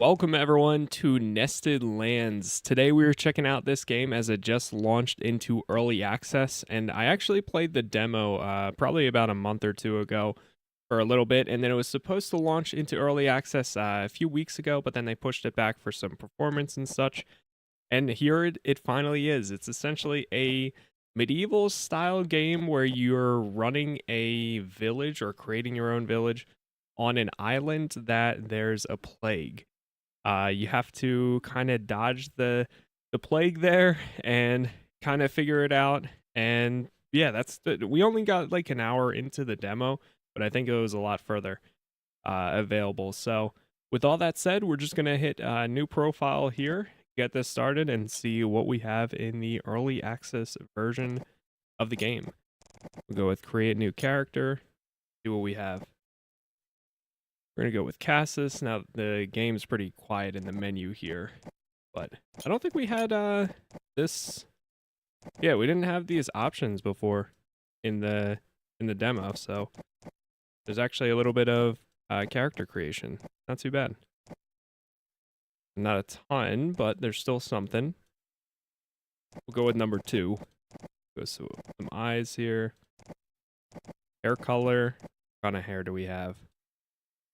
Welcome everyone to Nested Lands. Today we were checking out this game as it just launched into early access, and I actually played the demo probably about a month or two ago for a little bit, and then it was supposed to launch into early access a few weeks ago, but then they pushed it back for some performance and such. And here it finally is. It's essentially a medieval style game where you're running a village or creating your own village on an island that there's a plague. You have to kind of dodge the plague there and kind of figure it out. And yeah, we only got like an hour into the demo, but I think it was a lot further available. So with all that said, we're just gonna hit a new profile here, get this started, and see what we have in the early access version of the game. We'll go with create new character, see what we have. We're going to go with Casas. Now, the game's pretty quiet in the menu here, but I don't think we had this. Yeah, we didn't have these options before in the demo, so there's actually a little bit of character creation. Not too bad. Not a ton, but there's still something. We'll go with number 2. Go some eyes here. Hair color. What kind of hair do we have?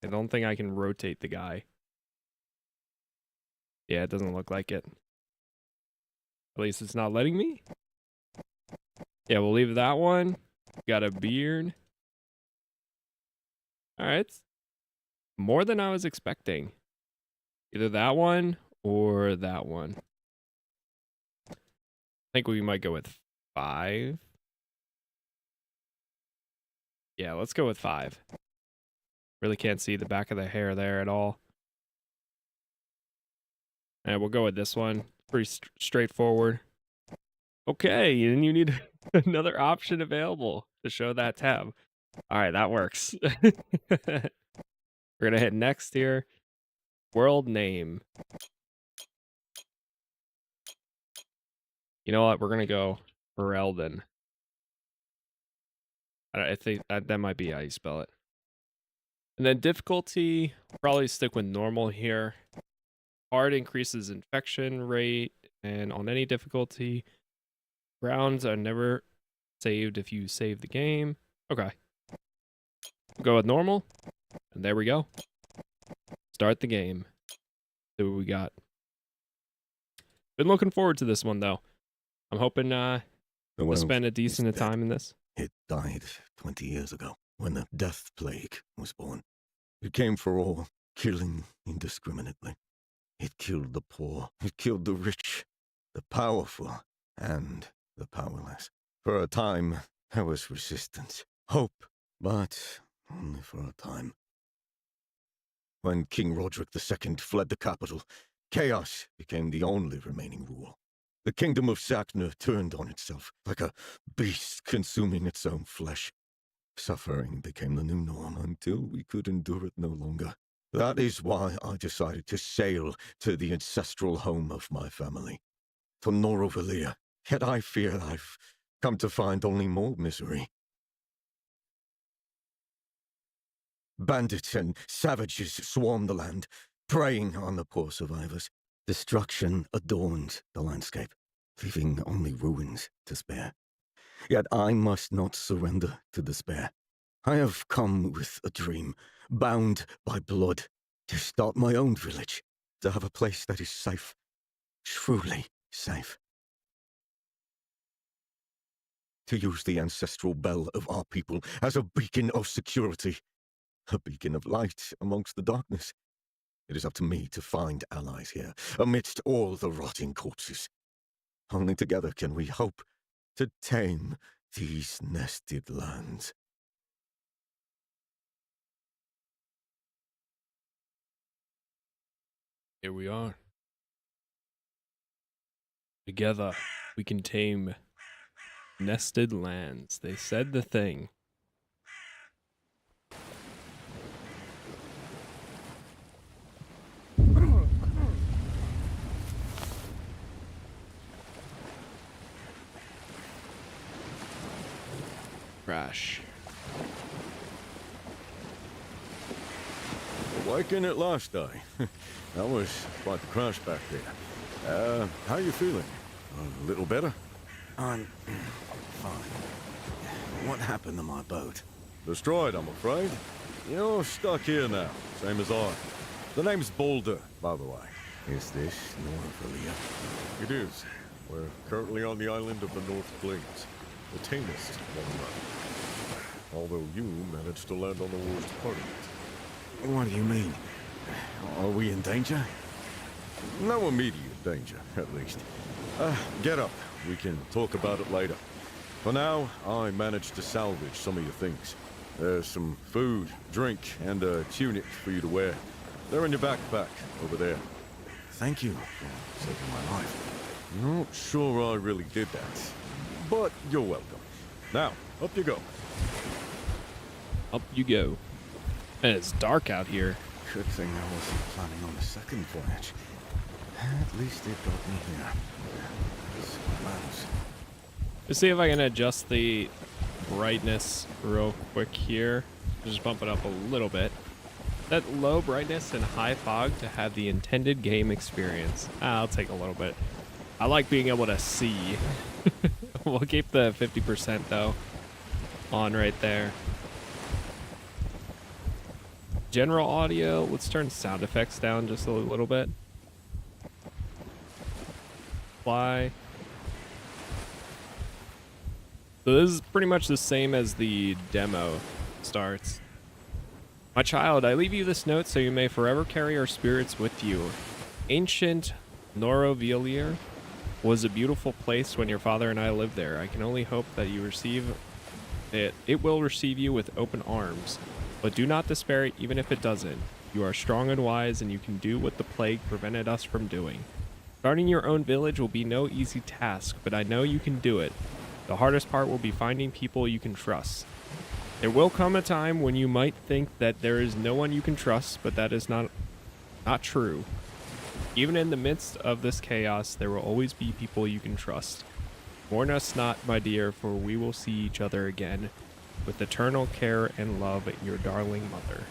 I don't think I can rotate the guy. Yeah, it doesn't look like it. At least it's not letting me. Yeah, we'll leave that one. Got a beard. Alright. More than I was expecting. Either that one or that one. I think we might go with 5. Yeah, let's go with 5. Really can't see the back of the hair there at all. And we'll go with this one. Pretty straightforward. Okay, and you need another option available to show that tab. All right, that works. We're going to hit next here. World name. You know what? We're going to go for Eldon. I think that might be how you spell it. And then difficulty, probably stick with normal here. Hard increases infection rate, and on any difficulty, rounds are never saved if you save the game. Okay. We'll go with normal, and there we go. Start the game. See what we got. Been looking forward to this one, though. I'm hoping to spend a decent time in this. It died 20 years ago, when the death plague was born. It came for all, killing indiscriminately. It killed the poor, it killed the rich, the powerful, and the powerless. For a time, there was resistance, hope, but only for a time. When King Roderick II fled the capital, chaos became the only remaining rule. The kingdom of Sakna turned on itself, like a beast consuming its own flesh. Suffering became the new norm until we could endure it no longer. That is why I decided to sail to the ancestral home of my family, to Norovalia. Yet I fear I've come to find only more misery. Bandits and savages swarm the land, preying on the poor survivors. Destruction adorns the landscape, leaving only ruins to spare. Yet I must not surrender to despair. I have come with a dream, bound by blood, to start my own village, to have a place that is safe, truly safe. To use the ancestral bell of our people as a beacon of security, a beacon of light amongst the darkness. It is up to me to find allies here, amidst all the rotting corpses. Only together can we hope to tame these nested lands. Here we are. Together, we can tame nested lands. They said the thing. Crash. Waking it last day. That was quite the crash back there. How you feeling? A little better? I'm fine. What happened to my boat? Destroyed, I'm afraid. You're stuck here now, same as I. The name's Boulder, by the way. Is this Norvalia? It is. We're currently on the island of the North Plains, the tamest one left. Although you managed to land on the worst part of it. What do you mean? Are we in danger? No immediate danger, at least. Get up. We can talk about it later. For now, I managed to salvage some of your things. There's some food, drink, and a tunic for you to wear. They're in your backpack, over there. Thank you for saving my life. Not sure I really did that, but you're welcome. Now, up you go. Up you go. And it's dark out here. Good thing I wasn't planning on a second voyage. At least it got me here. Let's see if I can adjust the brightness real quick here. Just bump it up a little bit. That low brightness and high fog to have the intended game experience. I'll take a little bit. I like being able to see. We'll keep the 50% though on right there. General audio, let's turn sound effects down just a little bit. Fly. So this is pretty much the same as the demo starts. My child, I leave you this note so you may forever carry our spirits with you. Ancient Norovelier was a beautiful place when your father and I lived there. I can only hope that you receive it. It will receive you with open arms. But do not despair even if it doesn't. You are strong and wise, and you can do what the plague prevented us from doing. Starting your own village will be no easy task, but I know you can do it. The hardest part will be finding people you can trust. There will come a time when you might think that there is no one you can trust, but that is not true. Even in the midst of this chaos, there will always be people you can trust. Mourn us not, my dear, for we will see each other again. With eternal care and love, your darling mother.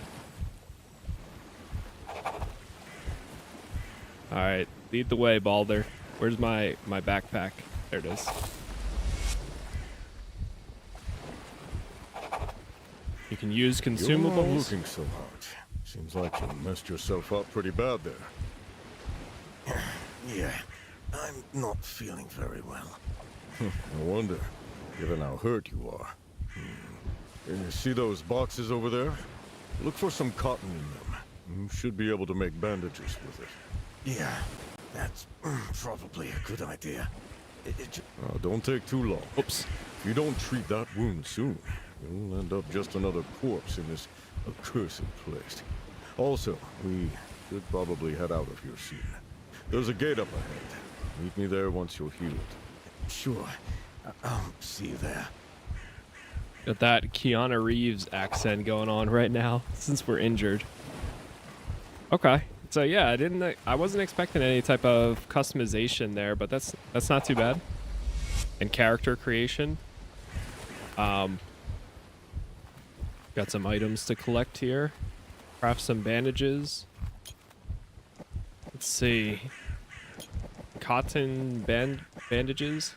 Alright, lead the way, Balder. Where's my backpack? There it is. You can use consumables. You're not looking so hot. Seems like you messed yourself up pretty bad there. Yeah, I'm not feeling very well. No wonder, given how hurt you are. And you see those boxes over there? Look for some cotton in them. You should be able to make bandages with it. Yeah, that's probably a good idea. Oh, don't take too long. Oops. If you don't treat that wound soon, you'll end up just another corpse in this accursed place. Also, we should probably head out of here soon. There's a gate up ahead. Meet me there once you're healed. Sure, I'll see you there. Got that Keanu Reeves accent going on right now since we're injured. Okay. So yeah, I wasn't expecting any type of customization there, but that's not too bad. And character creation. Got some items to collect here. Craft some bandages. Let's see. Cotton bandages.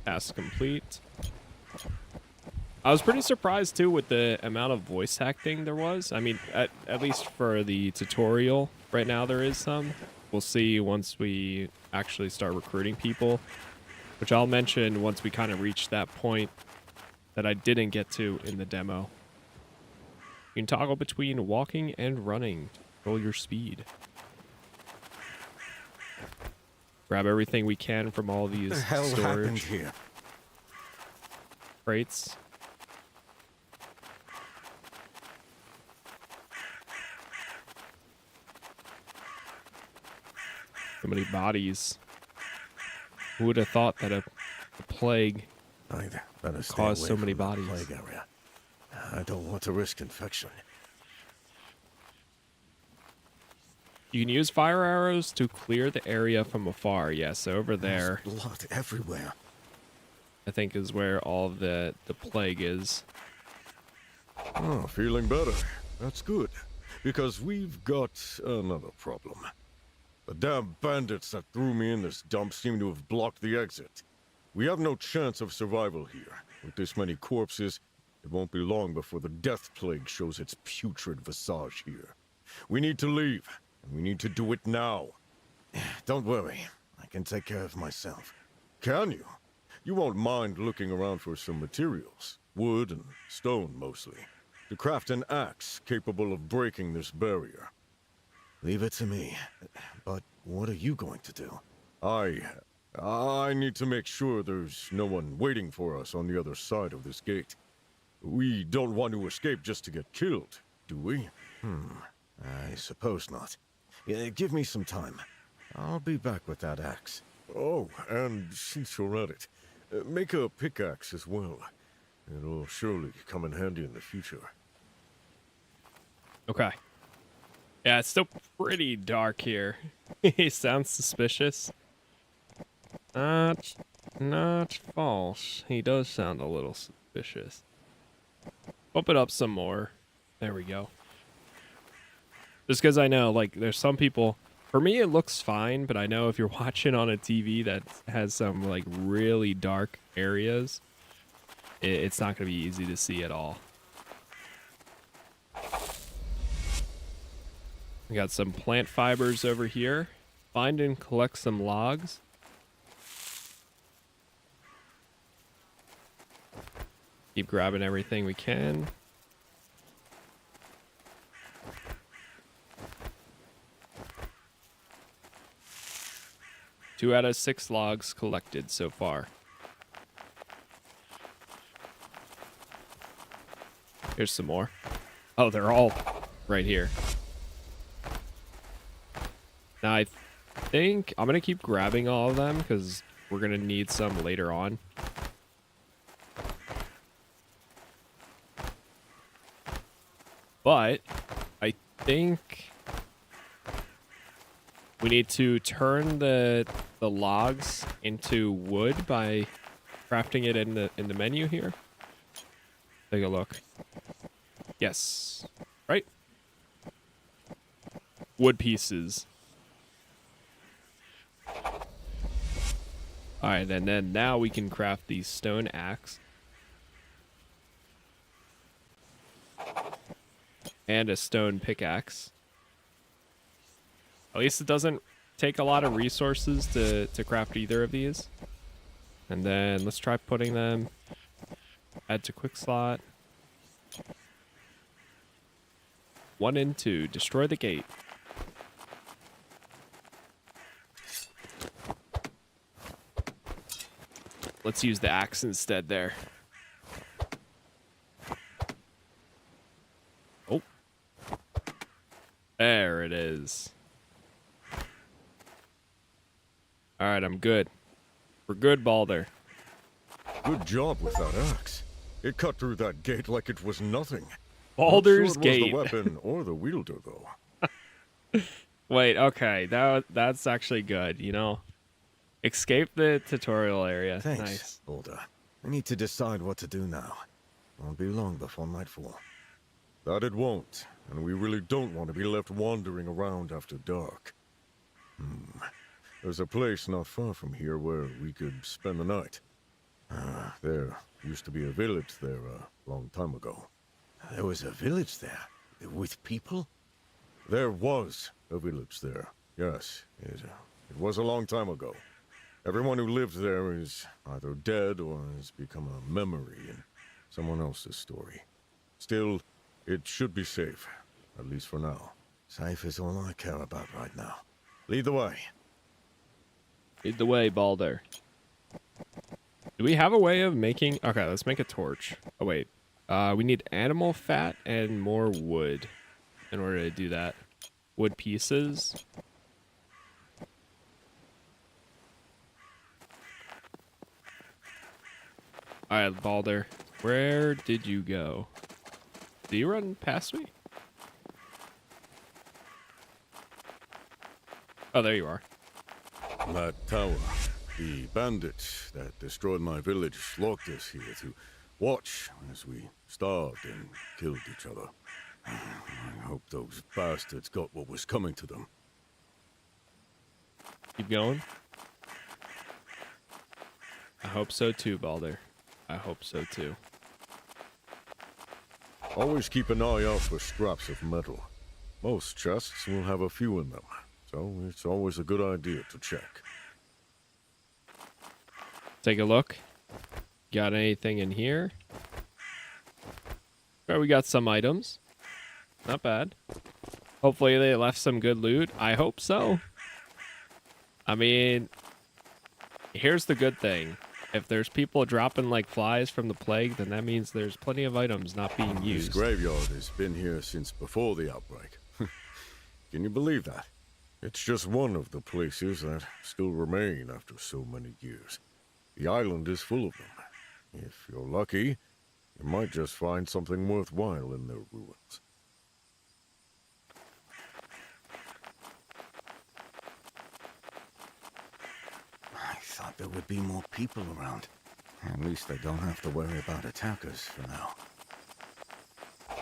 Task complete. I was pretty surprised too with the amount of voice acting there was. I mean, at least for the tutorial right now there is some. We'll see once we actually start recruiting people, which I'll mention once we kind of reach that point that I didn't get to in the demo. You can toggle between walking and running to control your speed. Grab everything we can from all these What the hell happened storage here? crates. So many bodies. Who would have thought that a plague I'd better stay caused away so many from that bodies? plague area. I don't want to risk infection. You can use fire arrows to clear the area from afar. Yes, over there, There's blood everywhere. I think, is where all of the plague is. Oh, feeling better. That's good. Because we've got another problem. The damn bandits that threw me in this dump seem to have blocked the exit. We have no chance of survival here. With this many corpses, it won't be long before the death plague shows its putrid visage here. We need to leave, and we need to do it now. Don't worry, I can take care of myself. Can you? You won't mind looking around for some materials, wood and stone mostly, to craft an axe capable of breaking this barrier. Leave it to me. But what are you going to do? I need to make sure there's no one waiting for us on the other side of this gate. We don't want to escape just to get killed, do we? I suppose not. Give me some time. I'll be back with that axe. Oh, and since you're at it, make a pickaxe as well. It'll surely come in handy in the future. Okay. Yeah, it's still pretty dark here. He sounds suspicious. Not false. He does sound a little suspicious. Bump it up some more. There we go. Just because I know, like, there's some people... For me, it looks fine, but I know if you're watching on a TV that has some, like, really dark areas, it's not going to be easy to see at all. We got some plant fibers over here. Find and collect some logs. Keep grabbing everything we can. Two out of 6 logs collected so far. Here's some more. Oh, they're all right here. Now, I think I'm going to keep grabbing all of them because we're going to need some later on. But I think we need to turn the logs into wood by crafting it in the menu here. Take a look. Yes. Right? Wood pieces. Alright, and then now we can craft the stone axe. And a stone pickaxe. At least it doesn't take a lot of resources to craft either of these. And then let's try putting them. Add to quick slot. 1 and 2. Destroy the gate. Let's use the axe instead there. Oh. There it is. Alright, I'm good. We're good, Balder. Good job with that axe. It cut through that gate like it was nothing. Baldur's Not sure it was Gate. the weapon or the wielder, though. Wait, okay. That's actually good, you know? Escape the tutorial area. Thanks, Nice. Boulder. I need to decide what to do now. Won't be long before nightfall. That it won't, and we really don't want to be left wandering around after dark. There's a place not far from here where we could spend the night. There used to be a village there a long time ago. There was a village there? With people? There was a village there, yes. It was a long time ago. Everyone who lived there is either dead or has become a memory in someone else's story. Still, it should be safe, at least for now. Safe is all I care about right now. Lead the way. Lead the way, Balder. Do we have a way of making... Okay, let's make a torch. Oh, wait. We need animal fat and more wood in order to do that. Wood pieces. Alright, Balder. Where did you go? Did you run past me? Oh, there you are. That tower. The bandits that destroyed my village locked us here to Watch as we starved and killed each other. I hope those bastards got what was coming to them. Keep going. I hope so too, Balder. I hope so too. Always keep an eye out for scraps of metal. Most chests will have a few in them, so it's always a good idea to check. Take a look. Got anything in here? Oh, we got some items. Not bad. Hopefully they left some good loot. I hope so. I mean, here's the good thing. If there's people dropping like flies from the plague, then that means there's plenty of items not being used. This graveyard has been here since before the outbreak. Can you believe that? It's just one of the places that still remain after so many years. The island is full of them. If you're lucky, you might just find something worthwhile in their ruins. I thought there would be more people around. At least they don't have to worry about attackers for now.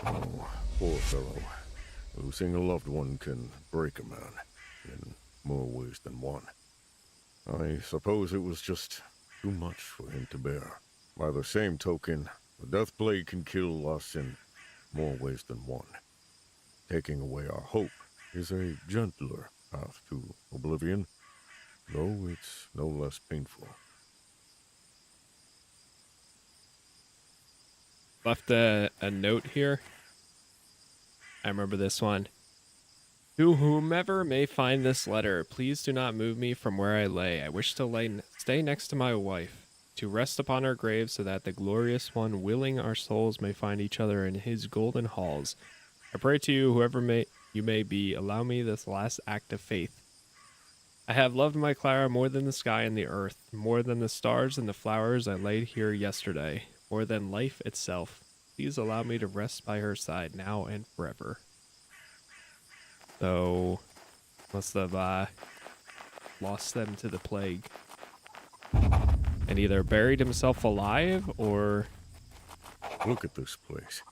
Oh, poor fellow. Losing a loved one can break a man, in more ways than one. I suppose it was just too much for him to bear. By the same token, the death plague can kill us in more ways than one. Taking away our hope is a gentler path to oblivion, though it's no less painful. Left a note here. I remember this one. To whomever may find this letter, please do not move me from where I lay. I wish to stay next to my wife, to rest upon her grave so that the glorious one willing our souls may find each other in his golden halls. I pray to you, whoever you may be, allow me this last act of faith. I have loved my Clara more than the sky and the earth, more than the stars and the flowers I laid here yesterday, more than life itself. Please allow me to rest by her side now and forever. So, must have lost them to the plague. And either buried himself alive or Look at this place.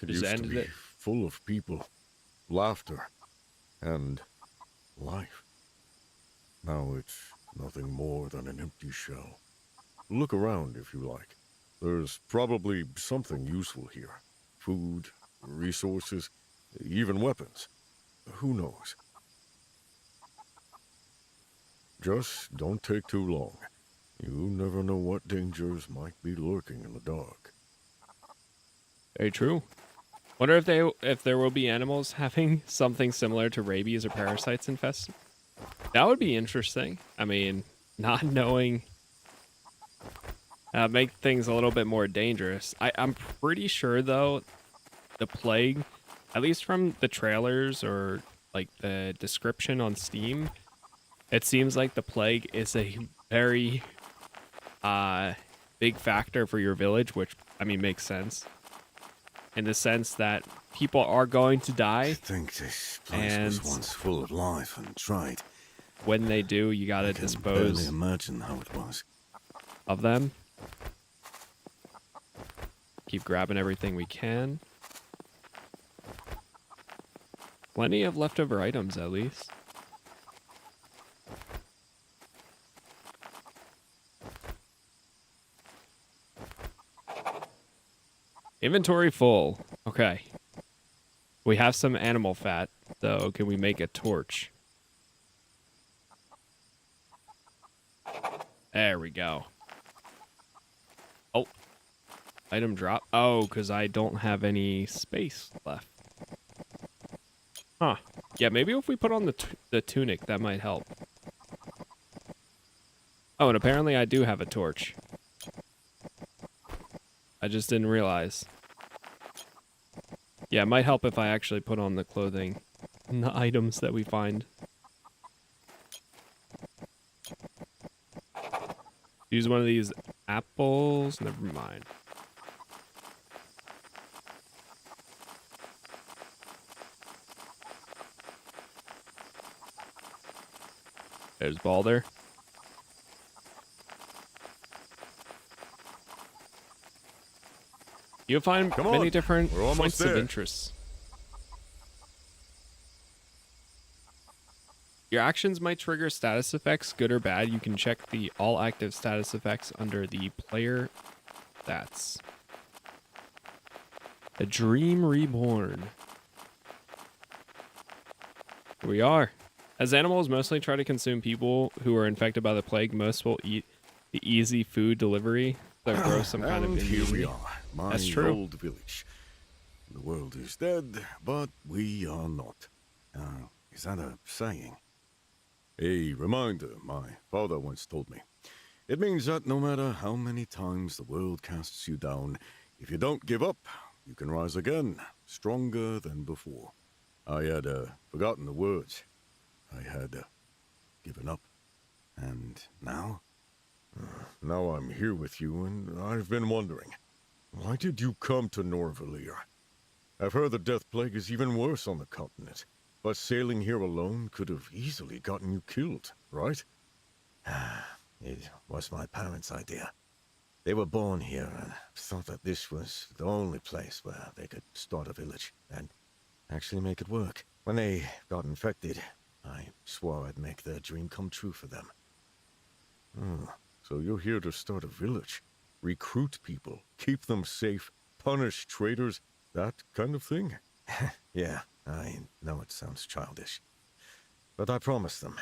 It just used to ended be it. full of people, laughter, and life. Now it's nothing more than an empty shell. Look around if you like. There's probably something useful here. Food, resources, even weapons. Who knows? Just don't take too long. You never know what dangers might be lurking in the dark. Very true. Wonder if there will be animals having something similar to rabies or parasites infest. That would be interesting. I mean, not knowing make things a little bit more dangerous. I'm pretty sure though, the plague, at least from the trailers or like the description on Steam, it seems like the plague is a very big factor for your village, which I mean makes sense. In the sense that people are going to die. I think this place was once full of life and trade. When they do, you gotta I can dispose barely imagine how it was. of them. Keep grabbing everything we can. Plenty of leftover items, at least. Inventory full. Okay. We have some animal fat, so can we make a torch? There we go. Oh. Item drop. Oh, because I don't have any space left. Huh. Yeah, maybe if we put on the tunic, that might help. Oh, and apparently I do have a torch. I just didn't realize. Yeah, it might help if I actually put on the clothing and the items that we find. Use one of these apples. Never mind. There's Balder. You'll find Come many on, different we're almost points of there. interest. Your actions might trigger status effects, good or bad. You can check the all active status effects under the player stats. A Dream Reborn. Here we are. As animals mostly try to consume people who are infected by the plague, most will eat the easy food delivery that grows some kind of And here we immunity. are, my That's true. old village. The world is dead, but we are not. Is that a saying? A reminder my father once told me. It means that no matter how many times the world casts you down, if you don't give up, you can rise again, stronger than before. I had forgotten the words. I had given up. And now? Now I'm here with you, and I've been wondering, why did you come to Norvalir? I've heard the death plague is even worse on the continent, but sailing here alone could have easily gotten you killed, right? It was my parents' idea. They were born here and thought that this was the only place where they could start a village and actually make it work. When they got infected, I swore I'd make their dream come true for them. So you're here to start a village, recruit people, keep them safe, punish traitors, that kind of thing? Yeah, I know it sounds childish. But I promised them.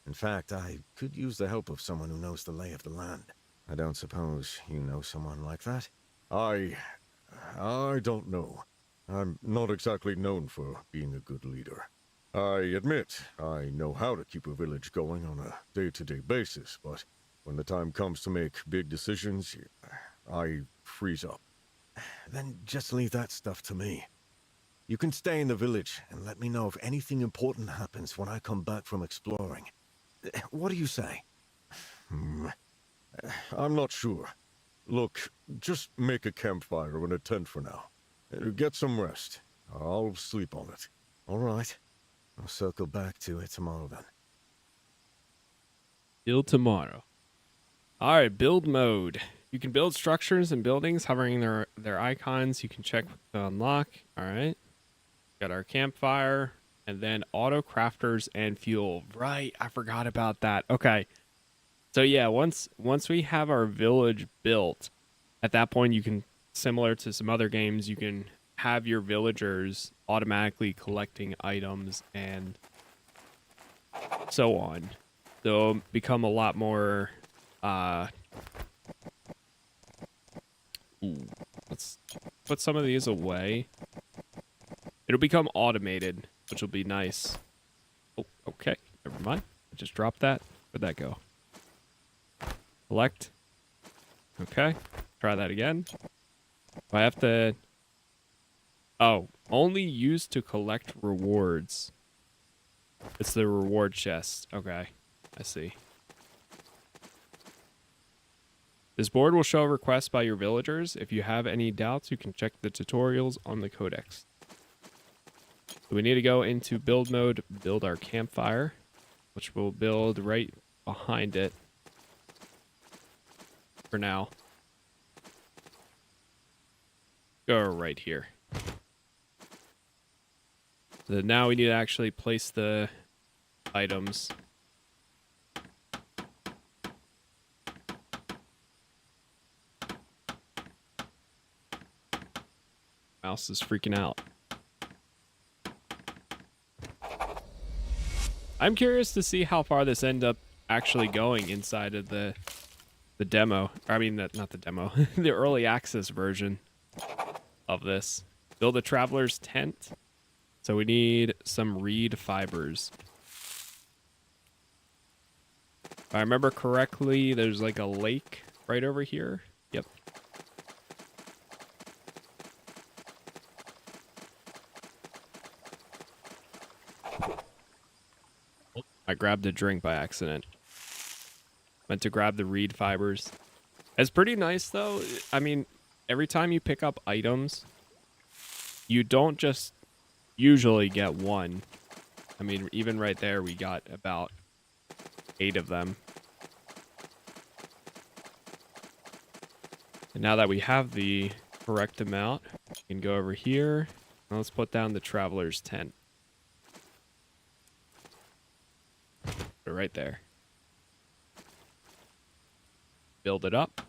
In fact, I could use the help of someone who knows the lay of the land. I don't suppose you know someone like that? I don't know. I'm not exactly known for being a good leader. I admit I know how to keep a village going on a day-to-day basis, but when the time comes to make big decisions, I freeze up. Then just leave that stuff to me. You can stay in the village and let me know if anything important happens when I come back from exploring. What do you say? I'm not sure. Look, just make a campfire and a tent for now. Get some rest. I'll sleep on it. All right. I'll circle back to it tomorrow then. Build tomorrow. All right, build mode. You can build structures and buildings hovering their icons. You can check to unlock. All right. Got our campfire and then auto crafters and fuel. Right, I forgot about that. Okay. So yeah, once we have our village built, at that point you can, similar to some other games, you can have your villagers automatically collecting items and so on. So it'll become a lot more let's put some of these away. It'll become automated, which will be nice. Oh, okay. Never mind. I just dropped that. Where'd that go? Select. Okay. Try that again. I have to... Oh, only used to collect rewards. It's the reward chest. Okay. I see. This board will show requests by your villagers. If you have any doubts, you can check the tutorials on the codex. So we need to go into build mode, build our campfire, which we'll build right behind it for now. Go right here. So now we need to actually place the items. Mouse is freaking out. I'm curious to see how far this ends up actually going inside of the demo. I mean, not the demo, the early access version of this. Build a traveler's tent. So we need some reed fibers. If I remember correctly, there's like a lake right over here. Yep. I grabbed a drink by accident. Meant to grab the reed fibers. It's pretty nice though. I mean, every time you pick up items, you don't just usually get one. I mean, even right there, we got about 8 of them. And now that we have the correct amount. You can go over here. Now let's put down the traveler's tent. Put it right there. Build it up.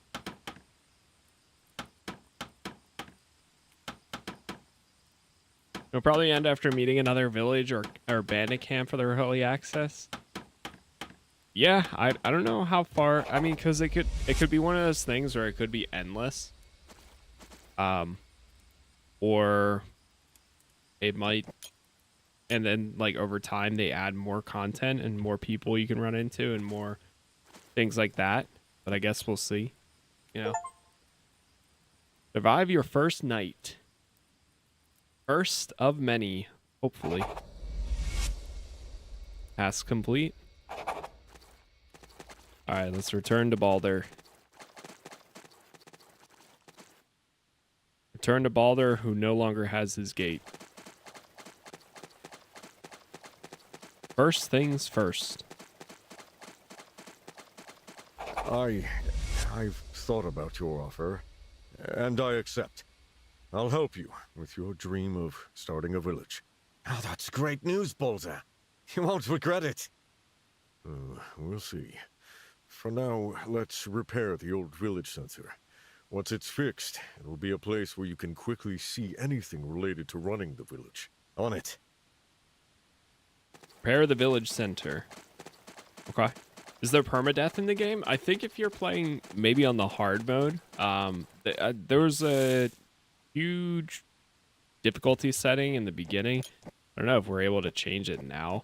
It'll probably end after meeting another village or bandit camp for the early access. Yeah, I don't know how far. I mean, because it could be one of those things where it could be endless. Or it might, and then like over time they add more content and more people you can run into and more things like that. But I guess we'll see. You know, survive your first night. First of many, hopefully. Task complete. Alright, let's return to Balder. Return to Balder, who no longer has his gate. First things first. I've thought about your offer, and I accept. I'll help you with your dream of starting a village. Oh, that's great news, Balder. You won't regret it. We'll see. For now, let's repair the old village center. Once it's fixed, it'll be a place where you can quickly see anything related to running the village. On it. Repair the village center. Okay. Is there permadeath in the game? I think if you're playing maybe on the hard mode, there was a huge difficulty setting in the beginning. I don't know if we're able to change it now,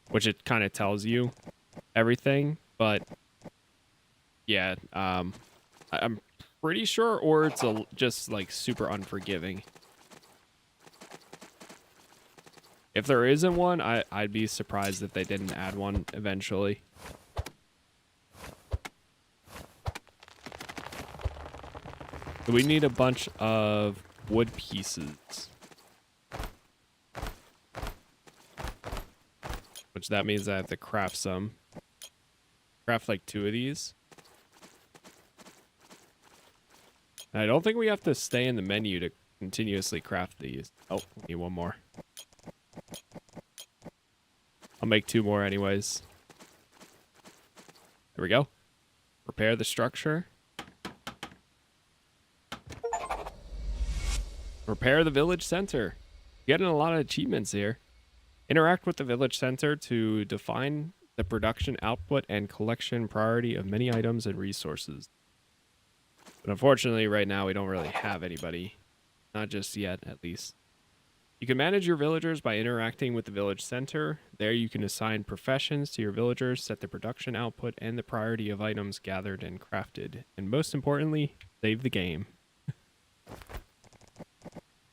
which it kind of tells you everything, but yeah, I'm pretty sure, or it's just like super unforgiving. If there isn't one, I'd be surprised if they didn't add one eventually. We need a bunch of wood pieces. Which that means I have to craft some. Craft like 2 of these. And I don't think we have to stay in the menu to continuously craft these. Oh, need one more. I'll make 2 more anyways. There we go. Repair the structure. Repair the village center. Getting a lot of achievements here. Interact with the village center to define the production output and collection priority of many items and resources. But unfortunately, right now, we don't really have anybody. Not just yet, at least. You can manage your villagers by interacting with the village center. There you can assign professions to your villagers, set the production output and the priority of items gathered and crafted. And most importantly, save the game.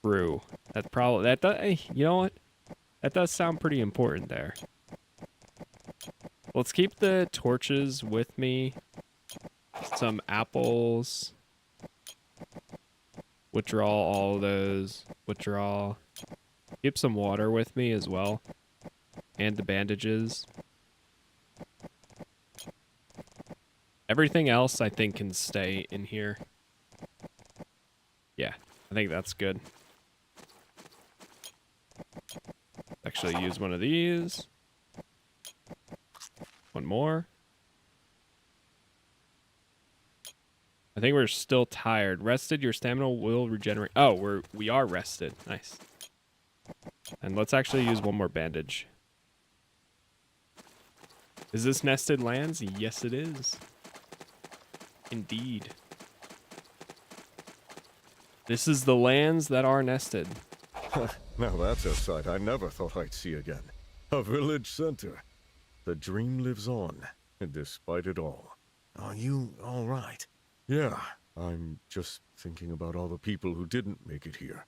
True. You know what? That does sound pretty important there. Let's keep the torches with me. Some apples. Withdraw all those. Withdraw. Keep some water with me as well. And the bandages. Everything else I think can stay in here. Yeah, I think that's good. Actually use one of these. One more. I think we're still tired. Rested, your stamina will regenerate. Oh, we are rested. Nice. And let's actually use one more bandage. Is this nested lands? Yes, it is. Indeed. This is the lands that are nested. Now that's a sight I never thought I'd see again. A village center. The dream lives on, despite it all. Are you all right? Yeah, I'm just thinking about all the people who didn't make it here.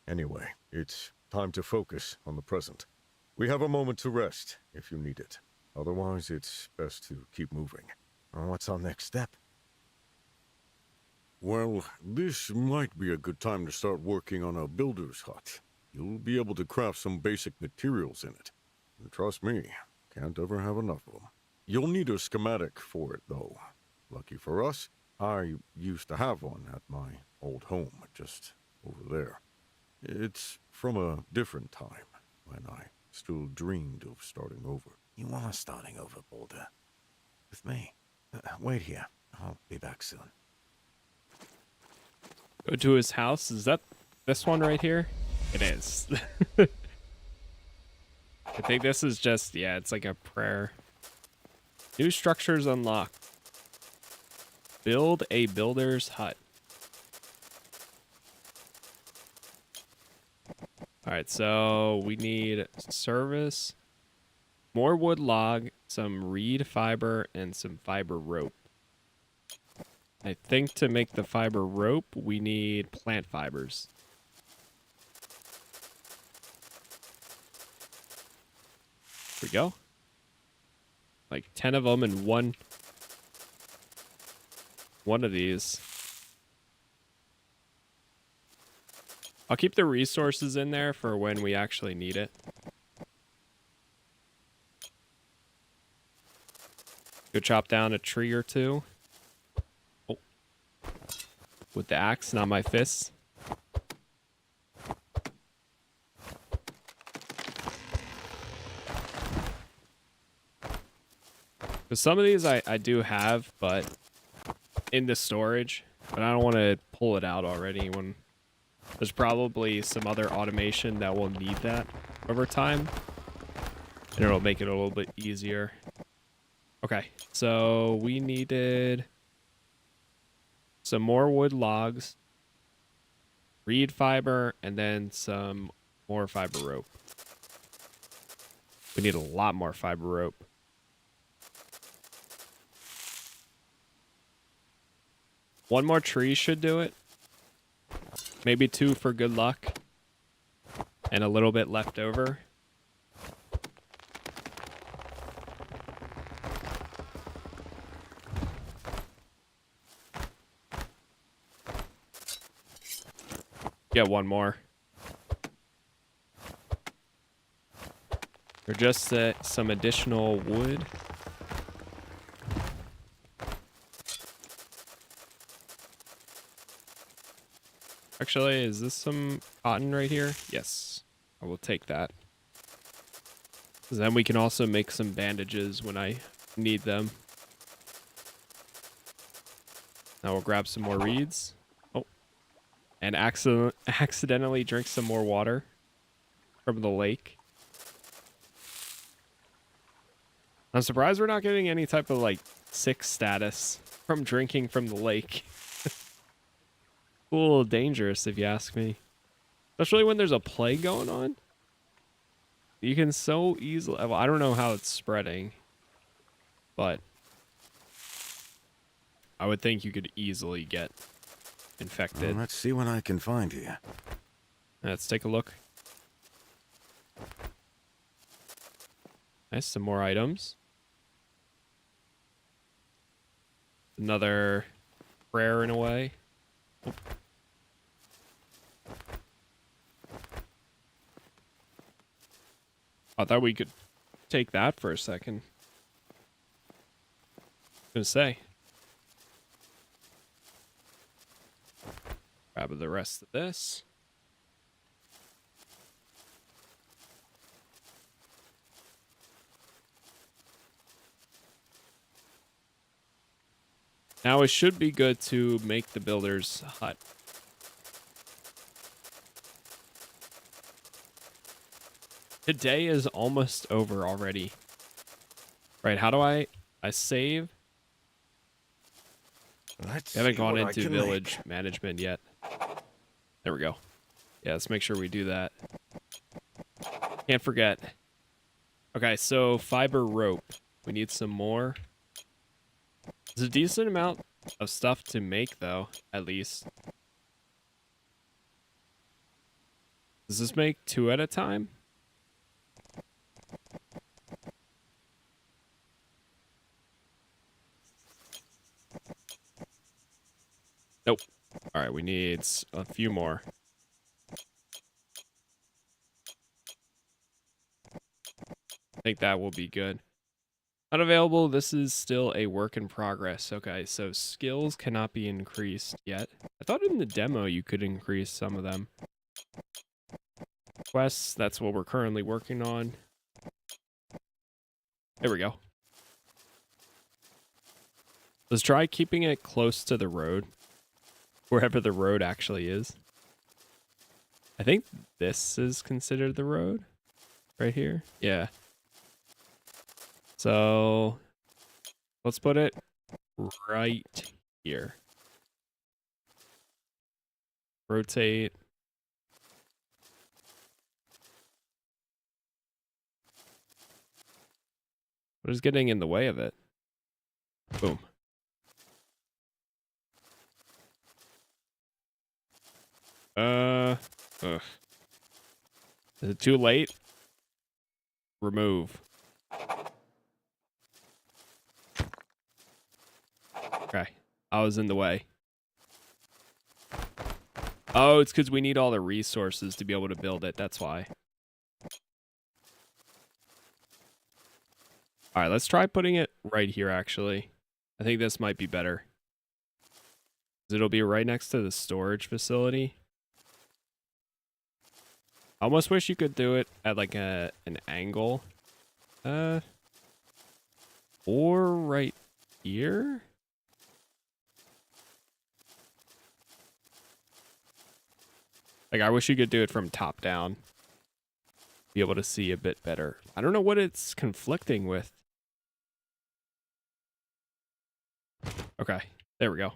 Anyway, it's time to focus on the present. We have a moment to rest, if you need it. Otherwise, it's best to keep moving. What's our next step? Well, this might be a good time to start working on a builder's hut. You'll be able to craft some basic materials in it. And trust me, can't ever have enough of them. You'll need a schematic for it, though. Lucky for us, I used to have one at my old home, just over there. It's from a different time, when I still dreamed of starting over. You are starting over, Boulder. With me. Wait here. I'll be back soon. Go to his house. Is that this one right here? It is. I think this is just, yeah, it's like a prayer. New structures unlocked. Build a builder's hut. All right, so we need service, more wood log, some reed fiber, and some fiber rope. I think to make the fiber rope, we need plant fibers. Here we go. Like 10 of them in one of these. I'll keep the resources in there for when we actually need it. Go chop down a tree or two. Oh. With the axe, not my fists. Because some of these I do have, but in the storage. But I don't want to pull it out already when there's probably some other automation that will need that over time. And it'll make it a little bit easier. Okay, so we needed some more wood logs, reed fiber, and then some more fiber rope. We need a lot more fiber rope. One more tree should do it. Maybe 2 for good luck. And a little bit left over. Get one more. Or just some additional wood. Actually, is this some cotton right here? Yes, I will take that. 'Cause then we can also make some bandages when I need them. Now we'll grab some more reeds. Oh, and accidentally drink some more water from the lake. I'm surprised we're not getting any type of like sick status from drinking from the lake. A little dangerous if you ask me. Especially when there's a plague going on. You can so easily... Well, I don't know how it's spreading. But I would think you could easily get infected. Well, let's see what I can find here. Let's take a look. Nice, some more items. Another prayer in a way. Oh. I thought we could take that for a second. I was gonna say. Grab the rest of this. Now it should be good to make the builder's hut. Today is almost over already. Right, how do I save? Let's I haven't see gone what I into can village make. management yet. There we go. Yeah, let's make sure we do that. Can't forget. Okay, so fiber rope. We need some more. There's a decent amount of stuff to make, though, at least. Does this make 2 at a time? Nope. All right, we need a few more. I think that will be good. Not available. This is still a work in progress. Okay, so skills cannot be increased yet. I thought in the demo you could increase some of them. Quests, that's what we're currently working on. There we go. Let's try keeping it close to the road. Wherever the road actually is. I think this is considered the road. Right here. Yeah. So let's put it right here. Rotate. What is getting in the way of it? Boom. Ugh. Is it too late? Remove. Okay. I was in the way. Oh, it's because we need all the resources to be able to build it. That's why. All right, let's try putting it right here, actually. I think this might be better. It'll be right next to the storage facility. I almost wish you could do it at like an angle. Or right here? Like, I wish you could do it from top down. Be able to see a bit better. I don't know what it's conflicting with. Okay, there we go.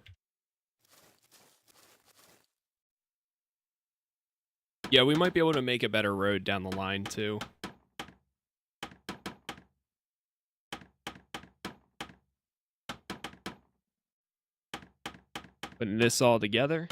Yeah, we might be able to make a better road down the line, too. Putting this all together.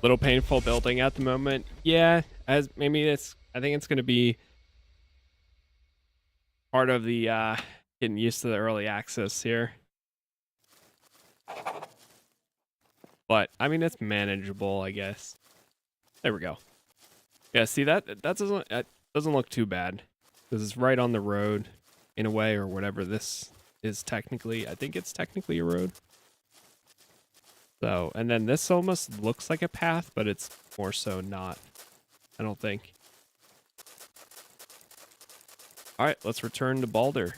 Little painful building at the moment. Yeah, as maybe it's, I think it's going to be part of the getting used to the early access here. But I mean, it's manageable, I guess. There we go. Yeah, see that doesn't look too bad because it's right on the road in a way, or whatever this is technically. I think it's technically a road. So, and then this almost looks like a path, but it's more so not. I don't think. All right, let's return to Balder.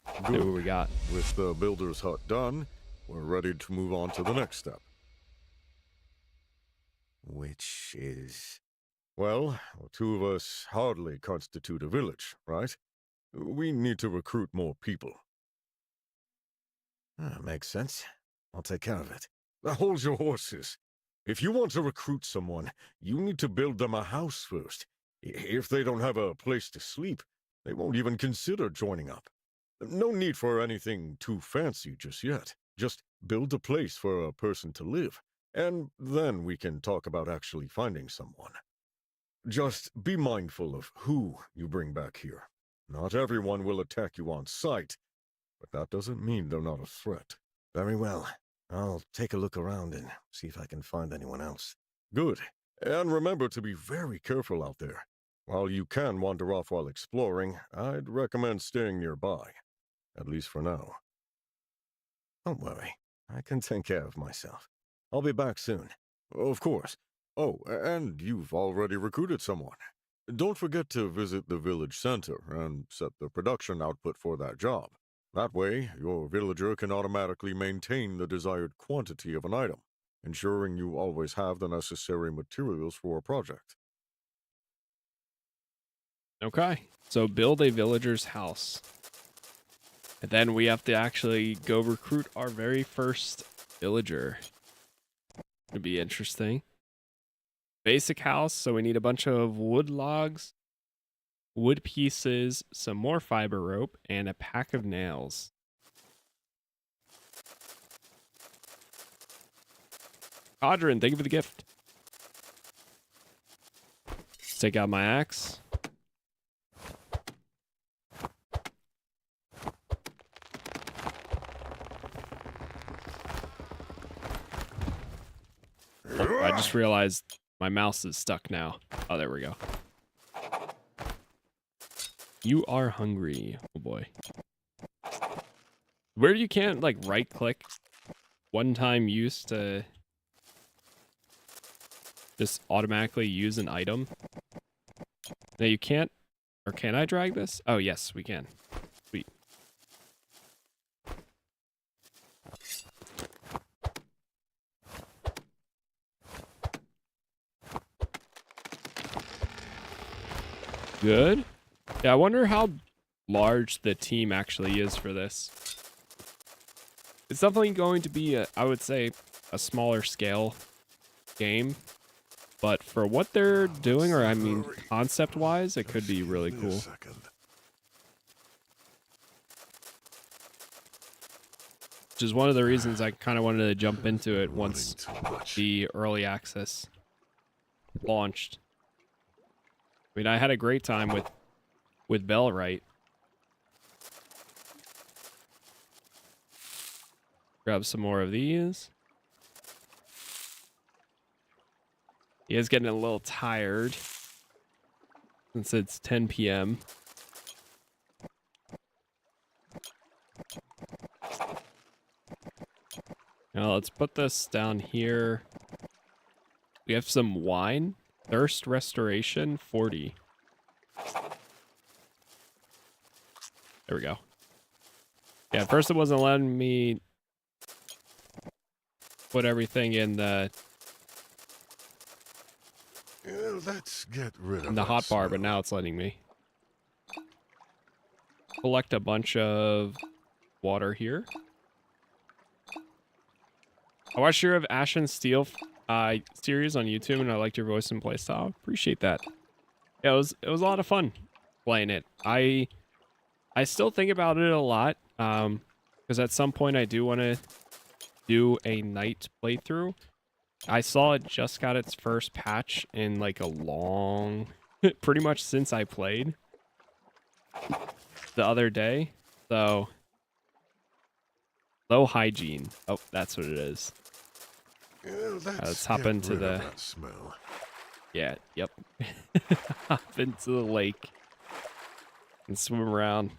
See Good. what we got. With the builder's hut done, we're ready to move on to the next step. Which is... Well, the two of us hardly constitute a village, right? We need to recruit more people. makes sense. I'll take care of it. Now hold your horses. If you want to recruit someone, you need to build them a house first. If they don't have a place to sleep, they won't even consider joining up. No need for anything too fancy just yet. Just build a place for a person to live, and then we can talk about actually finding someone. Just be mindful of who you bring back here. Not everyone will attack you on sight, but that doesn't mean they're not a threat. Very well. I'll take a look around and see if I can find anyone else. Good. And remember to be very careful out there. While you can wander off while exploring, I'd recommend staying nearby. At least for now. Don't worry. I can take care of myself. I'll be back soon. Of course. Oh, and you've already recruited someone. Don't forget to visit the village center and set the production output for that job. That way, your villager can automatically maintain the desired quantity of an item, ensuring you always have the necessary materials for a project. Okay, so build a villager's house. And then we have to actually go recruit our very first villager. It'd be interesting. Basic house, so we need a bunch of wood logs, wood pieces, some more fiber rope, and a pack of nails. Audrin, thank you for the gift. Let's take out my axe. just realized my mouse is stuck now. Oh, there we go. You are hungry. Oh boy. Where you can't like right click one time use to just automatically use an item. Now you can't, or can I drag this? Oh yes, we can. Sweet. Good. Yeah, I wonder how large the team actually is for this. It's definitely going to be, I would say, a smaller scale game. But for what they're doing, or I mean, concept-wise, it could be really cool. Which is one of the reasons I kind of wanted to jump into it once the early access launched. I mean, I had a great time with Bellwright. Grab some more of these. He is getting a little tired since it's 10 p.m. Now let's put this down here. We have some wine. Thirst restoration 40. There we go. Yeah, at first it wasn't letting me put everything in the Let's get rid in the hot bar, but now it's letting me collect a bunch of water here. I watched your of Ash and Steel series on YouTube, and I liked your voice and playstyle. Appreciate that. Yeah, it was a lot of fun playing it. I still think about it a lot, because at some point I do want to do a night playthrough. I saw it just got its first patch in like a long, pretty much since I played the other day. So, low hygiene. Oh, that's what it is. Let's hop into the smell. Yeah, yep. Hop into the lake and swim around.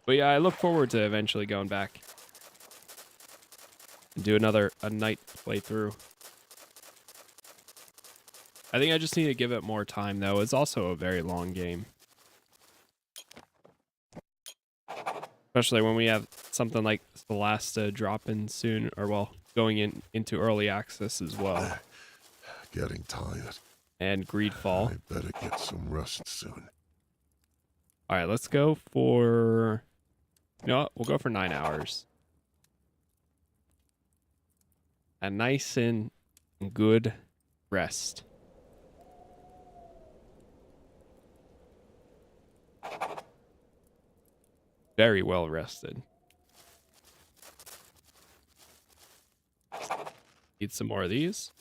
But yeah, I look forward to eventually going back and do a night playthrough. I think I just need to give it more time though. It's also a very long game. Especially when we have something like Celeste dropping soon, or well, going into early access as well. Getting tired. And Greedfall. I better get some rest soon. All right, let's go for... You know what? We'll go for 9 hours. A nice and good rest. Very well rested. Eat some more of these.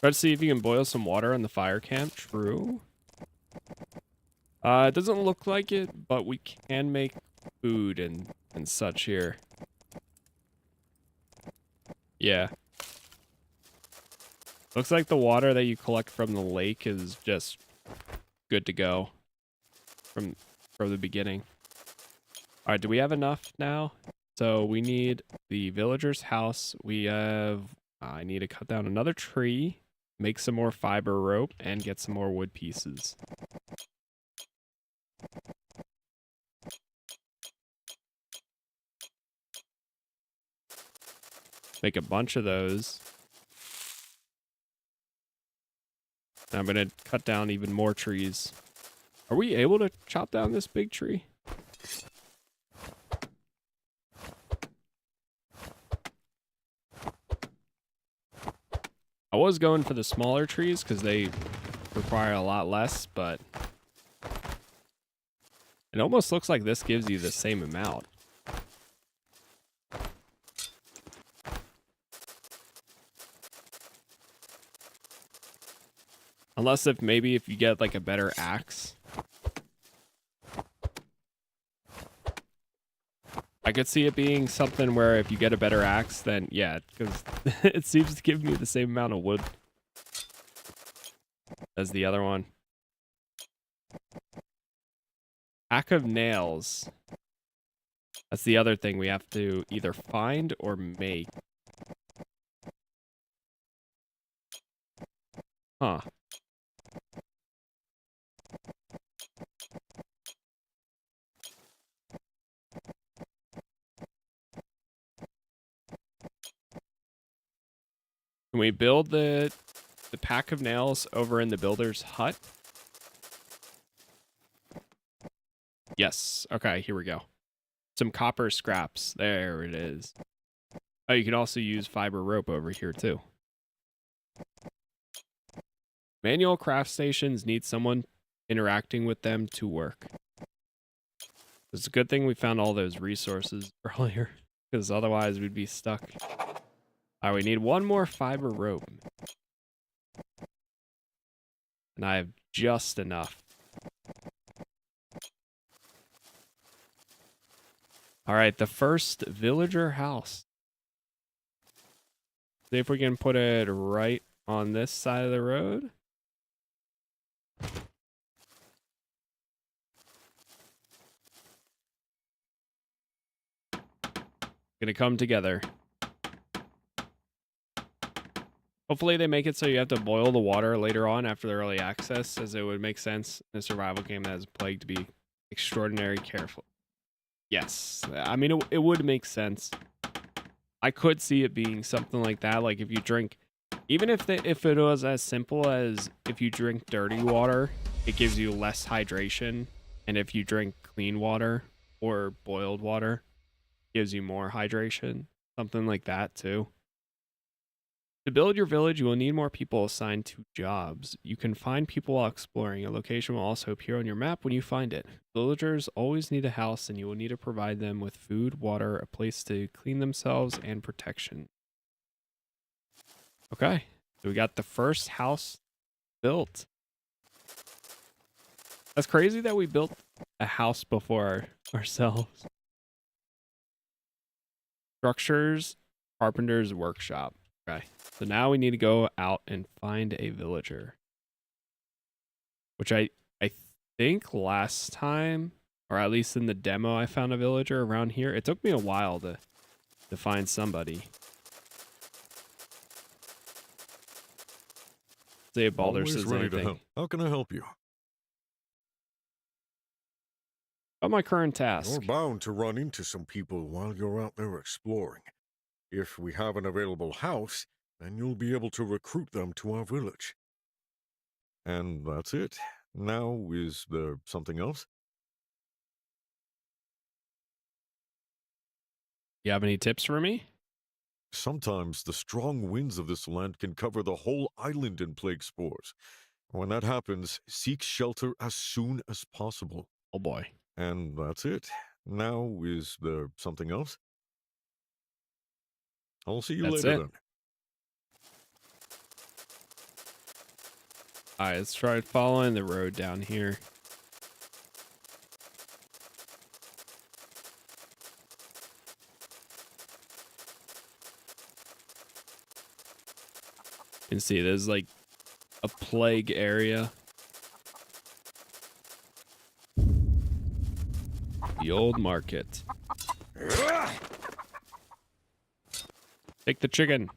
Try to see if you can boil some water in the fire camp. True. It doesn't look like it, but we can make food and such here. Yeah. Looks like the water that you collect from the lake is just good to go from the beginning. All right, do we have enough now? So we need the villager's house. We have... I need to cut down another tree, make some more fiber rope, and get some more wood pieces. Make a bunch of those. And I'm going to cut down even more trees. Are we able to chop down this big tree? I was going for the smaller trees because they require a lot less, but it almost looks like this gives you the same amount. Unless maybe if you get like a better axe. I could see it being something where if you get a better axe, then yeah, because It seems to give me the same amount of wood as the other one. Pack of nails. That's the other thing we have to either find or make. Huh. Can we build the pack of nails over in the builder's hut? Yes. Okay, here we go. Some copper scraps. There it is. Oh, you can also use fiber rope over here too. Manual craft stations need someone interacting with them to work. It's a good thing we found all those resources earlier, because otherwise we'd be stuck. All right, we need one more fiber rope. And I have just enough. All right, the first villager house. See if we can put it right on this side of the road. Gonna come together. Hopefully they make it so you have to boil the water later on after the early access, as it would make sense in a survival game that is plagued to be extraordinary careful. Yes, I mean, it would make sense. I could see it being something like that, like if you drink, even if it was as simple as if you drink dirty water, it gives you less hydration, and if you drink clean water or boiled water, it gives you more hydration, something like that too. To build your village, you will need more people assigned to jobs. You can find people while exploring. A location will also appear on your map when you find it. Villagers always need a house, and you will need to provide them with food, water, a place to clean themselves, and protection. Okay, so we got the first house built. That's crazy that we built a house before ourselves. Structures, carpenter's workshop. Okay, so now we need to go out and find a villager. Which I think last time, or at least in the demo, I found a villager around here. It took me a while to find somebody. See if Baldur Always says ready anything. to help. How can I help you? About my current task. You're bound to run into some people while you're out there exploring. If we have an available house, then you'll be able to recruit them to our village. And that's it. Now, is there something else? You have any tips for me? Sometimes the strong winds of this land can cover the whole island in plague spores. When that happens, seek shelter as soon as possible. Oh boy. And that's it. Now, is there something else? I'll see you That's later it. then. All right, let's try following the road down here. You can see there's like a plague area. The old market. Take the chicken.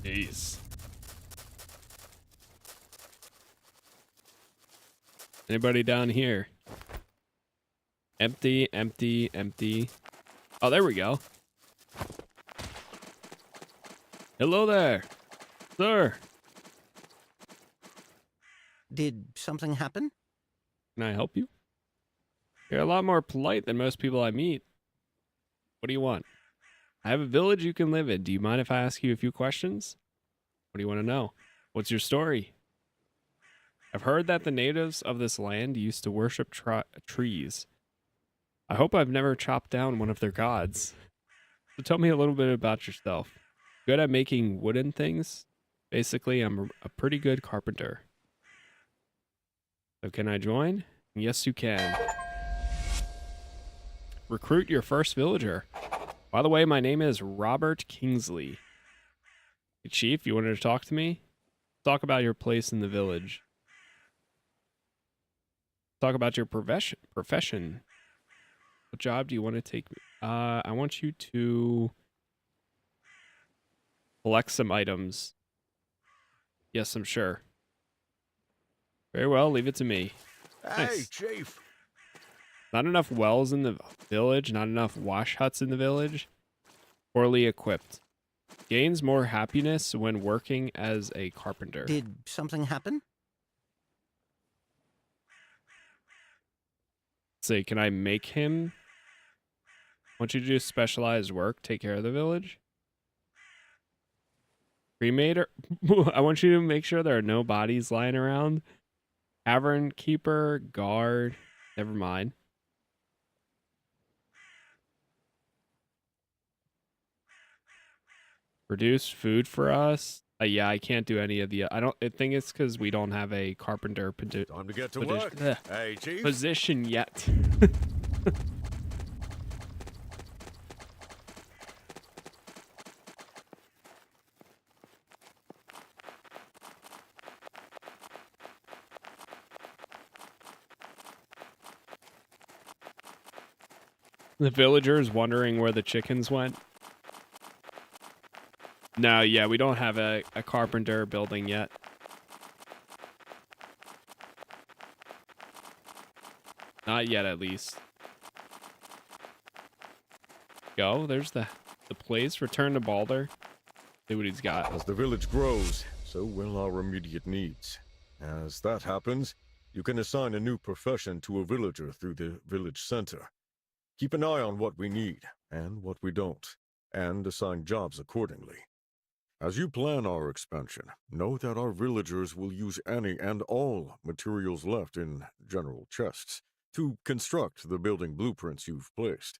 Jeez. Anybody down here? Empty, empty, empty. Oh, there we go. Hello there, sir. Did something happen? Can I help you? You're a lot more polite than most people I meet. What do you want? I have a village you can live in. Do you mind if I ask you a few questions? What do you want to know? What's your story? I've heard that the natives of this land used to worship trees. I hope I've never chopped down one of their gods. So tell me a little bit about yourself. Good at making wooden things? Basically, I'm a pretty good carpenter. So can I join? Yes, you can. Recruit your first villager. By the way, my name is Robert Kingsley. Hey, Chief, you wanted to talk to me? Talk about your place in the village. Talk about your profession. What job do you want to take? I want you to collect some items. Yes, I'm sure. Very well, leave it to me. Hey, Nice. Chief. Not enough wells in the village, not enough wash huts in the village. Poorly equipped. Gains more happiness when working as a carpenter. Did something happen? Say, can I make him? Want you to do specialized work, take care of the village? Cremator? I want you to make sure there are no bodies lying around. Tavern keeper, guard. Never mind. Produce food for us. Yeah, I can't do any of the. I think it's because we don't have a carpenter Time to get to work. Hey, Chief. position yet. The villagers wondering where the chickens went. No, yeah, we don't have a carpenter building yet. Not yet, at least. Go, there's the place. Return to Balder. See what he's got. As the village grows, so will our immediate needs. As that happens, you can assign a new profession to a villager through the village center. Keep an eye on what we need and what we don't, and assign jobs accordingly. As you plan our expansion, know that our villagers will use any and all materials left in general chests to construct the building blueprints you've placed.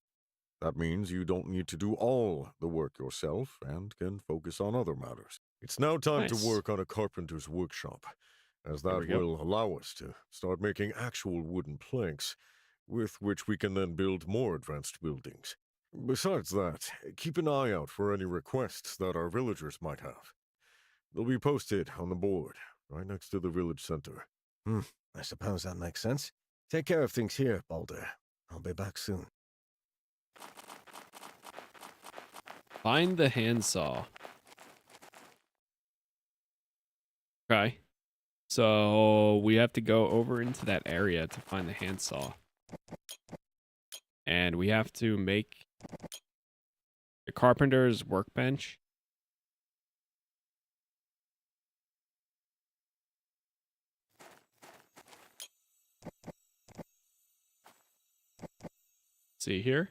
That means you don't need to do all the work yourself and can focus on other matters. It's now time Nice. to work on a carpenter's workshop, as There that we go. will allow us to start making actual wooden planks, with which we can then build more advanced buildings. Besides that, keep an eye out for any requests that our villagers might have. They'll be posted on the board, right next to the village center. I suppose that makes sense. Take care of things here, Balder. I'll be back soon. Find the handsaw. Okay. So we have to go over into that area to find the handsaw. And we have to make the carpenter's workbench. See here.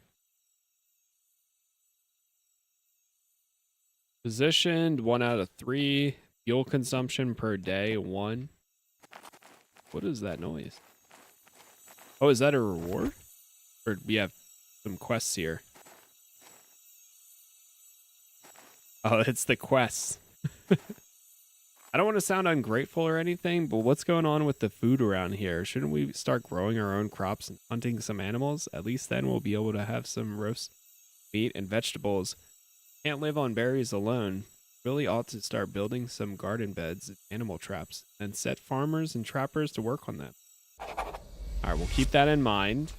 Positioned 1 out of 3. Fuel consumption per day 1. What is that noise? Oh, is that a reward? Or we have some quests here. Oh, it's the quests. I don't want to sound ungrateful or anything, but what's going on with the food around here? Shouldn't we start growing our own crops and hunting some animals? At least then we'll be able to have some roast meat and vegetables. Can't live on berries alone. Really ought to start building some garden beds and animal traps and set farmers and trappers to work on them. All right, we'll keep that in mind.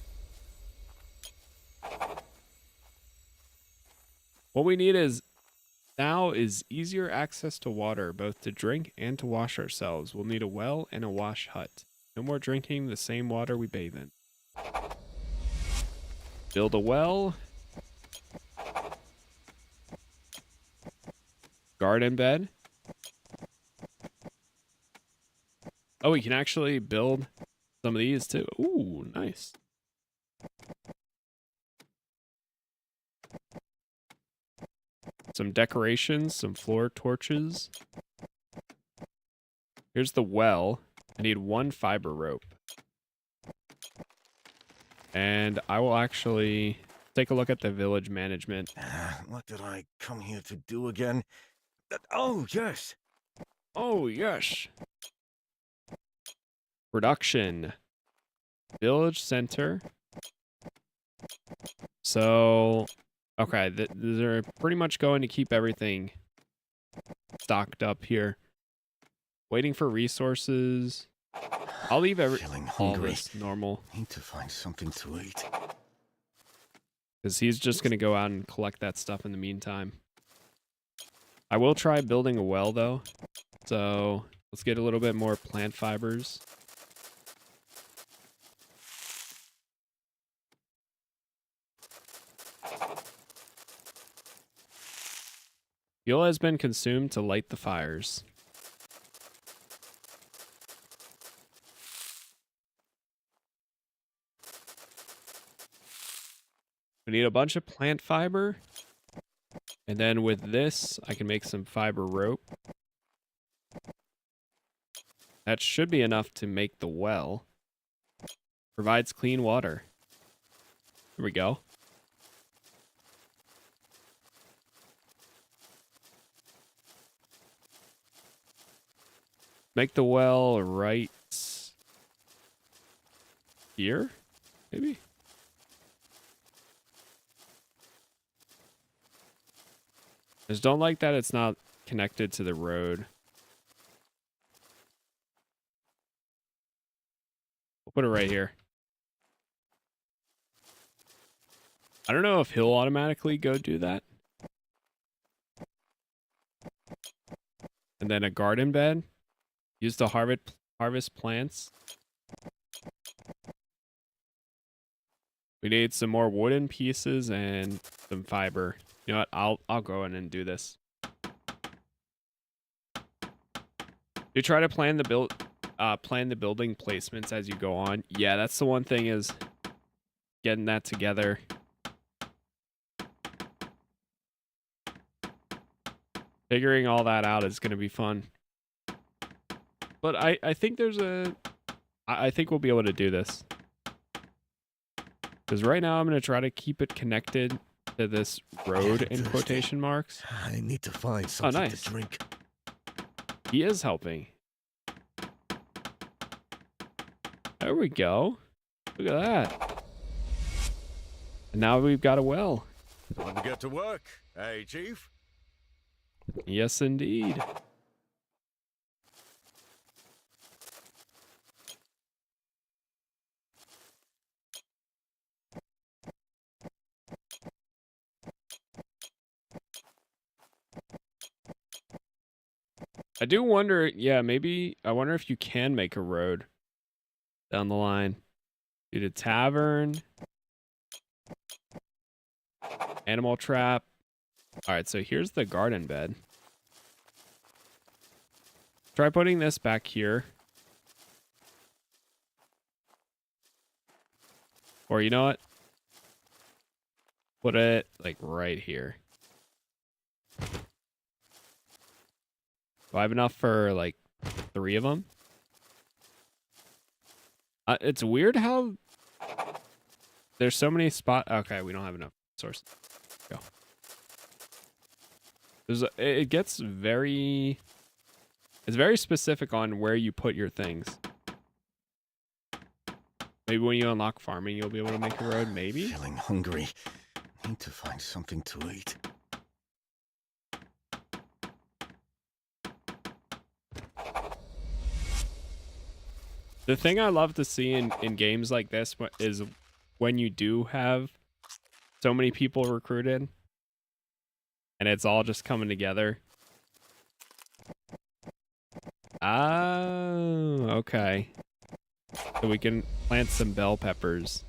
What we need now is easier access to water, both to drink and to wash ourselves. We'll need a well and a wash hut. No more drinking the same water we bathe in. Build a well. Garden bed. Oh, we can actually build some of these too. Ooh, nice. Some decorations, some floor torches. Here's the well. I need 1 fiber rope. And I will actually take a look at the village management. What did I come here to do again? Oh, yes. Oh, yes. Production. Village center. So, okay, they're pretty much going to keep everything stocked up here. Waiting for resources. I'll leave Feeling all hungry. this normal. Need to find something to eat. Because he's just going to go out and collect that stuff in the meantime. I will try building a well, though. So, let's get a little bit more plant fibers. Fuel has been consumed to light the fires. We need a bunch of plant fiber. And then with this, I can make some fiber rope. That should be enough to make the well. Provides clean water. Here we go. Make the well right here, maybe? Just don't like that it's not connected to the road. We'll put it right here. I don't know if he'll automatically go do that. And then a garden bed. Use to harvest plants. We need some more wooden pieces and some fiber. You know what? I'll go in and do this. You try to plan the building placements as you go on. Yeah, that's the one thing is getting that together. Figuring all that out is going to be fun. But I think I think we'll be able to do this. Because right now I'm going to try to keep it connected to this road in quotation marks. I need to find something nice. to drink. He is helping. There we go. Look at that. And now we've got a well. Time to get to work, eh, Chief? Yes, indeed. I do wonder, yeah, maybe, I wonder if you can make a road down the line. Do the tavern. Animal trap. All right, so here's the garden bed. Try putting this back here. Or you know what? Put it like right here. Do I have enough for like 3 of them? It's weird how there's so many spots. Okay, we don't have enough sources. Go. It gets very... It's very specific on where you put your things. Maybe when you unlock farming, you'll be able to make a road, maybe? Feeling hungry. Need to find something to eat. The thing I love to see in games like this is when you do have so many people recruited and it's all just coming together. Oh, okay. So we can plant some bell peppers.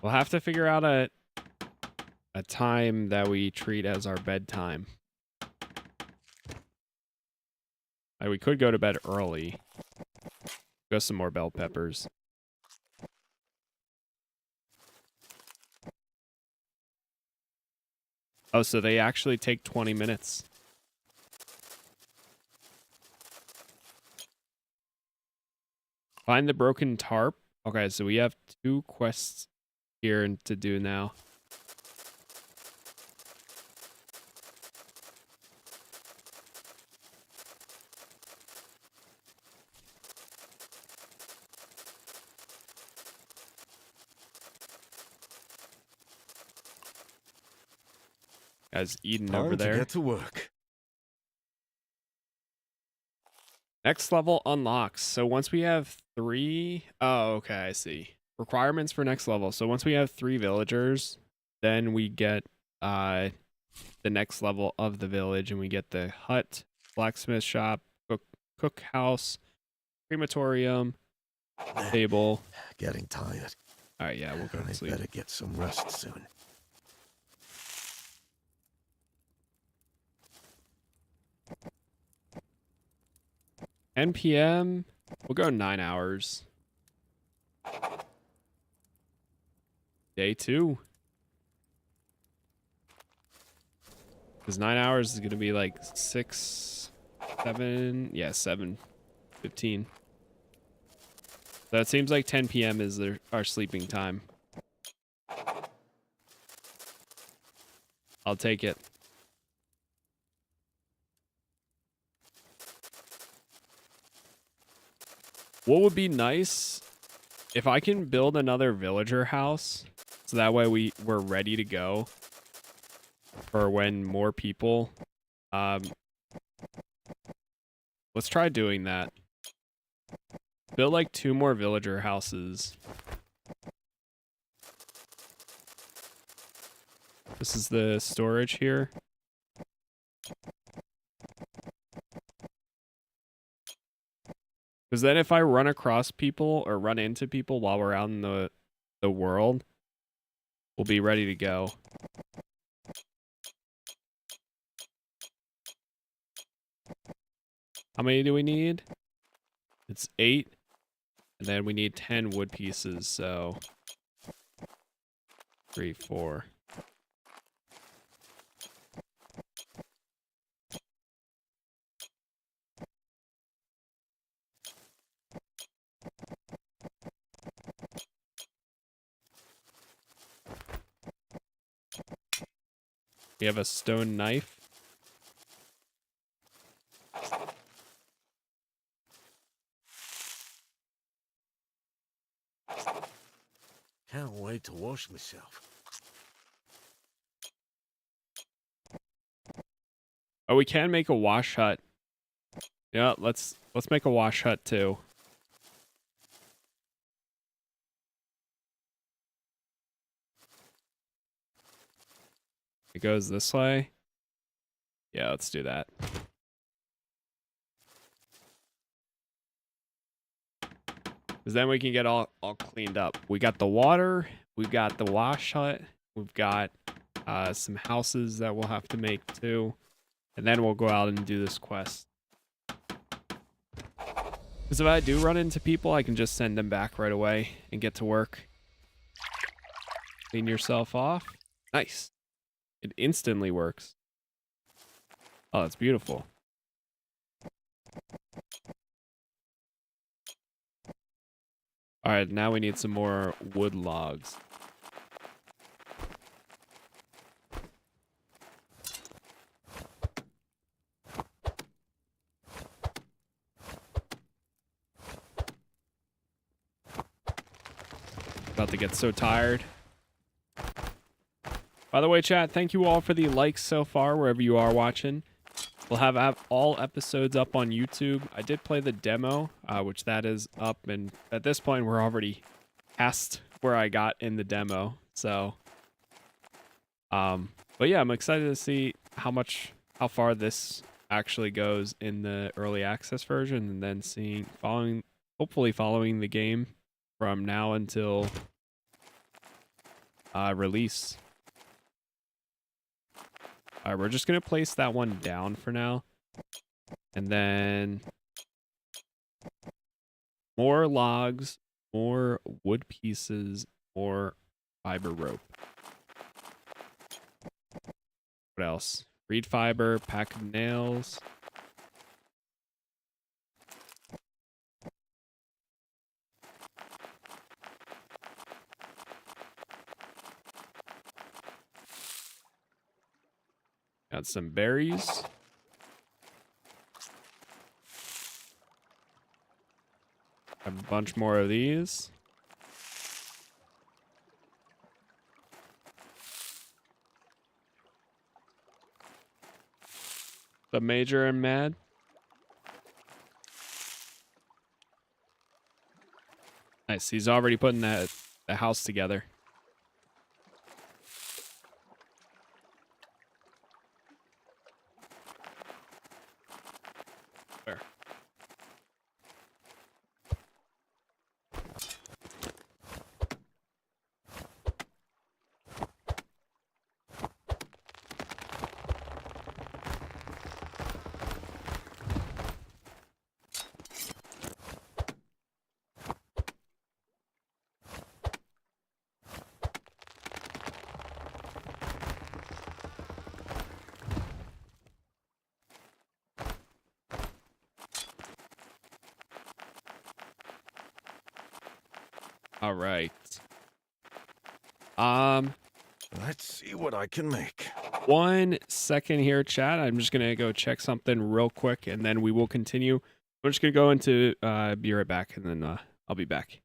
We'll have to figure out a time that we treat as our bedtime. Like we could go to bed early. Go some more bell peppers. Oh, so they actually take 20 minutes. Find the broken tarp. Okay, so we have 2 quests here to do now. As Eden Time over to there. get to work. Next level unlocks. So once we have 3... Oh, okay, I see. Requirements for next level. So once we have 3 villagers, then we get the next level of the village, and we get the hut, blacksmith shop, cook house, crematorium, table. Getting tired. All right, yeah, we'll go to I sleep. better get some rest soon. NPM, we'll go 9 hours. Day 2. Because 9 hours is going to be like 6, 7, yeah, 7:15. So it seems like 10 p.m. is our sleeping time. I'll take it. What would be nice if I can build another villager house, so that way we're ready to go for when more people. Let's try doing that. Build like 2 more villager houses. This is the storage here. Because then if I run across people or run into people while we're out in the world, we'll be ready to go. How many do we need? It's 8. And then we need 10 wood pieces, so 3, 4. We have a stone knife. Can't wait to wash myself. Oh, we can make a wash hut. Yeah, let's make a wash hut too. It goes this way. Yeah, let's do that. Because then we can get all cleaned up. We got the water. We've got the wash hut. We've got some houses that we'll have to make too. And then we'll go out and do this quest. Because if I do run into people, I can just send them back right away and get to work. Clean yourself off. Nice. It instantly works. Oh, that's beautiful. All right, now we need some more wood logs. About to get so tired. By the way, chat, thank you all for the likes so far, wherever you are watching. We'll have all episodes up on YouTube. I did play the demo, which that is up, and at this point, we're already past where I got in the demo. So, but yeah, I'm excited to see how far this actually goes in the early access version, and then hopefully following the game from now until release. All right, we're just going to place that one down for now. And then more logs, more wood pieces, more fiber rope. What else? Reed fiber, pack of nails. Got some berries. Have a bunch more of these. The Major and Mad. Nice. He's already putting the house together. Where? All right. Let's see what I can make. 1 second here, chat. I'm just gonna go check something real quick, and then we will continue. I'm just gonna go into be right back, and then I'll be back.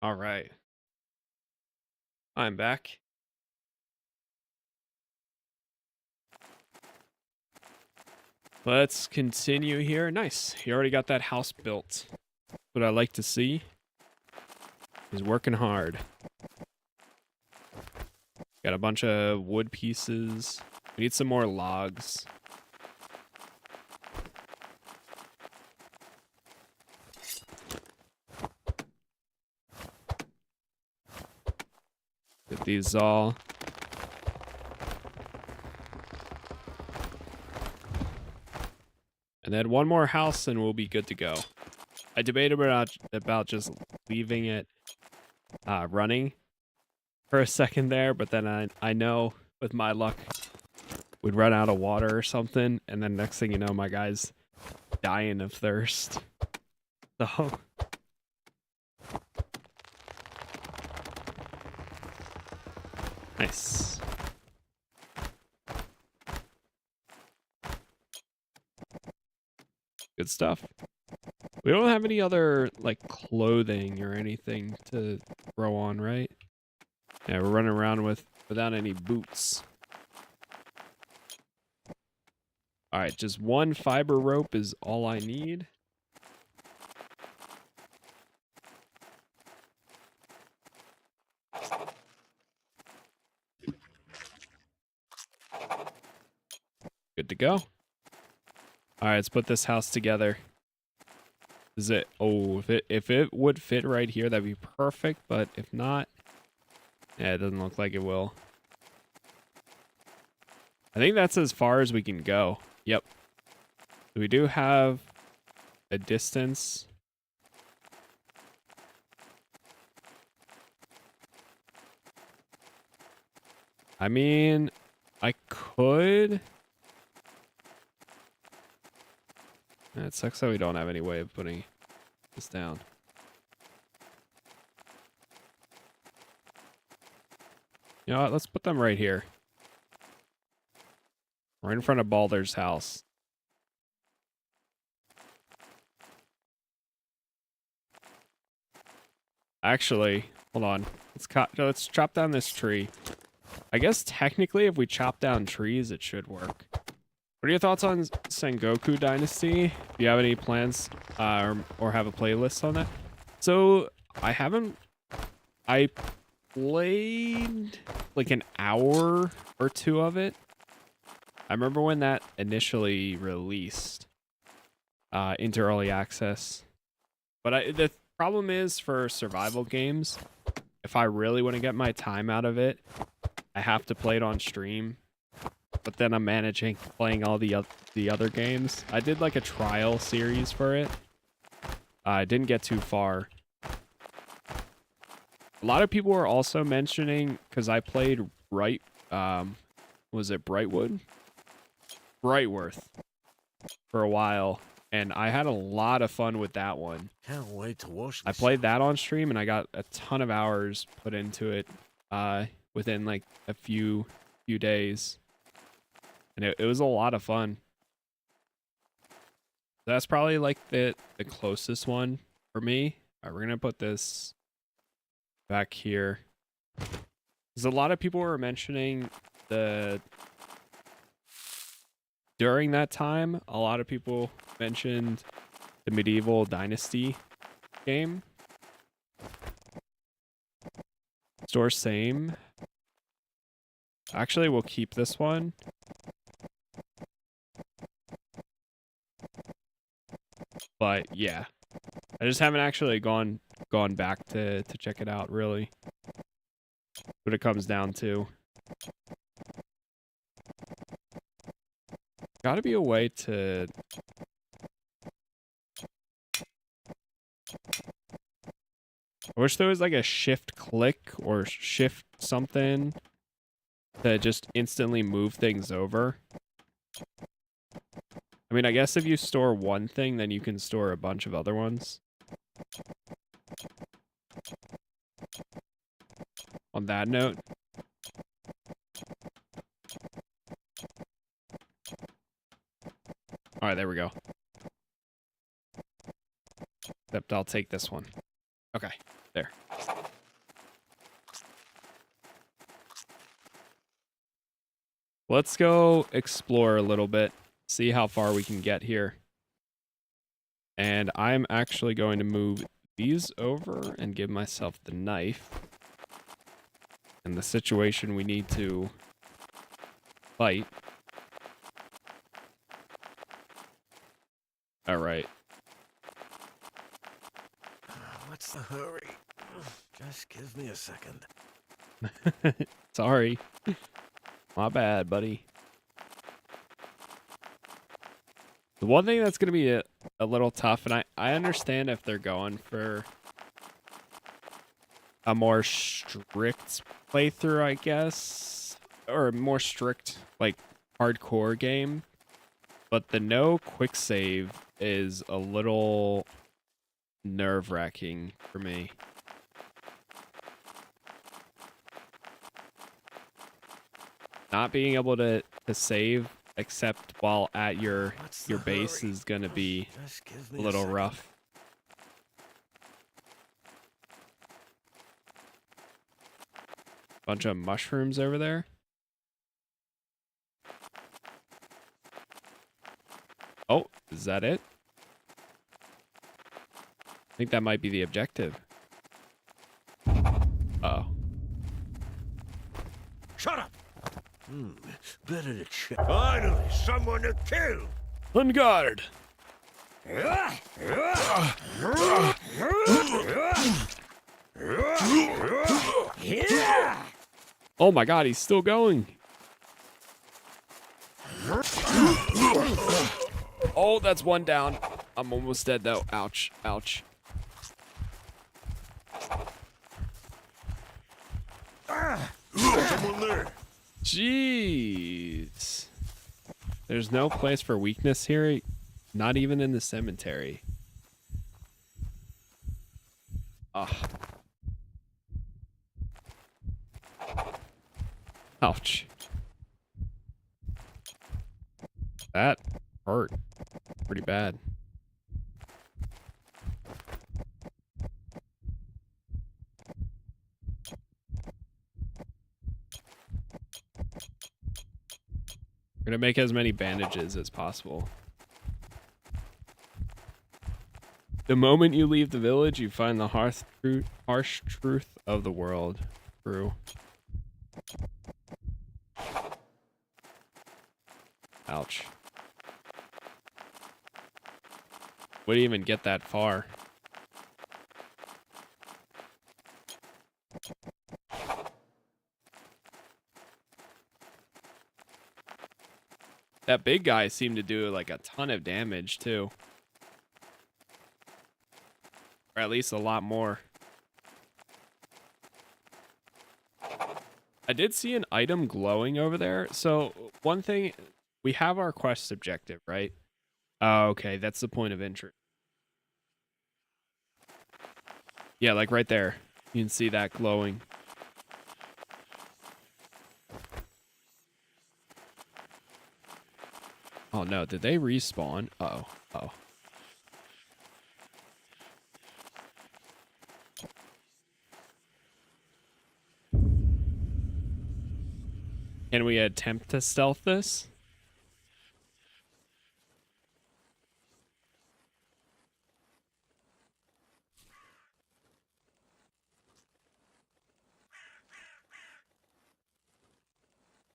All right. I'm back. Let's continue here. Nice. He already got that house built. What I like to see. He's working hard. Got a bunch of wood pieces. We need some more logs. Get these all. And then one more house and we'll be good to go. I debated about just leaving it running for a second there, but then I know with my luck we'd run out of water or something, and then next thing you know my guy's dying of thirst. So nice. Good stuff. We don't have any other like clothing or anything to throw on, right? Yeah, we're running around without any boots. All right, just one fiber rope is all I need. Good to go. All right, let's put this house together. Is it? Oh, if it would fit right here, that'd be perfect. But if not, yeah, it doesn't look like it will. I think that's as far as we can go. Yep. We do have a distance. I mean, I could. It sucks that we don't have any way of putting this down. You know what? Let's put them right here. Right in front of Balder's house. Actually, hold on. Let's chop down this tree. I guess technically if we chop down trees, it should work. What are your thoughts on Sengoku Dynasty? Do you have any plans or have a playlist on that? So I played like an hour or two of it. I remember when that initially released into early access. But the problem is for survival games, if I really want to get my time out of it, I have to play it on stream. But then I'm managing playing all the other games. I did like a trial series for it. I didn't get too far. A lot of people were also mentioning, because I played was it Brightwood? Brightworth for a while, and I had a lot of fun with that one. Can't wait to wash I played that on stream, and I got a ton of hours put into it within like a few days. And it was a lot of fun. That's probably like the closest one for me. All right, we're going to put this back here. Because a lot of people were mentioning during that time, a lot of people mentioned the Medieval Dynasty game. Store same. Actually, we'll keep this one. But yeah, I just haven't actually gone back to check it out, really. What it comes down to. Gotta be a way to... I wish there was like a shift click or shift something to just instantly move things over. I mean, I guess if you store one thing, then you can store a bunch of other ones. On that note. All right, there we go. Except I'll take this one. Okay, there. Let's go explore a little bit. See how far we can get here. And I'm actually going to move these over and give myself the knife. And the situation we need to fight. All right. What's the hurry? Just give me a second. Sorry. My bad, buddy. The one thing that's going to be a little tough, and I understand if they're going for a more strict playthrough, I guess, or a more strict, like, hardcore game, but the no quick save is a little nerve-wracking for me. Not being able to save except while at your base is gonna be a little rough. Bunch of mushrooms over there. Oh, is that it? I think that might be the objective. Uh-oh. Shut up! Better to check. Finally, someone to kill! Unguarded. Oh my god, he's still going. Oh, that's one down. I'm almost dead though. Ouch, ouch. Someone there! Jeez. There's no place for weakness here, not even in the cemetery. Ugh. Ouch. That hurt pretty bad. We're gonna make as many bandages as possible. The moment you leave the village, you find the harsh truth of the world. True. Ouch. Wouldn't even get that far. That big guy seemed to do like a ton of damage too. Or at least a lot more. I did see an item glowing over there. So one thing, we have our quest objective, right? Oh, okay, that's the point of entry. Yeah, like right there. You can see that glowing. Oh no, did they respawn? Uh-oh. Uh-oh. Can we attempt to stealth this?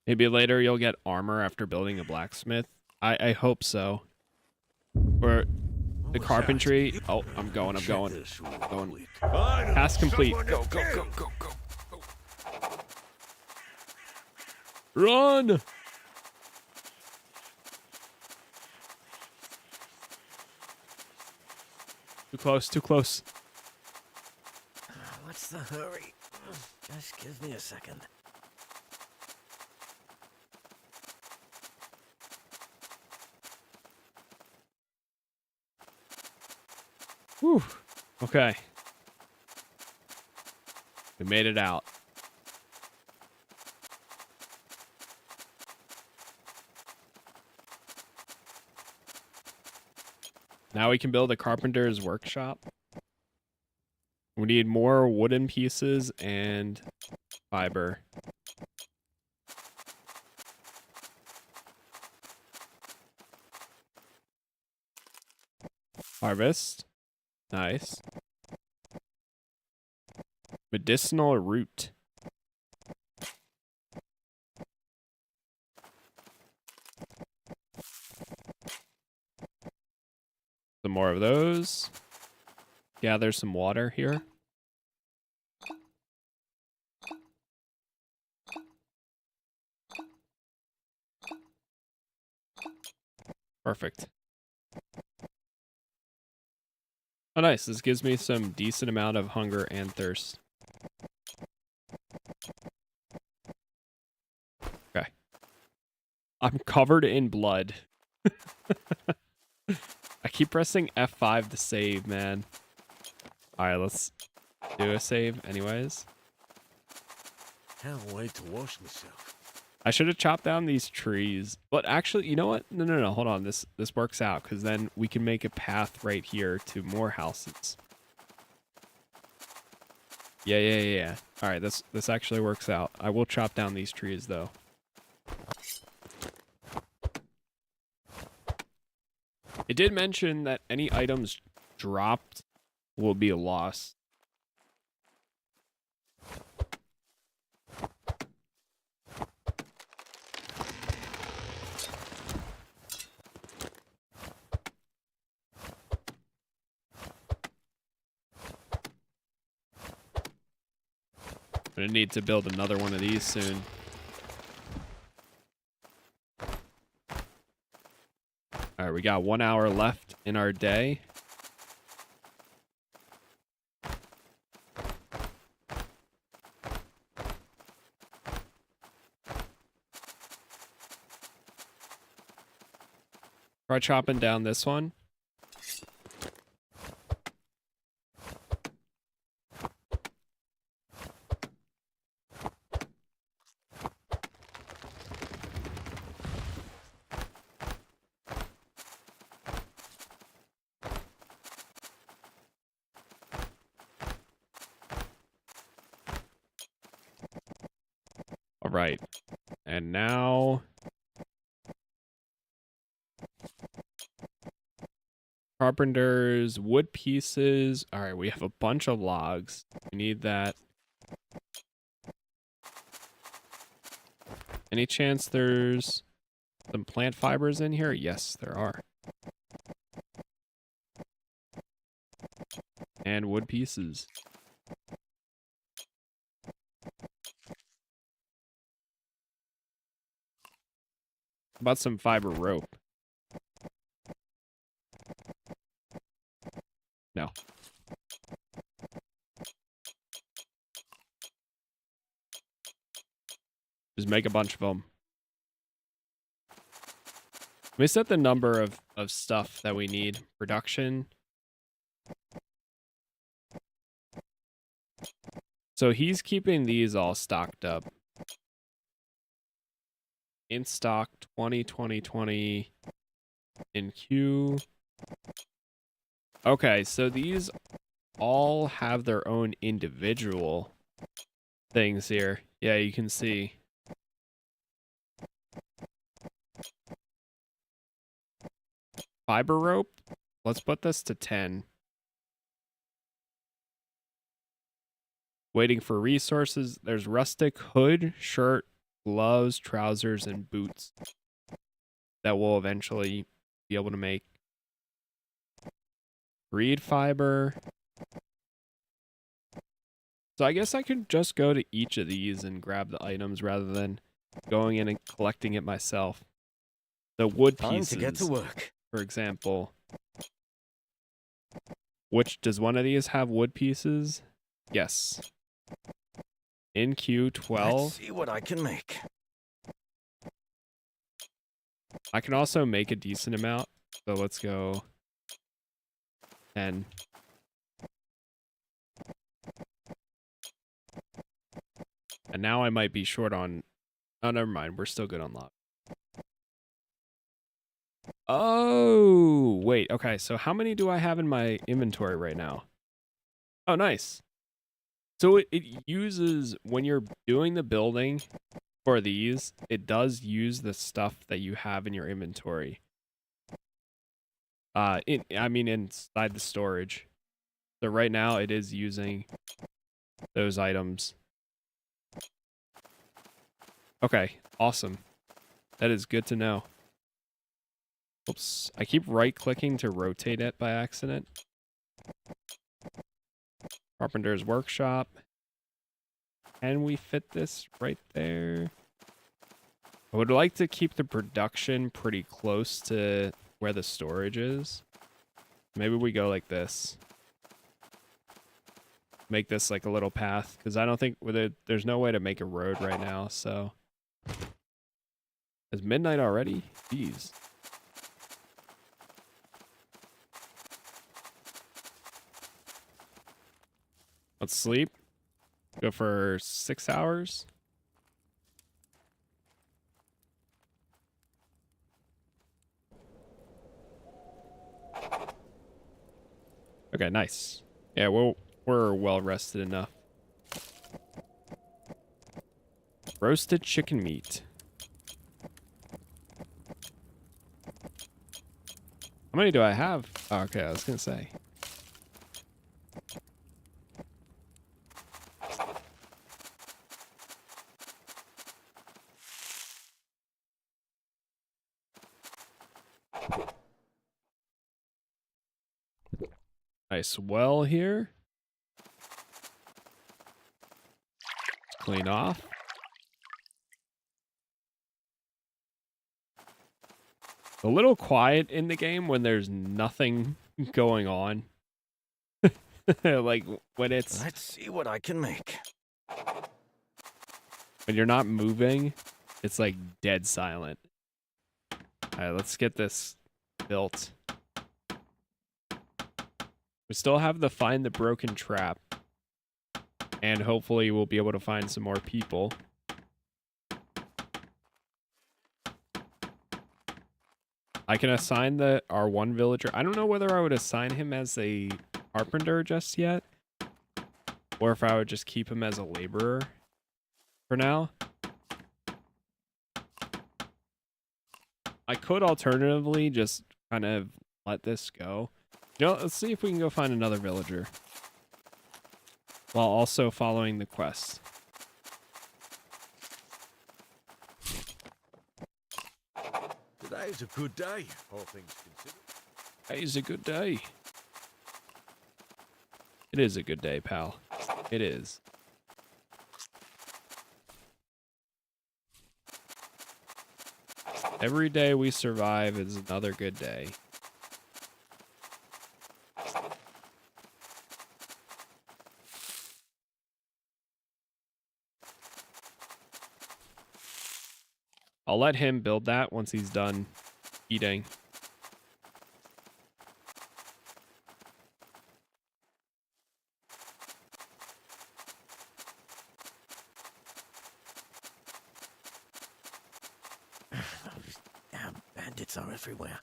Maybe later you'll get armor after building a blacksmith. I hope so. Or the carpentry. Oh, I'm going. Going. Task complete. Go. Run! Too close. What's the hurry? Just give me a second. Whew. Okay. We made it out. Now we can build a carpenter's workshop. We need more wooden pieces and fiber. Harvest. Nice. Medicinal root. Some more of those. Gather some water here. Perfect. Oh, nice. This gives me some decent amount of hunger and thirst. Okay. I'm covered in blood. I keep pressing F5 to save, man. Alright, let's do a save anyways. Can't wait to wash myself. I should have chopped down these trees. But actually, you know what? No. Hold on. This works out because then we can make a path right here to more houses. Yeah. All right, this actually works out. I will chop down these trees though. It did mention that any items dropped will be a loss. I'm gonna need to build another one of these soon. All right, we got 1 hour left in our day. Try chopping down this one. All right. And now carpenter's wood pieces. All right, we have a bunch of logs. We need that. Any chance there's some plant fibers in here? Yes, there are. And wood pieces. How about some fiber rope? No. Just make a bunch of them. We set the number of stuff that we need. Production. So he's keeping these all stocked up. In stock 20, 20, 20. In queue. Okay, so these all have their own individual things here. Yeah, you can see. Fiber rope. Let's put this to 10. Waiting for resources. There's rustic hood, shirt, gloves, trousers, and boots that we'll eventually be able to make. Reed fiber. So I guess I could just go to each of these and grab the items rather than going in and collecting it myself. The wood pieces, Time to get to work. for example. Which, does one of these have wood pieces? Yes. In queue 12. Let's see what I can make. I can also make a decent amount. So let's go 10. And now I might be short on... Oh, never mind. We're still good on lot. Oh, wait. Okay, so how many do I have in my inventory right now? Oh, nice. So it uses... When you're doing the building for these, it does use the stuff that you have in your inventory. I mean, inside the storage. So right now, it is using those items. Okay, awesome. That is good to know. Oops, I keep right-clicking to rotate it by accident. Carpenter's workshop. Can we fit this right there? I would like to keep the production pretty close to where the storage is. Maybe we go like this. Make this like a little path, because I don't think there's no way to make a road right now, so... It's midnight already? Jeez. Let's sleep. Go for 6 hours. Okay, nice. Yeah, we're well rested enough. Roasted chicken meat. How many do I have? Oh, okay, I was gonna say. Nice well here. Let's clean off. A little quiet in the game when there's nothing going on. Like when it's... Let's see what I can make. When you're not moving, it's like dead silent. Alright, let's get this built. We still have the find the broken trap. And hopefully we'll be able to find some more people. I can assign our one villager. I don't know whether I would assign him as a carpenter just yet. Or if I would just keep him as a laborer for now. I could alternatively just kind of let this go. You know, let's see if we can go find another villager while also following the quest. Today's a good day, all things considered. Today's a good day. It is a good day, pal. It is. Every day we survive is another good day. I'll let him build that once he's done eating. Those damn bandits are everywhere.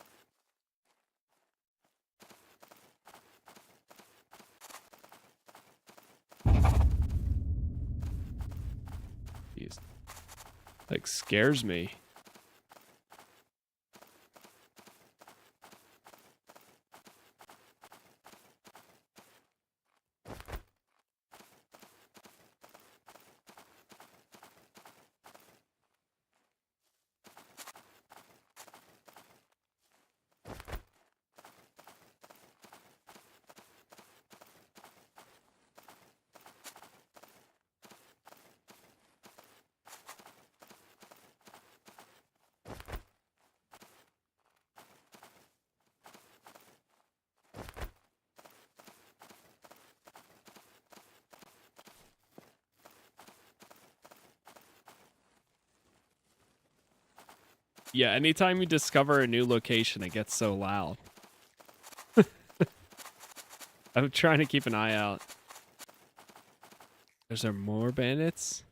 Jeez. Like, scares me. Yeah, anytime you discover a new location, it gets so loud. I'm trying to keep an eye out. Is there more bandits?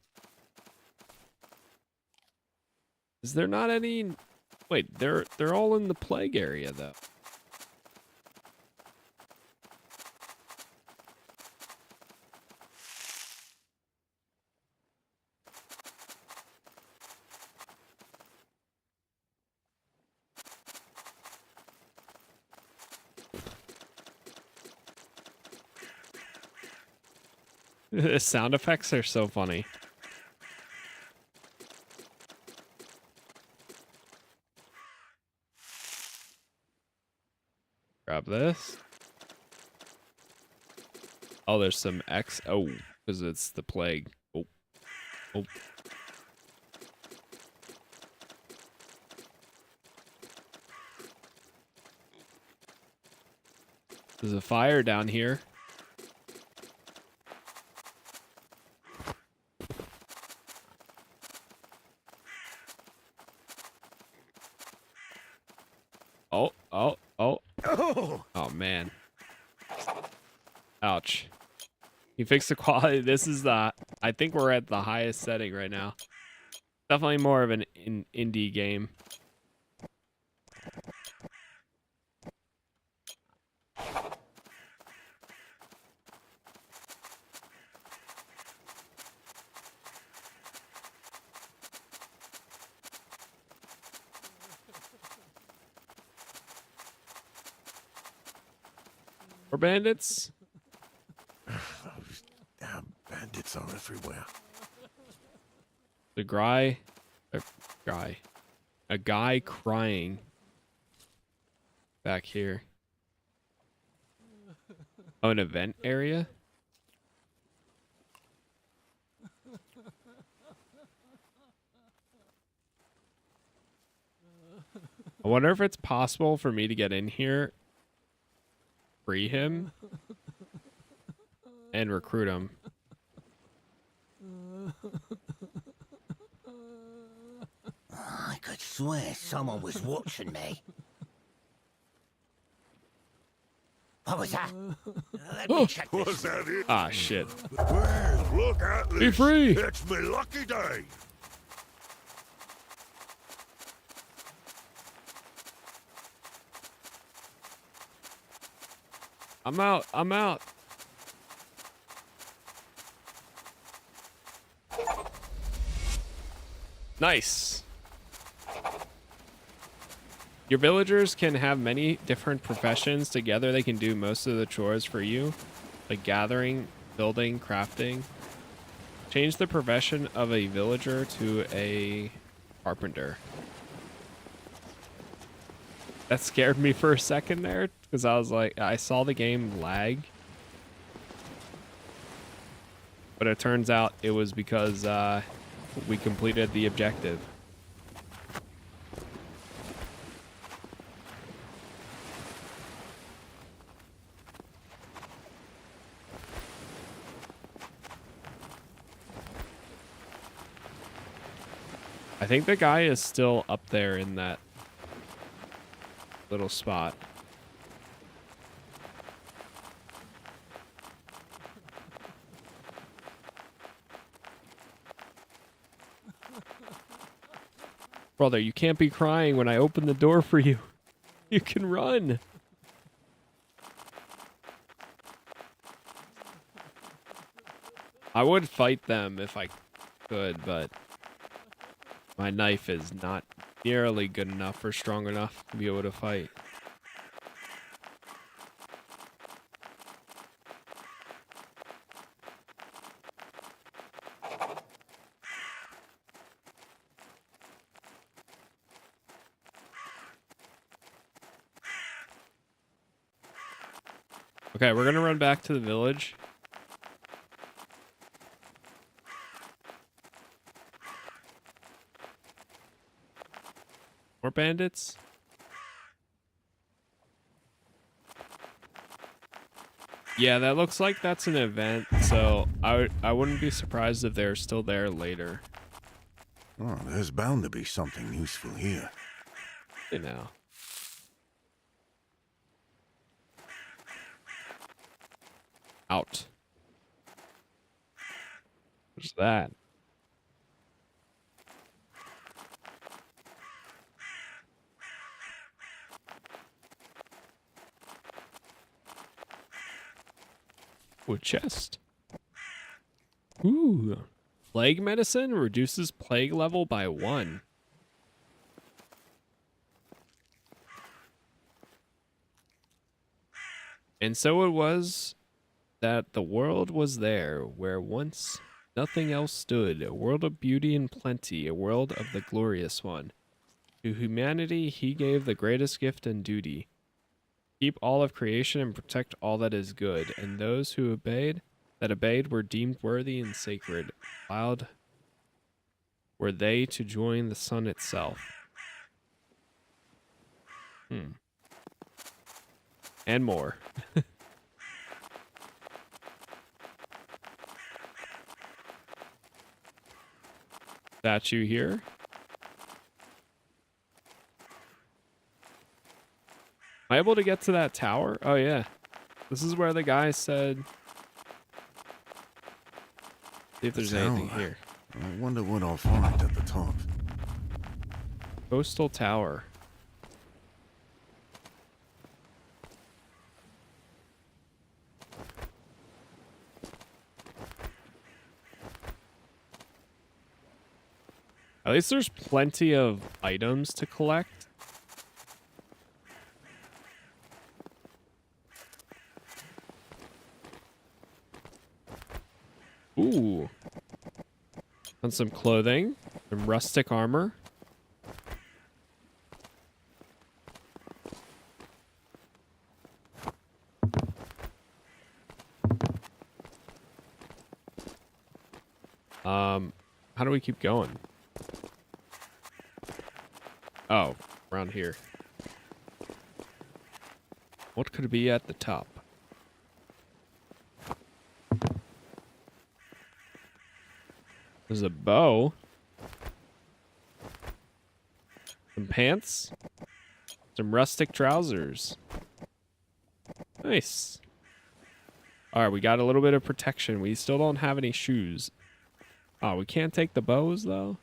Is there not any? Wait, they're all in the plague area though. The sound effects are so funny. Grab this. Oh, there's some X. Oh, because it's the plague. Oh. Oh. There's a fire down here. Oh, oh, oh. Oh, man. Ouch. You fixed the quality. This is the... I think we're at the highest setting right now. Definitely more of an indie game. Or bandits? Those damn bandits are everywhere. A guy crying back here. Oh, an event area? I wonder if it's possible for me to get in here, free him, and recruit him. I could swear someone was watching me. What was that? Let me check this. Was that it? Ah, shit. Well, look at this. Be free! It's my lucky day. I'm out. I'm out. Nice. Your villagers can have many different professions. Together they can do most of the chores for you, like gathering, building, crafting. Change the profession of a villager to a carpenter. That scared me for a second there, because I was like, I saw the game lag. But it turns out it was because we completed the objective. I think the guy is still up there in that little spot. Brother, you can't be crying when I open the door for you. You can run. I would fight them if I could, but my knife is not nearly good enough or strong enough to be able to fight. Okay, we're gonna run back to the village. More bandits? Yeah, that looks like that's an event, so I wouldn't be surprised if they're still there later. Oh, there's bound to be something useful here. You know. Out. What's that? Ooh, a chest. Ooh. Plague medicine reduces plague level by 1. And so it was that the world was there where once nothing else stood, a world of beauty and plenty, a world of the glorious one. To humanity he gave the greatest gift and duty. Keep all of creation and protect all that is good, and those who obeyed were deemed worthy and sacred. Allowed were they to join the sun itself. And more. Statue here. Am I able to get to that tower? Oh yeah. This is where the guy said. See if there's anything here. I wonder what I'll find at the top. Coastal tower. At least there's plenty of items to collect. Ooh. And some clothing. Some rustic armor. How do we keep going? Oh, around here. What could be at the top? There's a bow. Some pants. Some rustic trousers. Nice. Alright, we got a little bit of protection. We still don't have any shoes. Oh, we can't take the bows, though?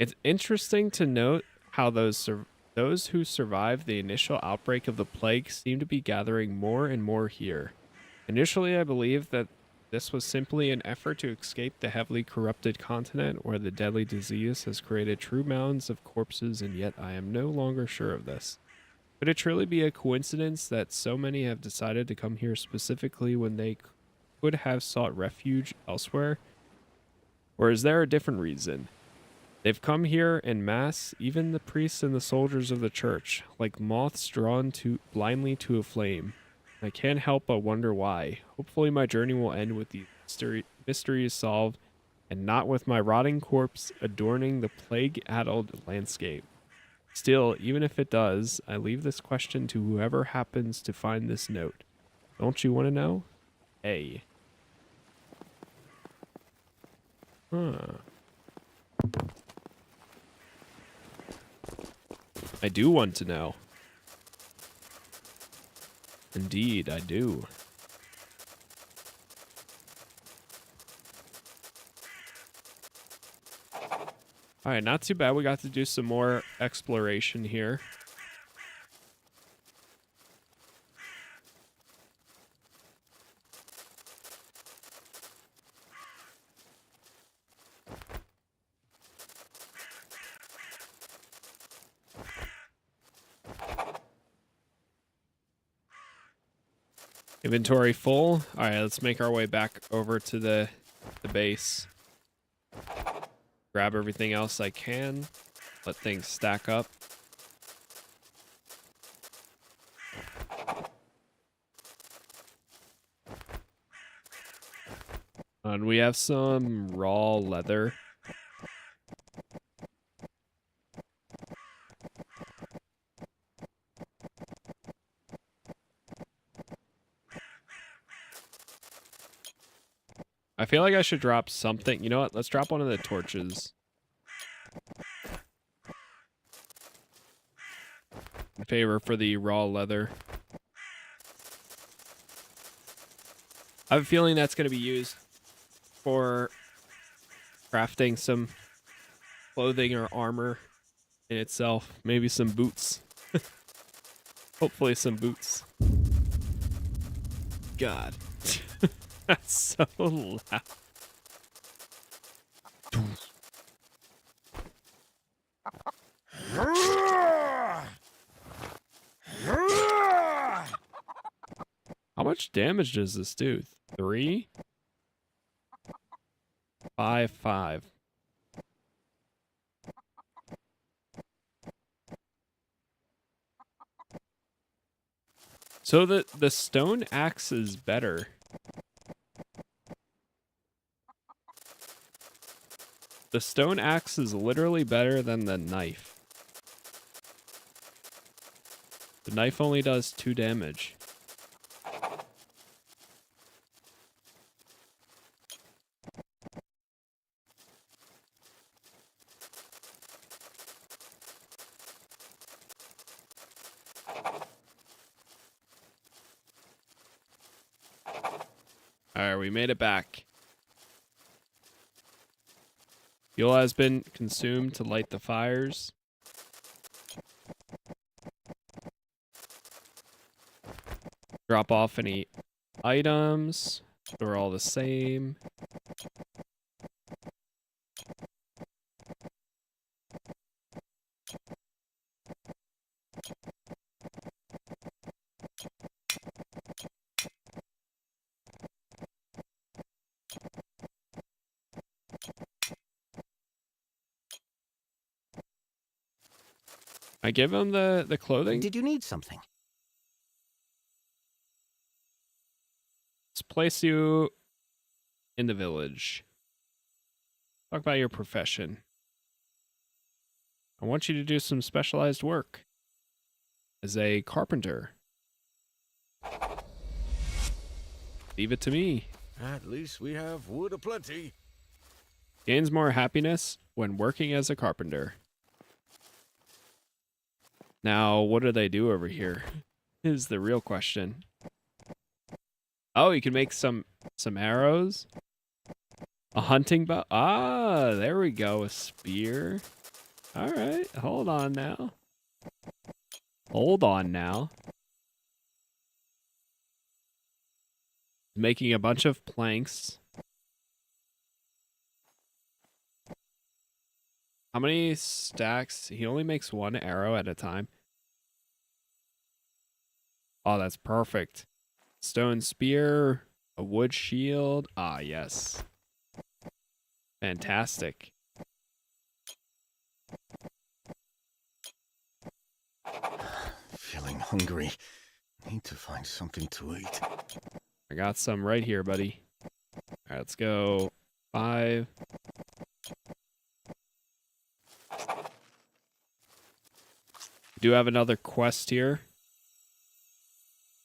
It's interesting to note how those who survived the initial outbreak of the plague seem to be gathering more and more here. Initially, I believed that this was simply an effort to escape the heavily corrupted continent where the deadly disease has created true mounds of corpses, and yet I am no longer sure of this. Could it truly be a coincidence that so many have decided to come here specifically when they could have sought refuge elsewhere? Or is there a different reason? They've come here en masse, even the priests and the soldiers of the church, like moths drawn blindly to a flame. I can't help but wonder why. Hopefully my journey will end with the mysteries solved, and not with my rotting corpse adorning the plague-addled landscape. Still, even if it does, I leave this question to whoever happens to find this note. Don't you want to know? A. Huh. I do want to know. Indeed, I do. Alright, not too bad. We got to do some more exploration here. Inventory full. All right, let's make our way back over to the base. Grab everything else I can. Let things stack up. And we have some raw leather. I feel like I should drop something. You know what? Let's drop one of the torches. In favor for the raw leather. I have a feeling that's going to be used for crafting some clothing or armor in itself. Maybe some boots. Hopefully some boots. God. That's so loud. How much damage does this do? 3? 5, 5. So the stone axe is better. The stone axe is literally better than the knife. The knife only does 2 damage. Alright, we made it back. Fuel has been consumed to light the fires. Drop off any items. They're all the same. I give him the clothing. Did you need something? Let's place you in the village. Talk about your profession. I want you to do some specialized work as a carpenter. Leave it to me. At least we have wood aplenty. Gains more happiness when working as a carpenter. Now, what do they do over here? Is the real question. Oh, you can make some arrows. A hunting bow. Ah, there we go. A spear. All right. Hold on now. Hold on now. Making a bunch of planks. How many stacks? He only makes one arrow at a time. Oh, that's perfect. Stone spear, a wood shield. Ah, yes. Fantastic. Feeling hungry. Need to find something to eat. I got some right here, buddy. All right, let's go. 5. Do have another quest here.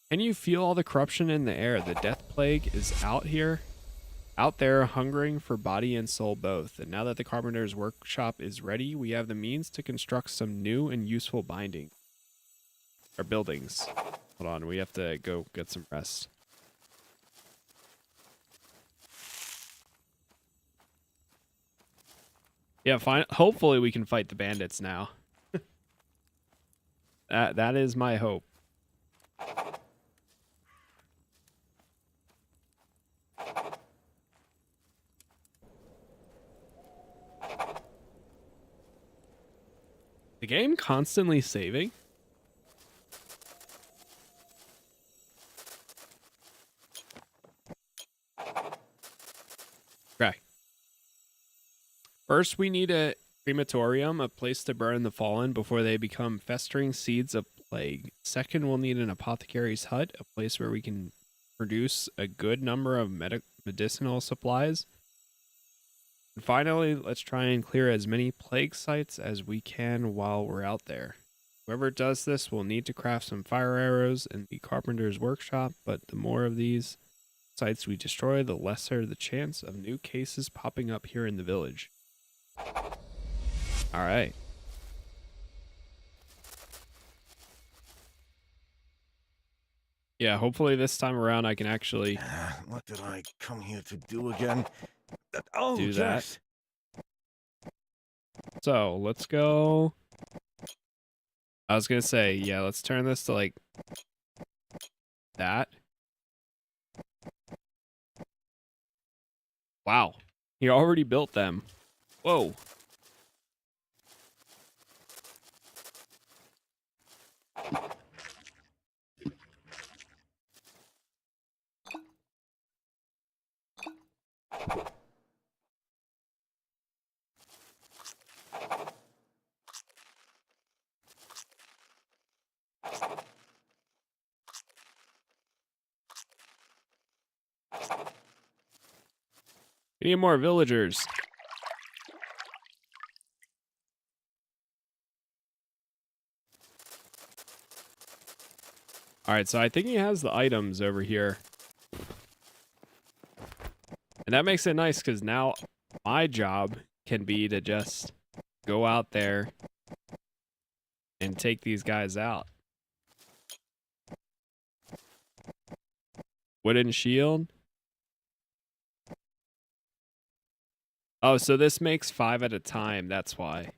Can you feel all the corruption in the air? The death plague is out there, hungering for body and soul both. And now that the carpenter's workshop is ready, we have the means to construct some new and useful binding. Or buildings. Hold on, we have to go get some rest. Yeah, fine. Hopefully we can fight the bandits now. That is my hope. The game constantly saving? Okay. First, we need a crematorium, a place to burn the fallen before they become festering seeds of plague. Second, we'll need an apothecary's hut, a place where we can produce a good number of medicinal supplies. And finally, let's try and clear as many plague sites as we can while we're out there. Whoever does this will need to craft some fire arrows in the carpenter's workshop, but the more of these sites we destroy, the lesser the chance of new cases popping up here in the village. All right. Yeah, hopefully this time around I can actually What did I come here to do again? Oh, do that. yes. So let's go. I was gonna say, yeah, let's turn this to like that. Wow, he already built them. Whoa. We need more villagers. All right, so I think he has the items over here. And that makes it nice because now my job can be to just go out there and take these guys out. Wooden shield. Oh, so this makes 5 at a time. That's why.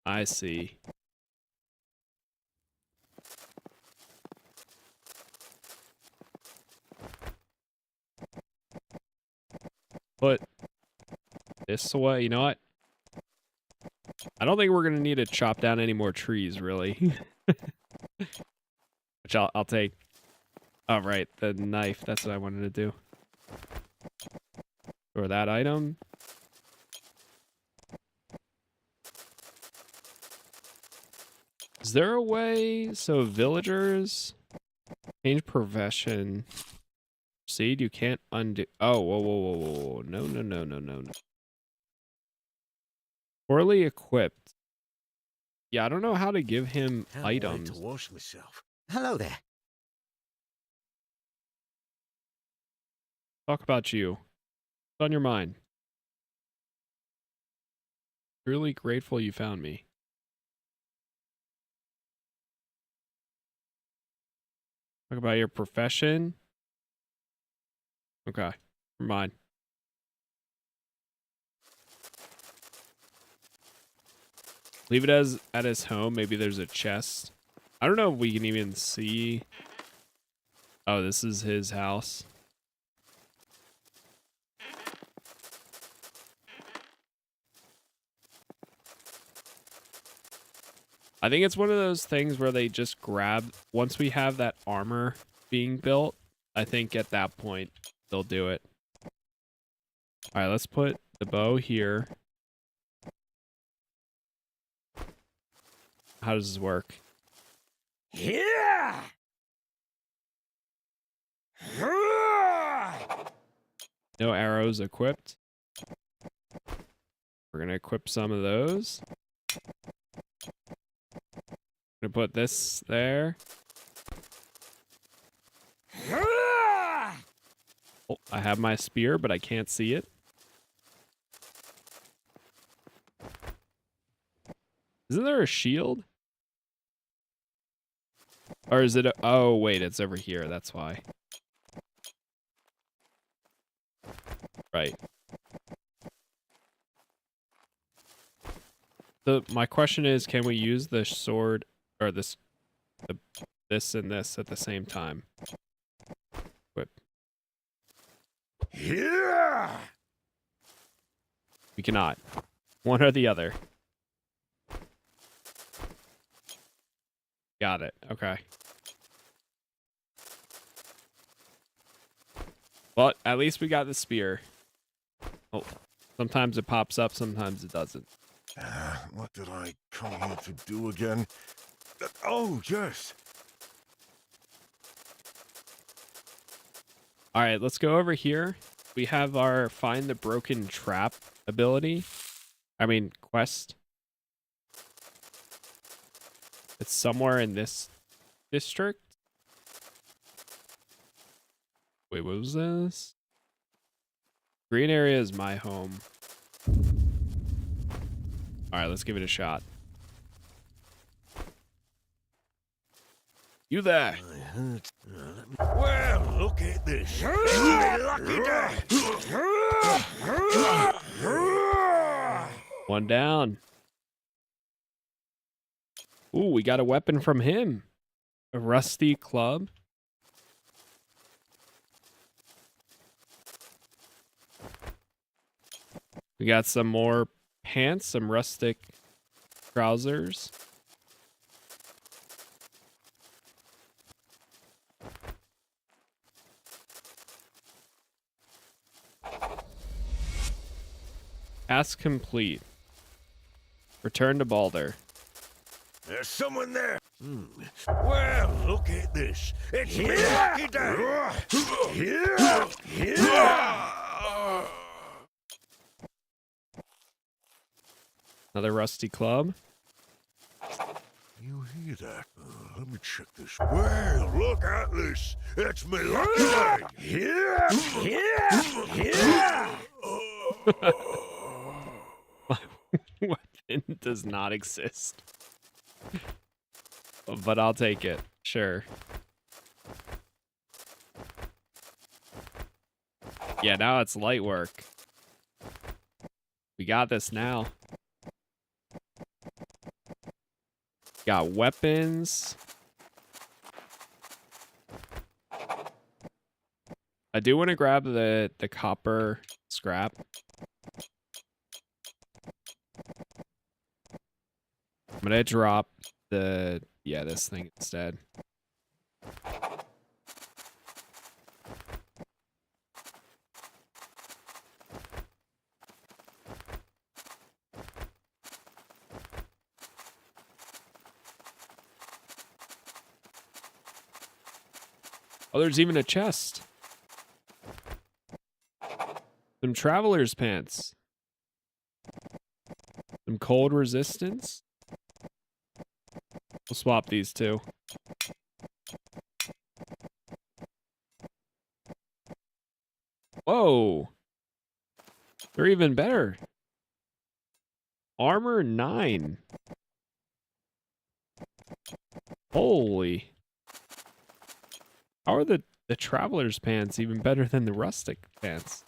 I see. Put this away. You know what? I don't think we're going to need to chop down any more trees, really. Which I'll take. Oh, right. The knife. That's what I wanted to do. Or that item. Is there a way so villagers change profession? Seed you can't undo. Oh, whoa, whoa, whoa, whoa. No, no, no, no, no, no. Poorly equipped. Yeah, I don't know how to give him items. To wash myself. Hello there. Talk about you. What's on your mind? Really grateful you found me. Talk about your profession. Okay, never mind. Leave it as at his home. Maybe there's a chest. I don't know if we can even see Oh, this is his house. I think it's one of those things where they just grab, once we have that armor being built, I think at that point they'll do it. All right, let's put the bow here. How does this work? Yeah! No arrows equipped. We're going to equip some of those. Gonna put this there. Oh, I have my spear, but I can't see it. Isn't there a shield? Or is it oh, wait, it's over here. That's why. Right. My question is, can we use the sword or this and this at the same time? Whip. Yeah! We cannot. One or the other. Got it. Okay. But at least we got the spear. Oh, sometimes it pops up, sometimes it doesn't. What did I come here to do again? Oh, yes. All right, let's go over here. We have our find the broken trap ability. I mean, quest. It's somewhere in this district. Wait, what was this? Green area is my home. All right, let's give it a shot. You there? Well, look at this. Lucky day. One down. Ooh, we got a weapon from him. A rusty club. We got some more pants, some rustic trousers. Task complete. Return to Balder. There's someone there. Well, look at this. It's me lucky day. Another rusty club. You hear that? Let me check this. Well, look at this. It's me lucky day. My weapon does not exist. But I'll take it. Sure. Yeah, now it's light work. We got this now. Got weapons. I do want to grab the copper scrap. I'm gonna drop this thing instead. Oh, there's even a chest. Some traveler's pants. Some cold resistance. We'll swap these two. Whoa. They're even better. Armor 9. Holy. How are the traveler's pants even better than the rustic pants?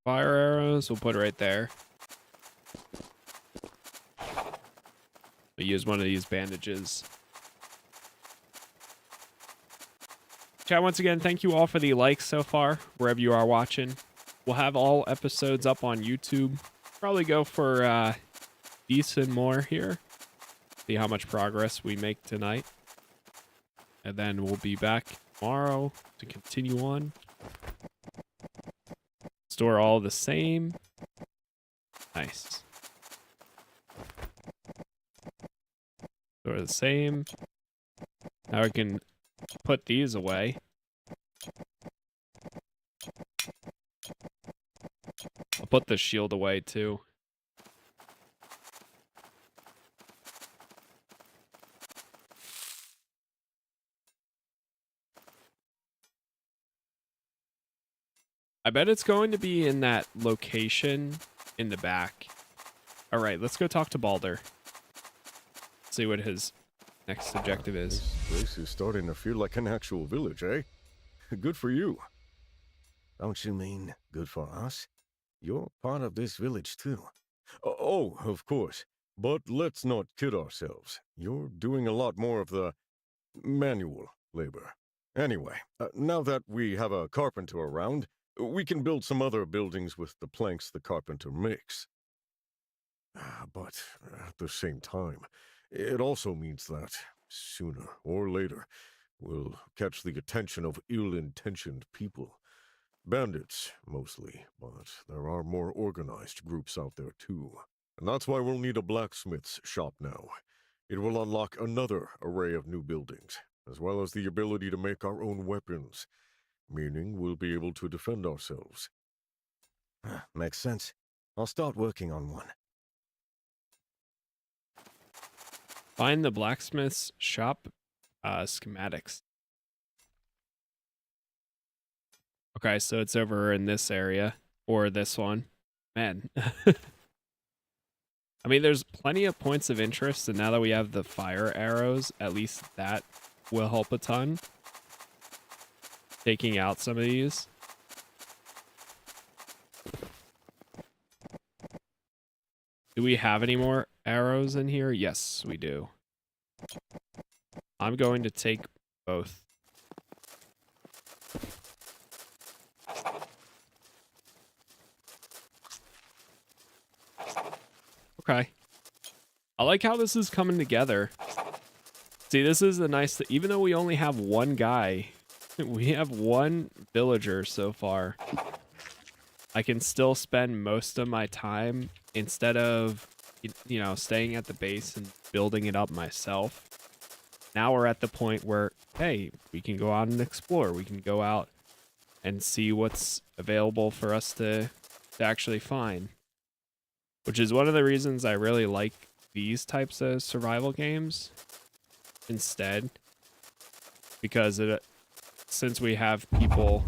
fire arrows. We'll put it right there. We'll use one of these bandages. Chat, once again, thank you all for the likes so far, wherever you are watching. We'll have all episodes up on YouTube. Probably go for decent more here. See how much progress we make tonight. And then we'll be back tomorrow to continue on. Store all the same. Nice. Store the same. Now we can put these away. I'll put the shield away too. I bet it's going to be in that location in the back. All right, let's go talk to Balder. See what his next objective is. This place is starting to feel like an actual village, eh? Good for you. Don't you mean good for us? You're part of this village too. Oh, of course. But let's not kid ourselves. You're doing a lot more of the manual labor. Anyway, now that we have a carpenter around, we can build some other buildings with the planks the carpenter makes. But at the same time, it also means that, sooner or later, we'll catch the attention of ill-intentioned people. Bandits, mostly, but there are more organized groups out there too. And that's why we'll need a blacksmith's shop now. It will unlock another array of new buildings, as well as the ability to make our own weapons, meaning we'll be able to defend ourselves. Makes sense. I'll start working on one. Find the blacksmith's shop schematics. Okay, so it's over in this area, or this one. Man. I mean, there's plenty of points of interest, and now that we have the fire arrows, at least that will help a ton. Taking out some of these. Do we have any more arrows in here? Yes, we do. I'm going to take both. Okay. I like how this is coming together. See, this is the nice thing. Even though we only have one guy, we have one villager so far. I can still spend most of my time instead of, you know, staying at the base and building it up myself. Now we're at the point where, hey, we can go out and explore. We can go out and see what's available for us to actually find. Which is one of the reasons I really like these types of survival games instead. Because since we have people,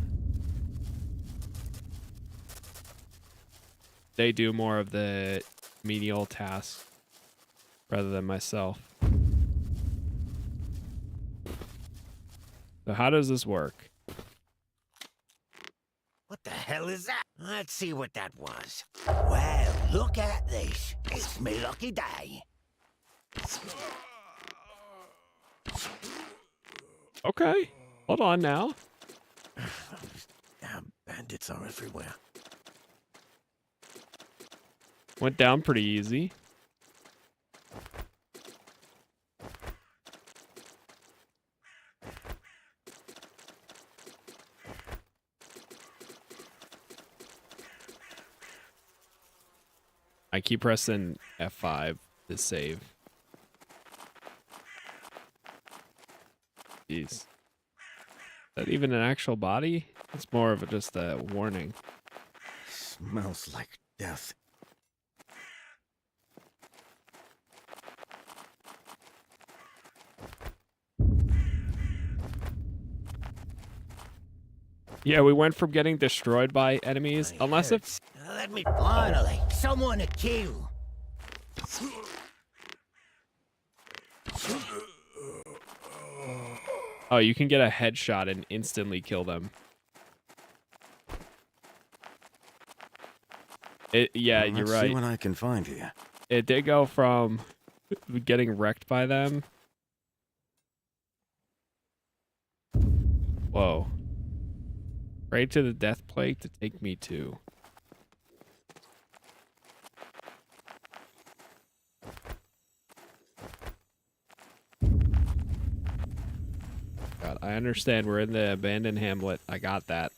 they do more of the menial tasks rather than myself. So how does this work? What the hell is that? Let's see what that was. Well, look at this. It's me lucky day. Okay, hold on now. Damn bandits are everywhere. Went down pretty easy. I keep pressing F5 to save. Jeez. Is that even an actual body? It's more of just a warning. Smells like death. Yeah, we went from getting destroyed by enemies, unless if... Let me finally. Someone to kill. Oh, you can get a headshot and instantly kill them. Yeah, Well, you're let's see right. what I can find here. It did go from getting wrecked by them. Whoa. Right to the death plague to take me to. God, I understand we're in the abandoned hamlet. I got that.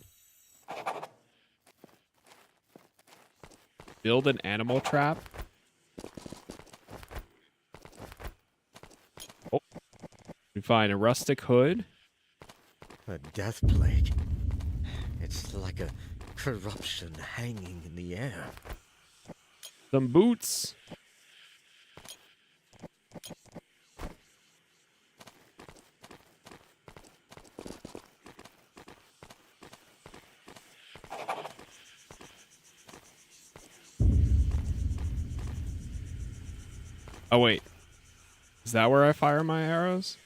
Build an animal trap. Oh, we find a rustic hood. A death plague. It's like a corruption hanging in the air. Some boots. Oh, wait. Is that where I fire my arrows?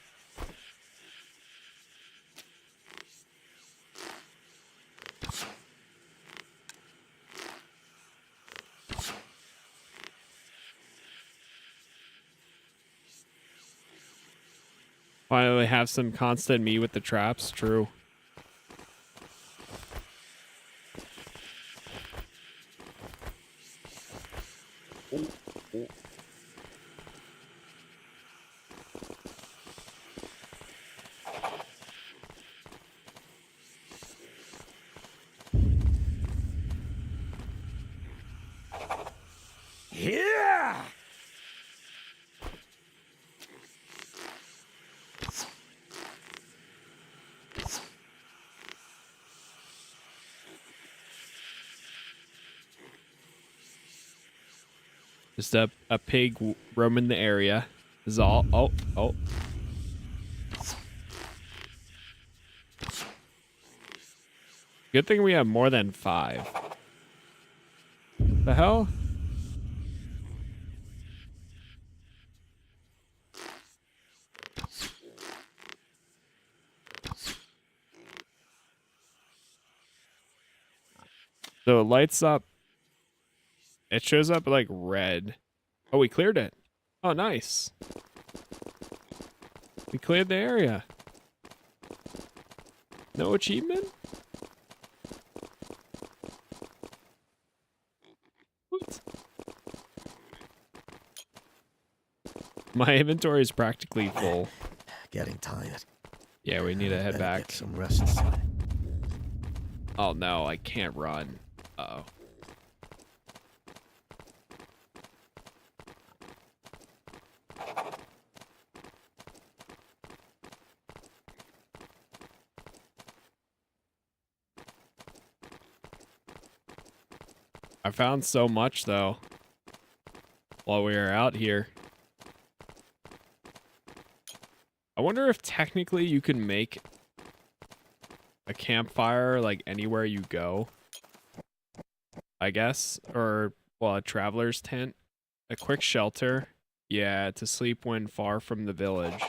Finally have some constant me with the traps. True. Yeah! Just a pig roaming the area. This is all. Oh, oh. Good thing we have more than 5. The hell? So it lights up. It shows up like red. Oh, we cleared it. Oh, nice. We cleared the area. No achievement? What? My inventory is practically full. Getting tired. Yeah, we need to head Better back. Get some rest soon. Oh no, I can't run. Uh-oh. I found so much though while we were out here. I wonder if technically you can make a campfire like anywhere you go. I guess, or well, a traveler's tent, a quick shelter. Yeah, to sleep when far from the village.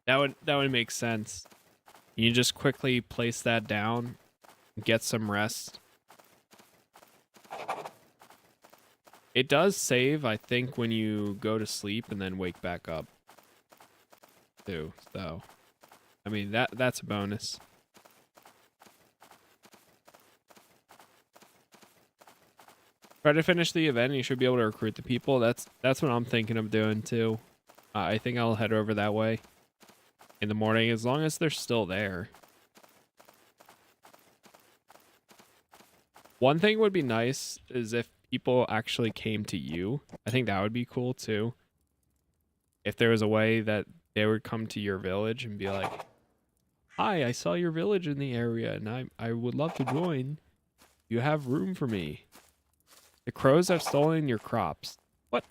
That would make sense. You just quickly place that down, get some rest. It does save, I think, when you go to sleep and then wake back up, too. So, I mean, that's a bonus. Try to finish the event, and you should be able to recruit the people. That's what I'm thinking of doing too. I think I'll head over that way in the morning, as long as they're still there. One thing would be nice is if people actually came to you. I think that would be cool too. If there was a way that they would come to your village and be like, "Hi, I saw your village in the area, and I would love to join. You have room for me. The crows have stolen your crops." What?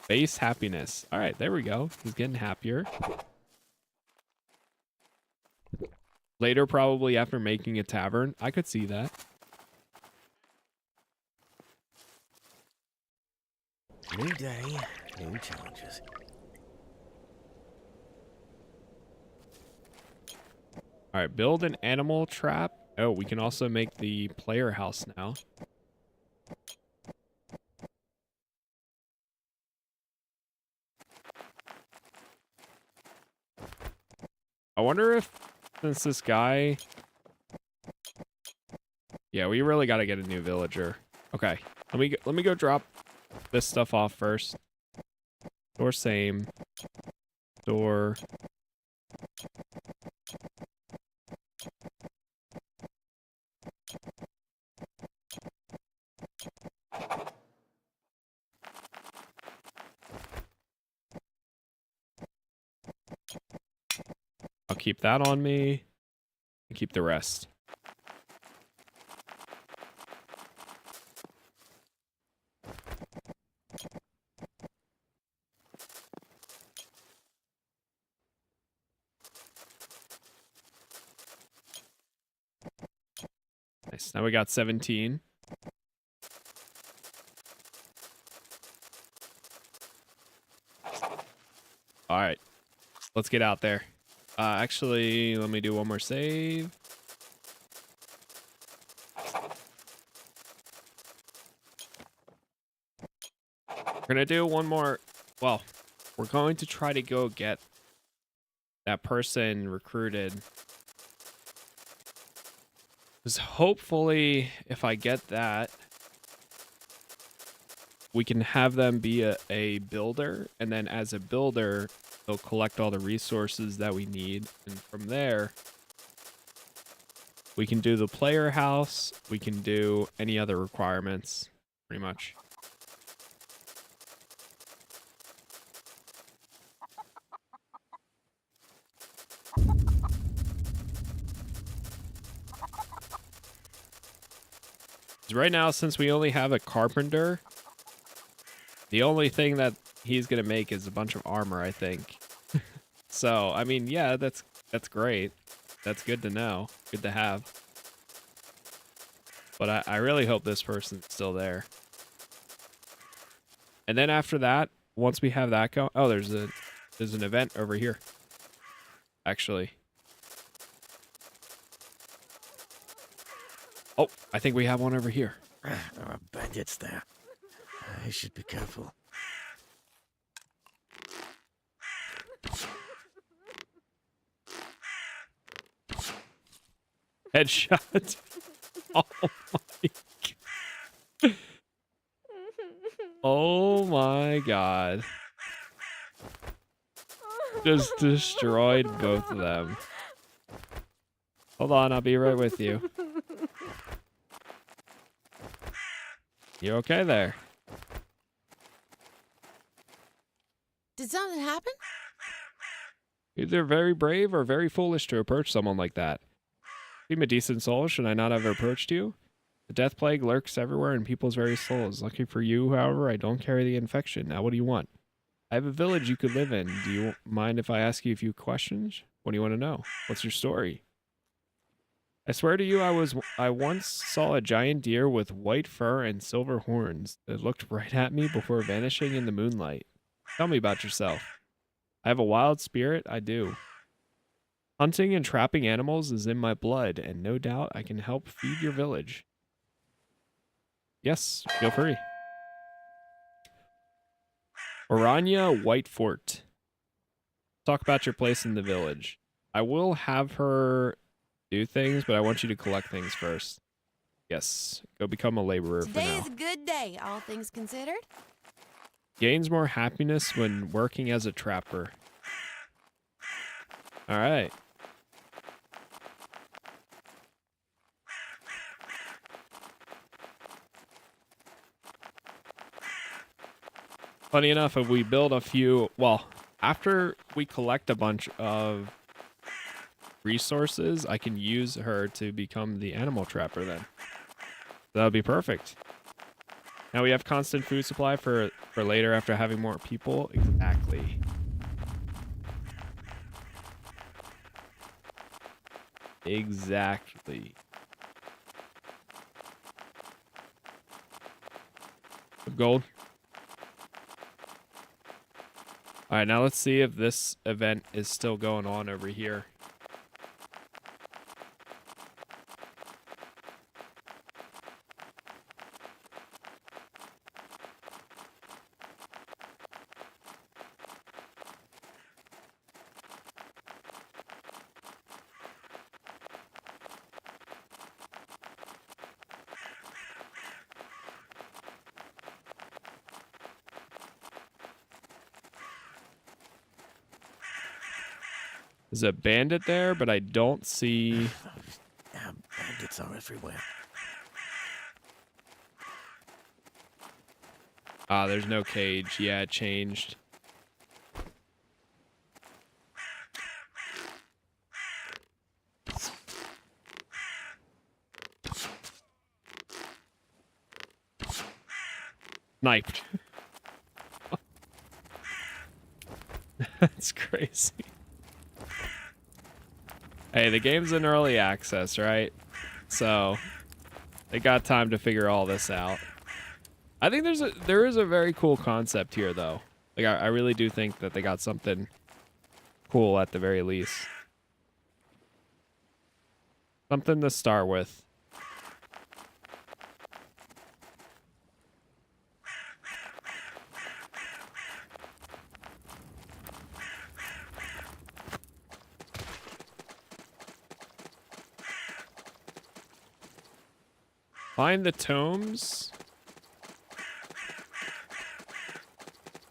Base happiness. All right, there we go. He's getting happier. Later, probably after making a tavern. I could see that. New day, new challenges. All right, build an animal trap. Oh, we can also make the player house now. I wonder if, since this guy... Yeah, we really got to get a new villager. Okay, let me go drop this stuff off first. Door same. Door. I'll keep that on me and keep the rest. Nice. Now we got 17. All right. Let's get out there. Actually, let me do one more save. We're going to do one more. Well, we're going to try to go get that person recruited. Because hopefully, if I get that, we can have them be a builder. And then as a builder, they'll collect all the resources that we need. And from there, we can do the player house. We can do any other requirements, pretty much. Right now, since we only have a carpenter, the only thing that he's gonna make is a bunch of armor, I think. So, I mean, yeah, that's great. That's good to know. Good to have. But I really hope this person's still there. And then after that, once we have that going, oh, there's an event over here. Actually. Oh, I think we have one over here. There are bandits there. I should be careful. Headshot. Oh my god. Oh my god. Just destroyed both of them. Hold on, I'll be right with you. You okay there? Did something happen? Either very brave or very foolish to approach someone like that. Seem a decent soul, should I not have approached you? The death plague lurks everywhere in people's very souls. Lucky for you, however, I don't carry the infection. Now what do you want? I have a village you could live in. Do you mind if I ask you a few questions? What do you want to know? What's your story? I swear to you, I once saw a giant deer with white fur and silver horns that looked right at me before vanishing in the moonlight. Tell me about yourself. I have a wild spirit, I do. Hunting and trapping animals is in my blood, and no doubt I can help feed your village. Yes, feel free. Orania White Fort. Talk about your place in the village. I will have her do things, but I want you to collect things first. Yes, go become a laborer for now. Today is a good day, all things considered. Gains more happiness when working as a trapper. All right. Funny enough, if we build a few, well, after we collect a bunch of resources, I can use her to become the animal trapper then. That would be perfect. Now we have constant food supply for later after having more people. Exactly. Exactly. Gold. All right, now let's see if this event is still going on over here. There's a bandit there, but I don't see... Bandits are everywhere. Ah, there's no cage. Yeah, it changed. Sniped. That's crazy. Hey, the game's in early access, right? So they got time to figure all this out. I think there is a very cool concept here, though. Like I really do think that they got something cool at the very least. Something to start with. Find the tomes.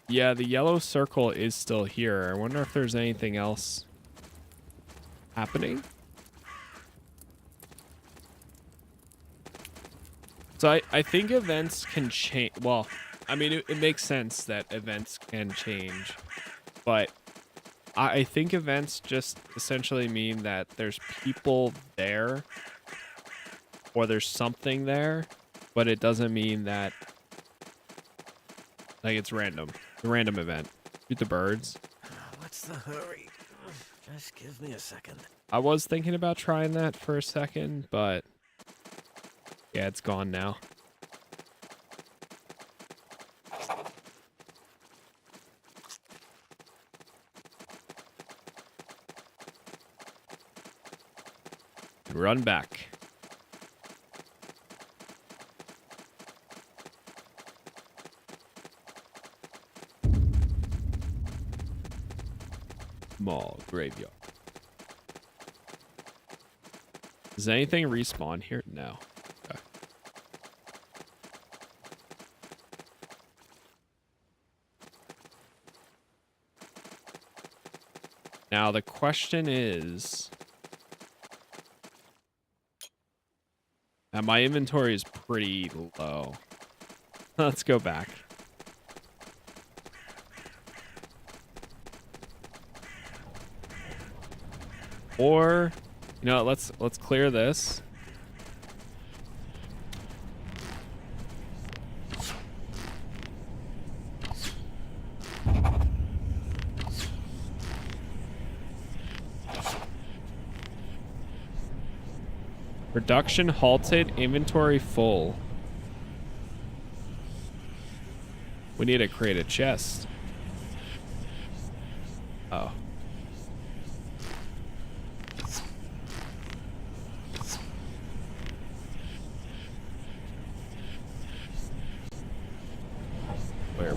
Yeah, the yellow circle is still here. I wonder if there's anything else happening. So I think events can change. Well, I mean, it makes sense that events can change. But I think events just essentially mean that there's people there. Or there's something there. But it doesn't mean that... like, it's random. It's a random event. Shoot the birds. What's the hurry? Just give me a second. I was thinking about trying that for a second, but... yeah, it's gone now. Run back. Mall graveyard. Does anything respawn here? No. Okay. Now the question is... now my inventory is pretty low. Let's go back. Or, you know, let's clear this. Production halted, inventory full. We need to create a chest. Oh. Where?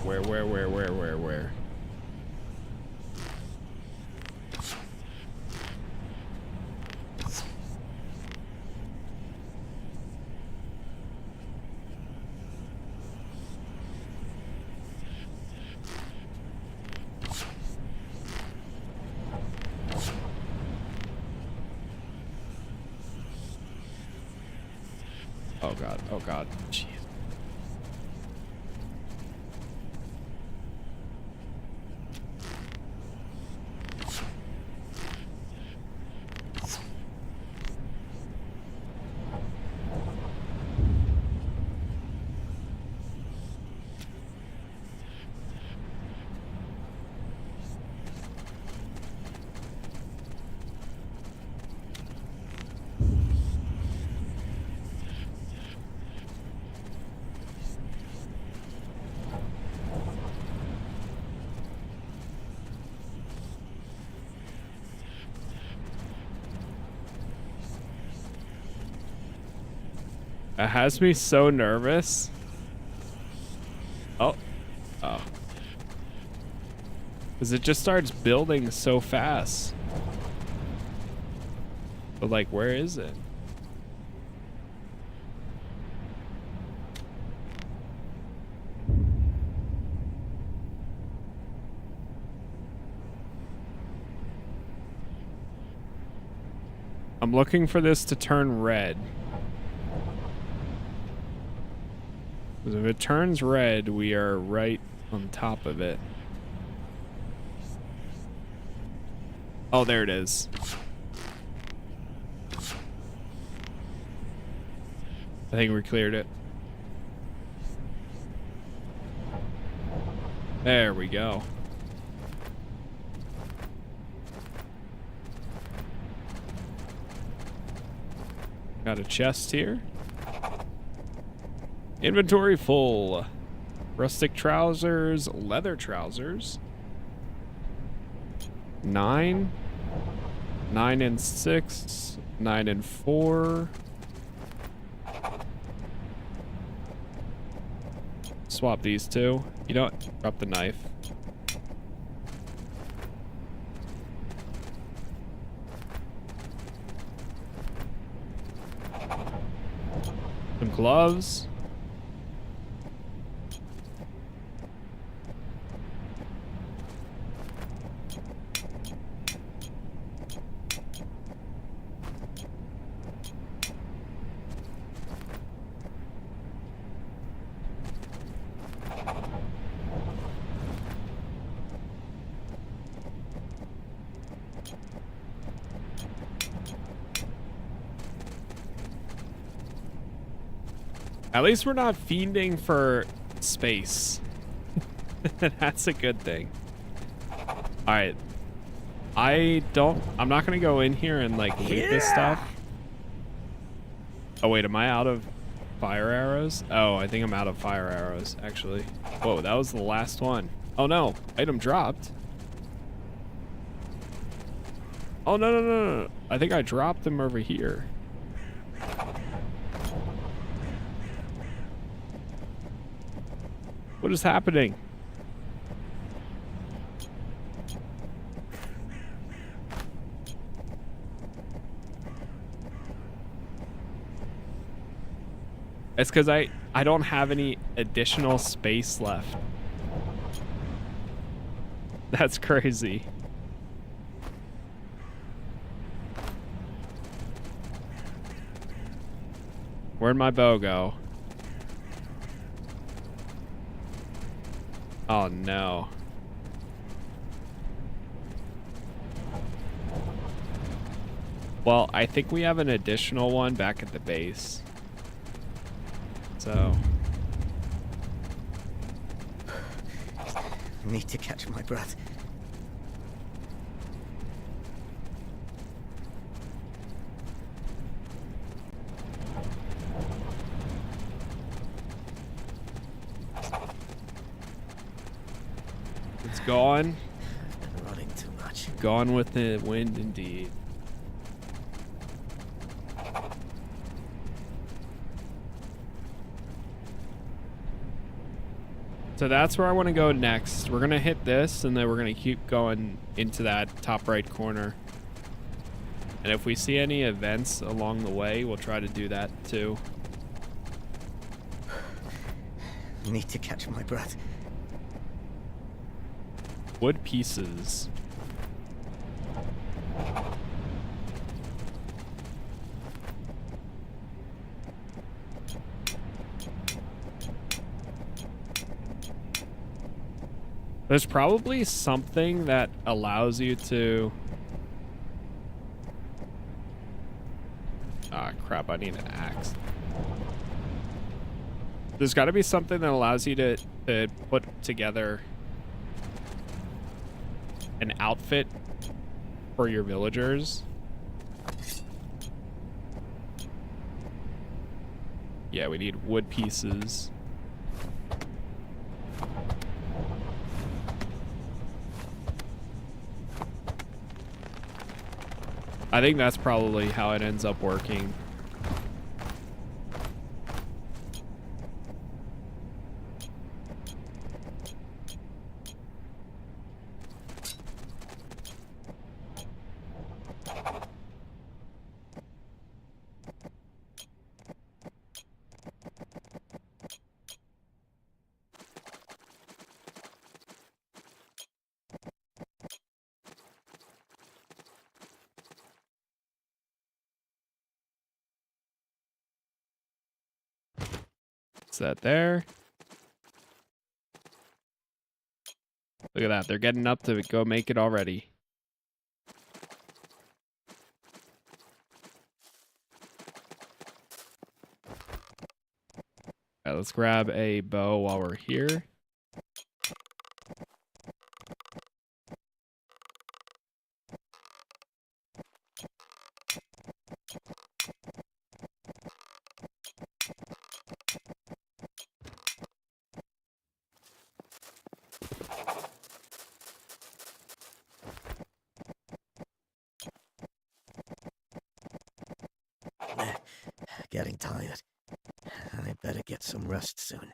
Oh god. Jeez. It has me so nervous. Oh. Because it just starts building so fast. But like, where is it? I'm looking for this to turn red. Because if it turns red, we are right on top of it. Oh, there it is. I think we cleared it. There we go. Got a chest here. Inventory full. Rustic trousers, leather trousers. 9. 9 and 6. 9 and 4. Swap these two. You know what? Drop the knife. Some gloves. At least we're not fiending for space. That's a good thing. All right. I'm not going to go in here and like loot this stuff. Oh wait, am I out of fire arrows? Oh, I think I'm out of fire arrows actually. Whoa, that was the last one. Oh no, item dropped. Oh no. I think I dropped them over here. What is happening? It's because I don't have any additional space left. That's crazy. Where'd my bow go? Oh no. Well, I think we have an additional one back at the base. So. Need to catch my breath. It's gone. Running too much. Gone with the wind indeed. So that's where I want to go next. We're going to hit this, and then we're going to keep going into that top right corner. And if we see any events along the way, we'll try to do that too. Need to catch my breath. Wood pieces. There's probably something that allows you to... Ah, crap, I need an axe. There's got to be something that allows you to put together an outfit for your villagers. Yeah, we need wood pieces. I think that's probably how it ends up working. Is that there? Look at that. They're getting up to go make it already. All right, let's grab a bow while we're here. Getting tired. I better get some rest soon.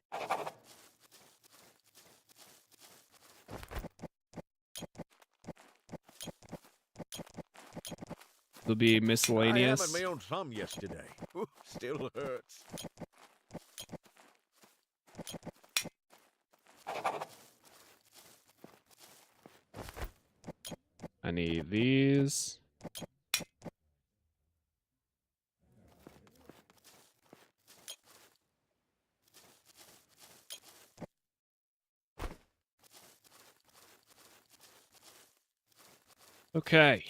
It'll be I hammered miscellaneous. my own thumb yesterday. Still hurts. I need these. Okay.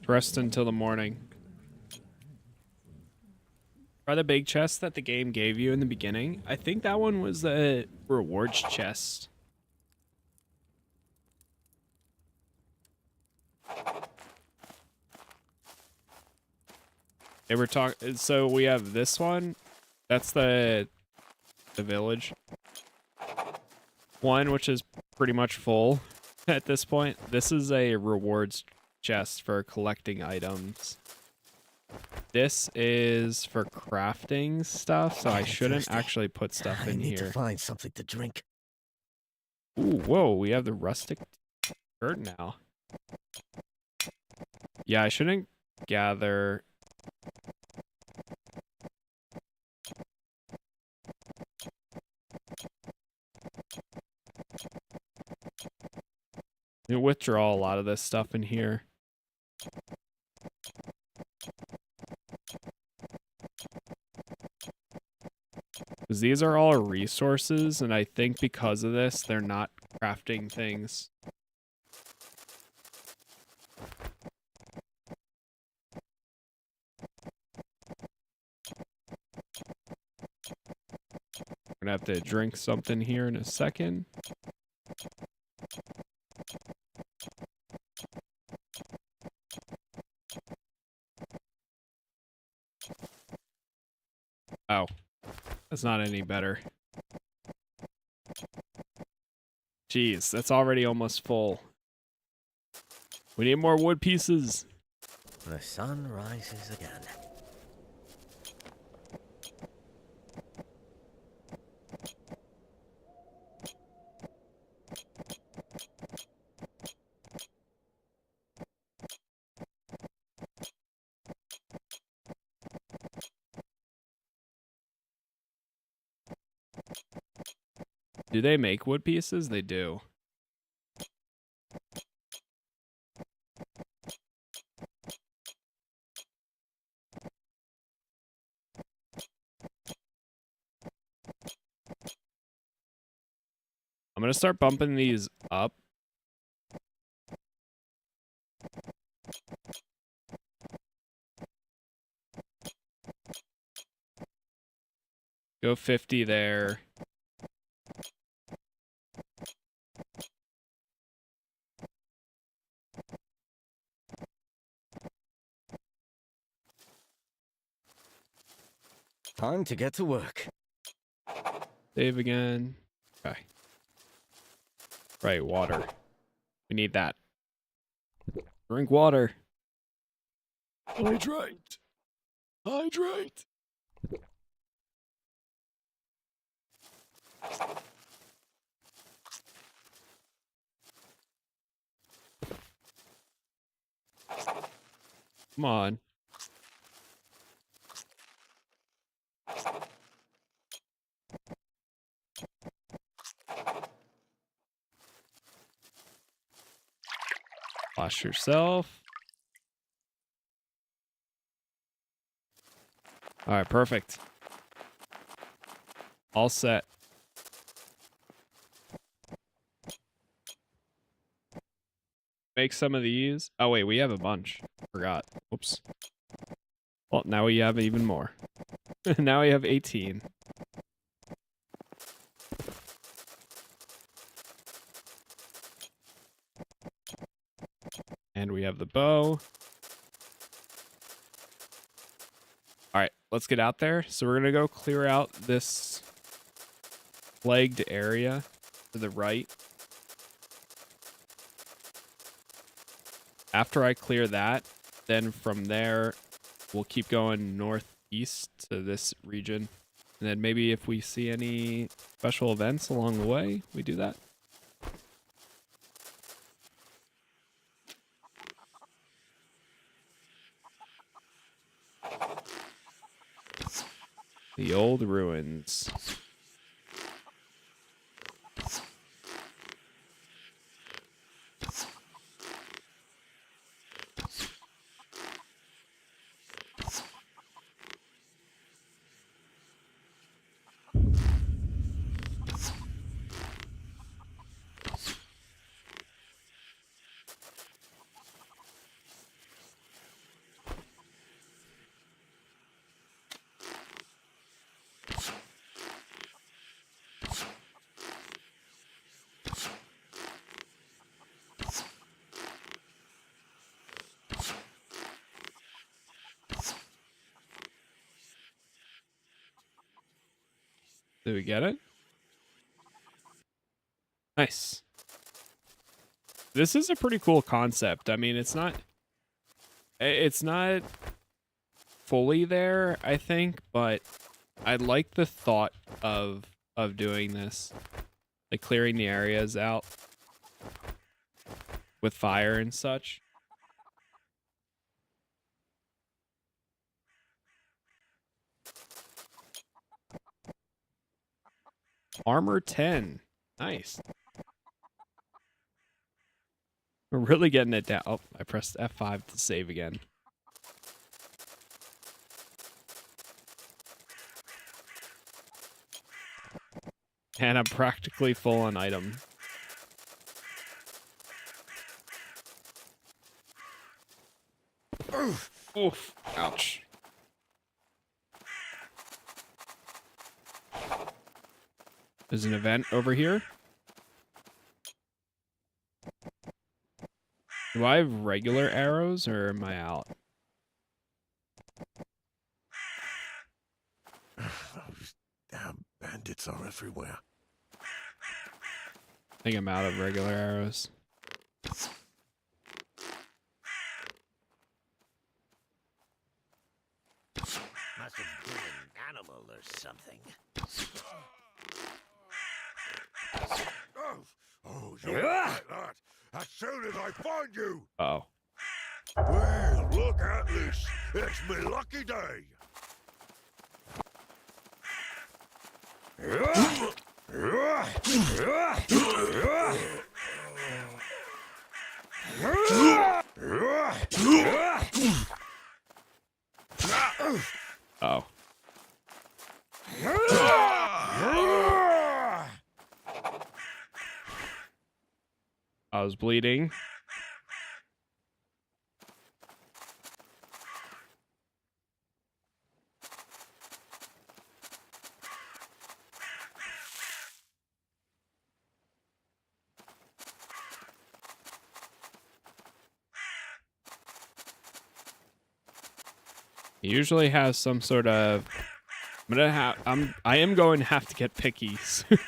Rest until the morning. Try the big chest that the game gave you in the beginning. I think that one was the rewards chest. They were talking. So we have this one. That's the village one, which is pretty much full at this point. This is a rewards chest for collecting items. This is for crafting stuff, so I shouldn't actually put stuff in I need here. to find something to drink. Ooh, whoa, we have the rustic shirt now. Yeah, I shouldn't gather. You withdraw a lot of this stuff in here. Because these are all resources, and I think because of this, they're not crafting things. We're gonna have to drink something here in a second. Oh, that's not any better. Jeez, that's already almost full. We need more wood pieces. The sun rises again. Do they make wood pieces? They do. I'm gonna start bumping these up. Go 50 there. Time to get to work. Save again. Okay. Right, water. We need that. Drink water. Hydrate. Hydrate. Come on. Wash yourself. All right, perfect. All set. Make some of these. Oh, wait, we have a bunch. Forgot. Oops. Well, now we have even more. Now we have 18. And we have the bow. All right, let's get out there. So we're going to go clear out this flagged area to the right. After I clear that, then from there, we'll keep going northeast to this region. And then maybe if we see any special events along the way, we do that. The old ruins. Did we get it? Nice. This is a pretty cool concept. I mean, it's not fully there, I think, but I like the thought of doing this. Like clearing the areas out with fire and such. Armor 10. Nice. We're really getting it down. Oh, I pressed F5 to save again. And I'm practically full on item. Oof. Ouch. There's an event over here. Do I have regular arrows or am I out? Those damn bandits are everywhere. I think I'm out of regular arrows. Must have been an animal or something. Oh, you're like that. As soon as I find you. Oh. Well, look at this. It's my lucky day. Oh. I was bleeding. He usually has some sort of I am going to have to get picky soon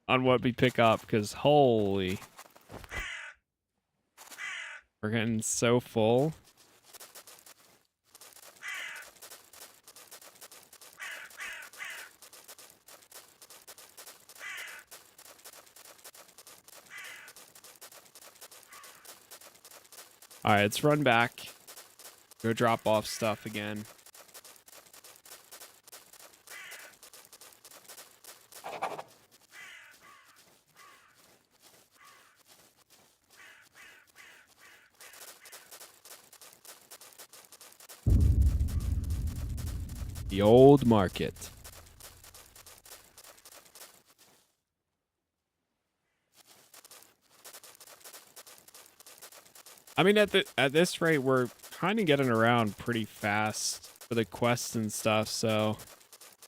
on what we pick up because holy, we're getting so full. All right, let's run back. Go drop off stuff again. The old market. I mean, at this rate, we're kind of getting around pretty fast for the quests and stuff. So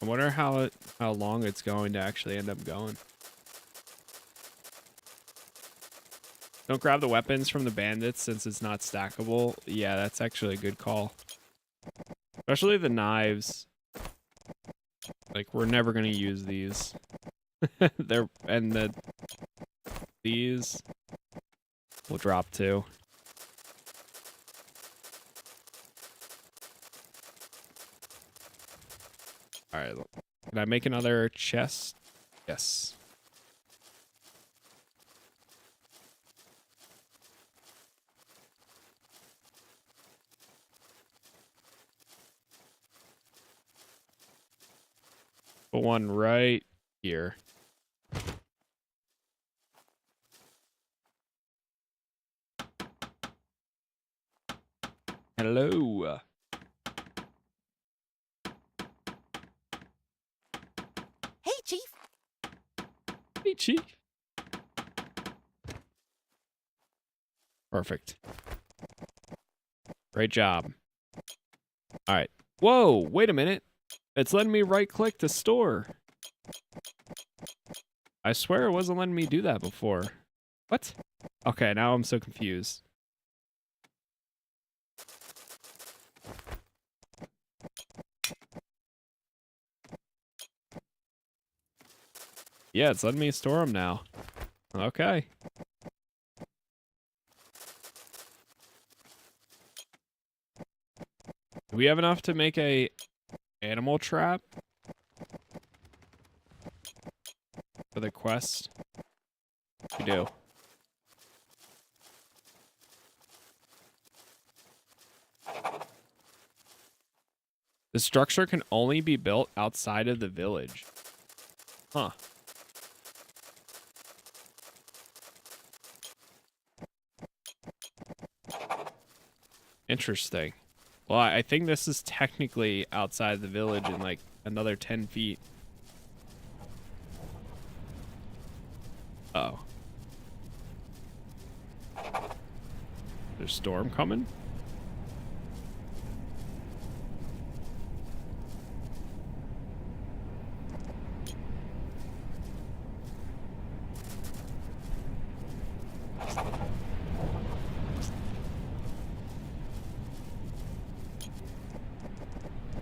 I wonder how long it's going to actually end up going. Don't grab the weapons from the bandits since it's not stackable. Yeah, that's actually a good call. Especially the knives. Like, we're never gonna use these. These will drop too. All right, can I make another chest? Yes. Put one right here. Hello. Hey, Chief. Hey, Chief. Perfect. Great job. All right. Whoa, wait a minute. It's letting me right click to store. I swear it wasn't letting me do that before. What? Okay, now I'm so confused. Yeah, it's letting me store them now. Okay. Do we have enough to make a animal trap for the quest? We do. The structure can only be built outside of the village. Huh. Interesting. Well, I think this is technically outside the village in like another 10 feet. Oh. There's a storm coming?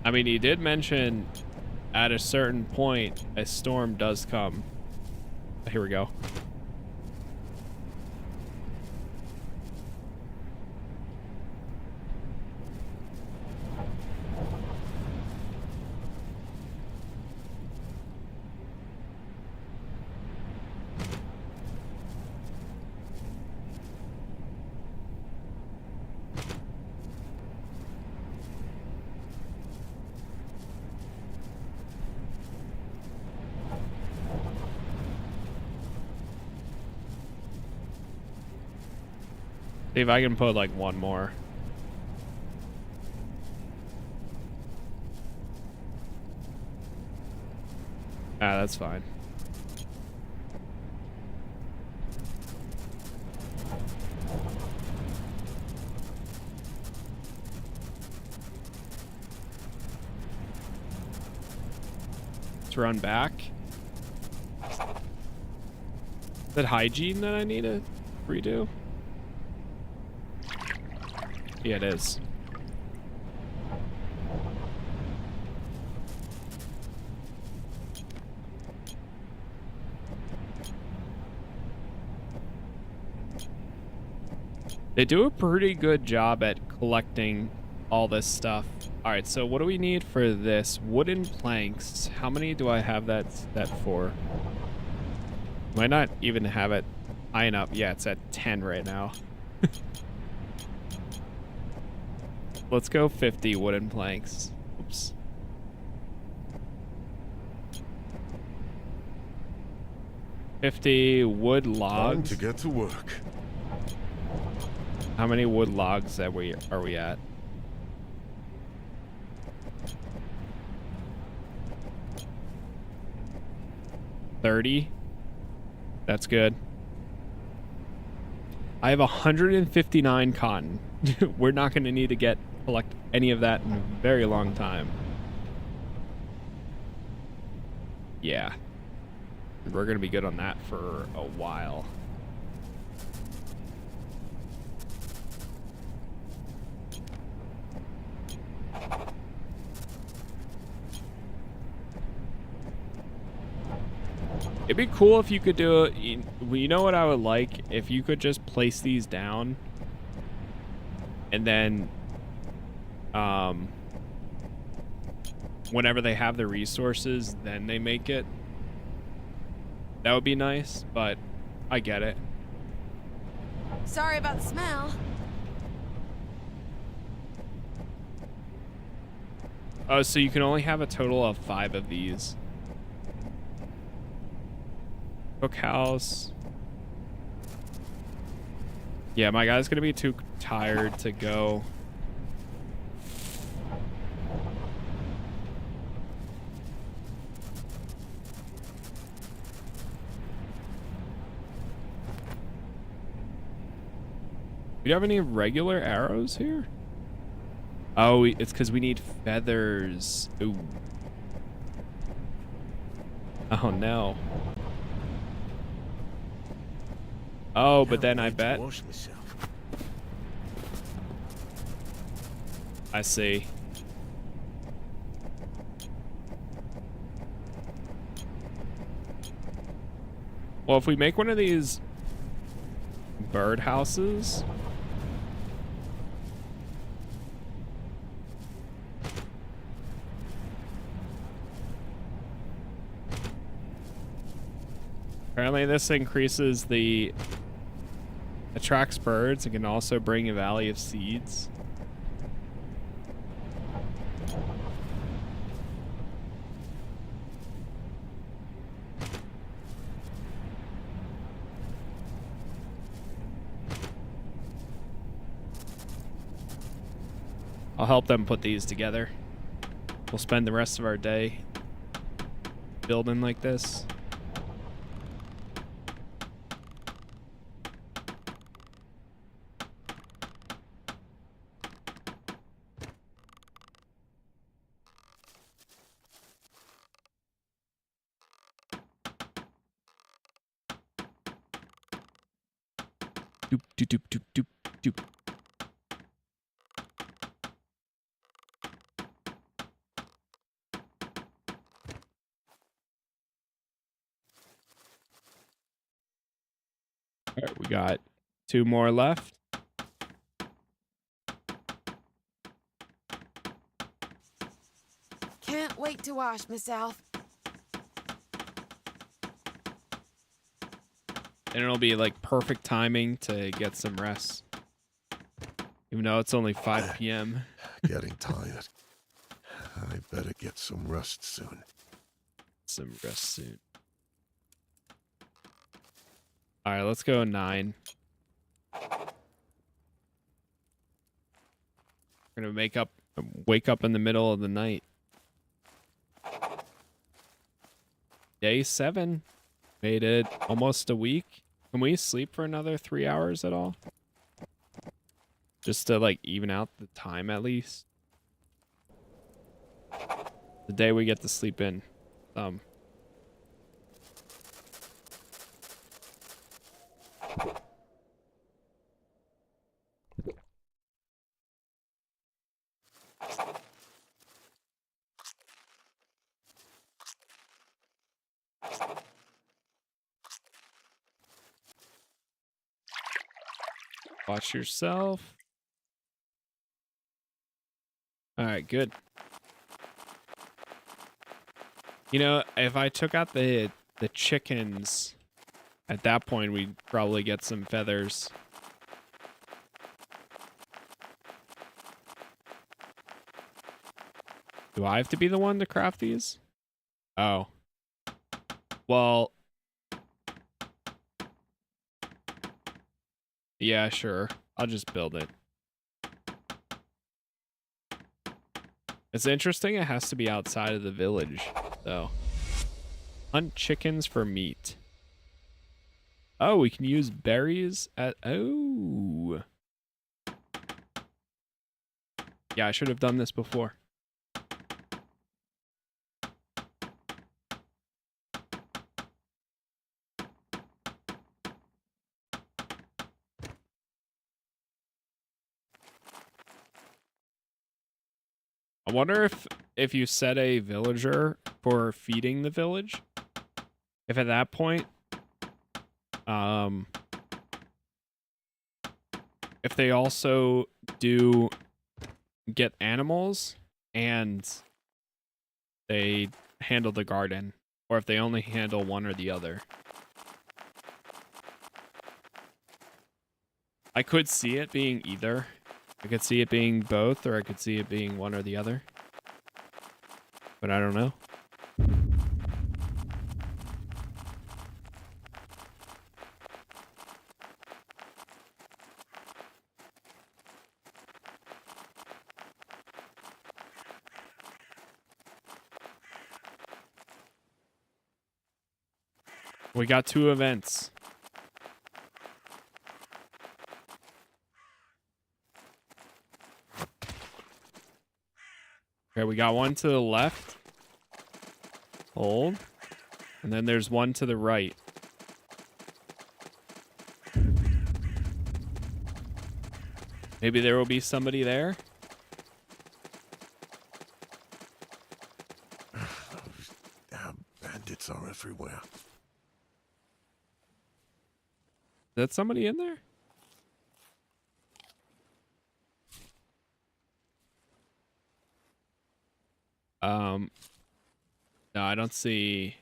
I mean, he did mention at a certain point a storm does come. Here we go. See if I can put like one more. Ah, that's fine. Let's run back. Is that hygiene that I need to redo? Yeah, it is. They do a pretty good job at collecting all this stuff. All right, so what do we need for this? Wooden planks. How many do I have that for? Might not even have it high enough. Yeah, it's at 10 right now. Let's go 50 wooden planks. Oops. $50 wood logs. Time to get to work. How many wood logs are we at? 30. That's good. I have 159 cotton. We're not going to need to collect any of that in a very long time. Yeah. We're going to be good on that for a while. It'd be cool if you could do it. You know what I would like? If you could just place these down and then whenever they have the resources, then they make it. That would be nice, but I get it. Sorry about the smell. Oh, so you can only have a total of 5 of these. Cookhouse. Yeah, my guy's gonna be too tired to go. Do you have any regular arrows here? Oh, it's because we need feathers. Ooh. Oh no. Oh, but then I bet. I see. Well, if we make one of these bird houses. Apparently this increases attracts birds and can also bring a valley of seeds. I'll help them put these together. We'll spend the rest of our day building like this. Doop, doop, doop, doop, doop, doop. All right, we got 2 more left. Can't wait to wash myself. And it'll be like perfect timing to get some rest. Even though it's only 5 p.m. Getting tired. I better get some rest soon. Some rest soon. All right, let's go 9. We're gonna wake up in the middle of the night. Day 7. Made it almost a week. Can we sleep for another 3 hours at all? Just to like even out the time at least. The day we get to sleep in. Watch yourself. All right, good. You know, if I took out the chickens, at that point we'd probably get some feathers. Do I have to be the one to craft these? Oh. Well. Yeah, sure. I'll just build it. It's interesting it has to be outside of the village, though. Hunt chickens for meat. Oh, we can use berries at... Oh. Yeah, I should have done this before. I wonder if you set a villager for feeding the village, if at that point, if they also do get animals and they handle the garden, or if they only handle one or the other. I could see it being either. I could see it being both, or I could see it being one or the other. But I don't know. We got 2 events. Okay, we got one to the left. Hold. And then there's one to the right. Maybe there will be somebody there. Those damn bandits are everywhere. Is that somebody in there? No, I don't see.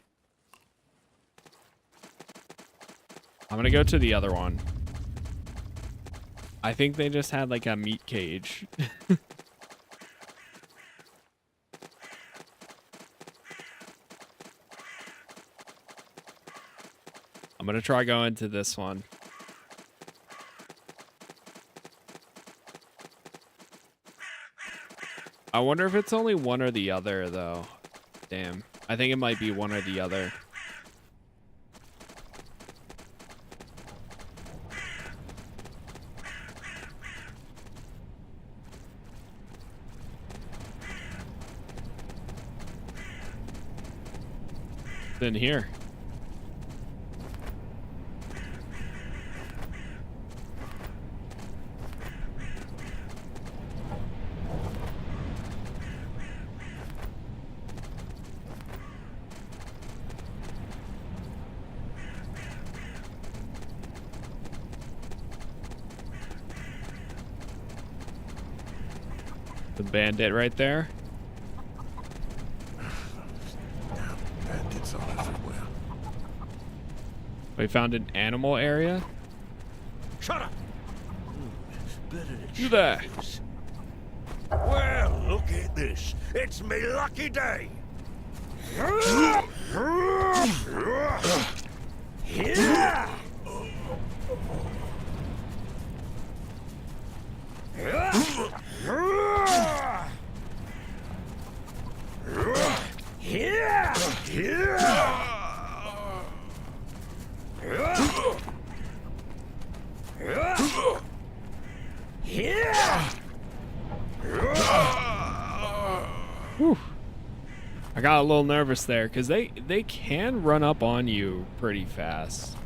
I'm gonna go to the other one. I think they just had like a meat cage. I'm gonna try going to this one. I wonder if it's only one or the other, though. Damn. I think it might be one or the other. It's in here. The bandit right there. Damn bandits are everywhere. We found an animal area. Shut up! Better to You there? check this. Well, look at this. It's me lucky day. Whew. I got a little nervous there because they can run up on you pretty fast.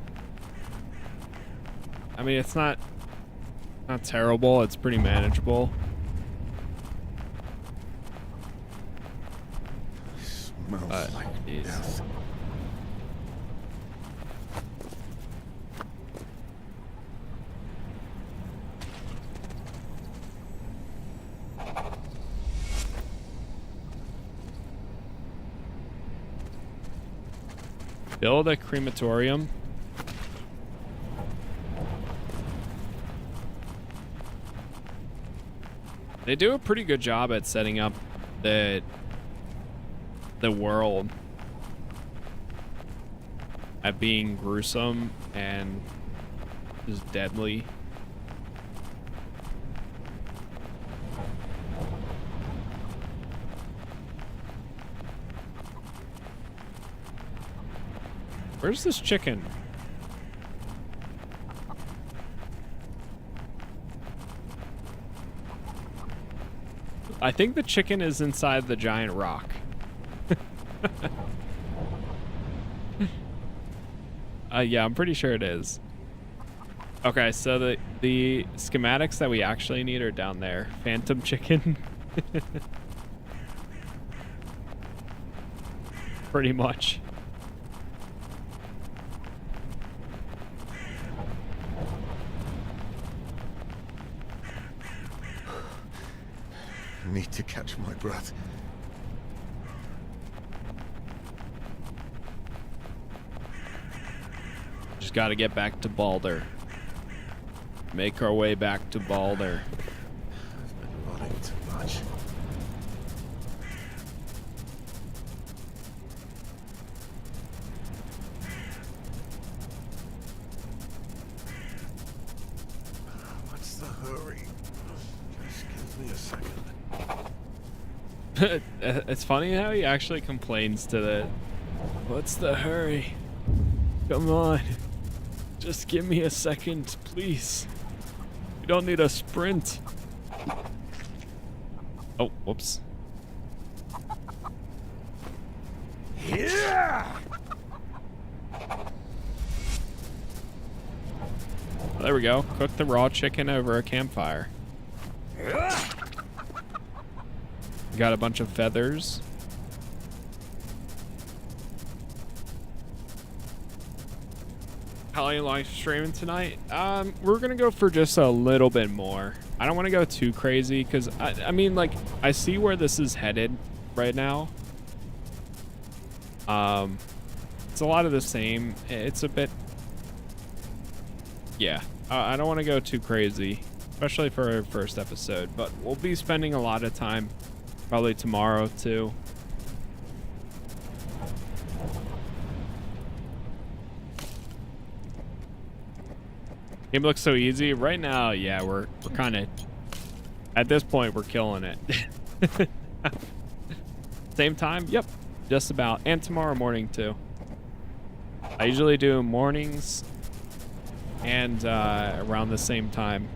I mean, it's not terrible. It's pretty manageable. Smells like jeez. death. Build a crematorium. They do a pretty good job at setting up the world at being gruesome and just deadly. Where's this chicken? I think the chicken is inside the giant rock. Yeah, I'm pretty sure it is. Okay, so the schematics that we actually need are down there. Phantom chicken. Pretty much. I need to catch my breath. Just got to get back to Balder. Make our way back to Balder. I've been running too much. What's the hurry? Just give me a second. It's funny how he actually complains to the... What's the hurry? Come on. Just give me a second, please. We don't need a sprint. Oh, whoops. Yeah! There we go. Cook the raw chicken over a campfire. Got a bunch of feathers. How are you live streaming tonight? We're gonna go for just a little bit more. I don't want to go too crazy because I mean, like, I see where this is headed right now. It's a lot of the same. It's a bit, yeah. I don't want to go too crazy, especially for our first episode. But we'll be spending a lot of time, probably tomorrow too. Game looks so easy right now. Yeah, we're kind of at this point we're killing it. Same time, yep, just about. And tomorrow morning too. I usually do mornings and around the same time.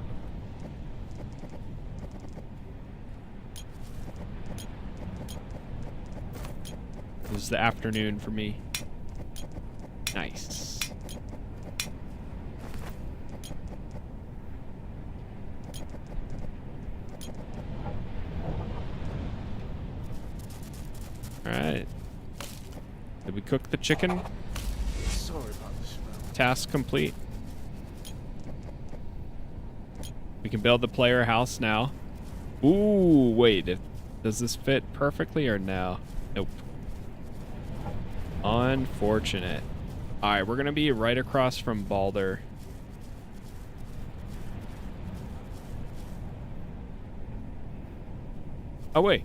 This is the afternoon for me. Nice. All right. Did we cook the chicken? Sorry about the smell. Task complete. We can build the player house now. Ooh, wait. Does this fit perfectly or no? Nope. Unfortunate. All right, we're going to be right across from Balder. Oh, wait.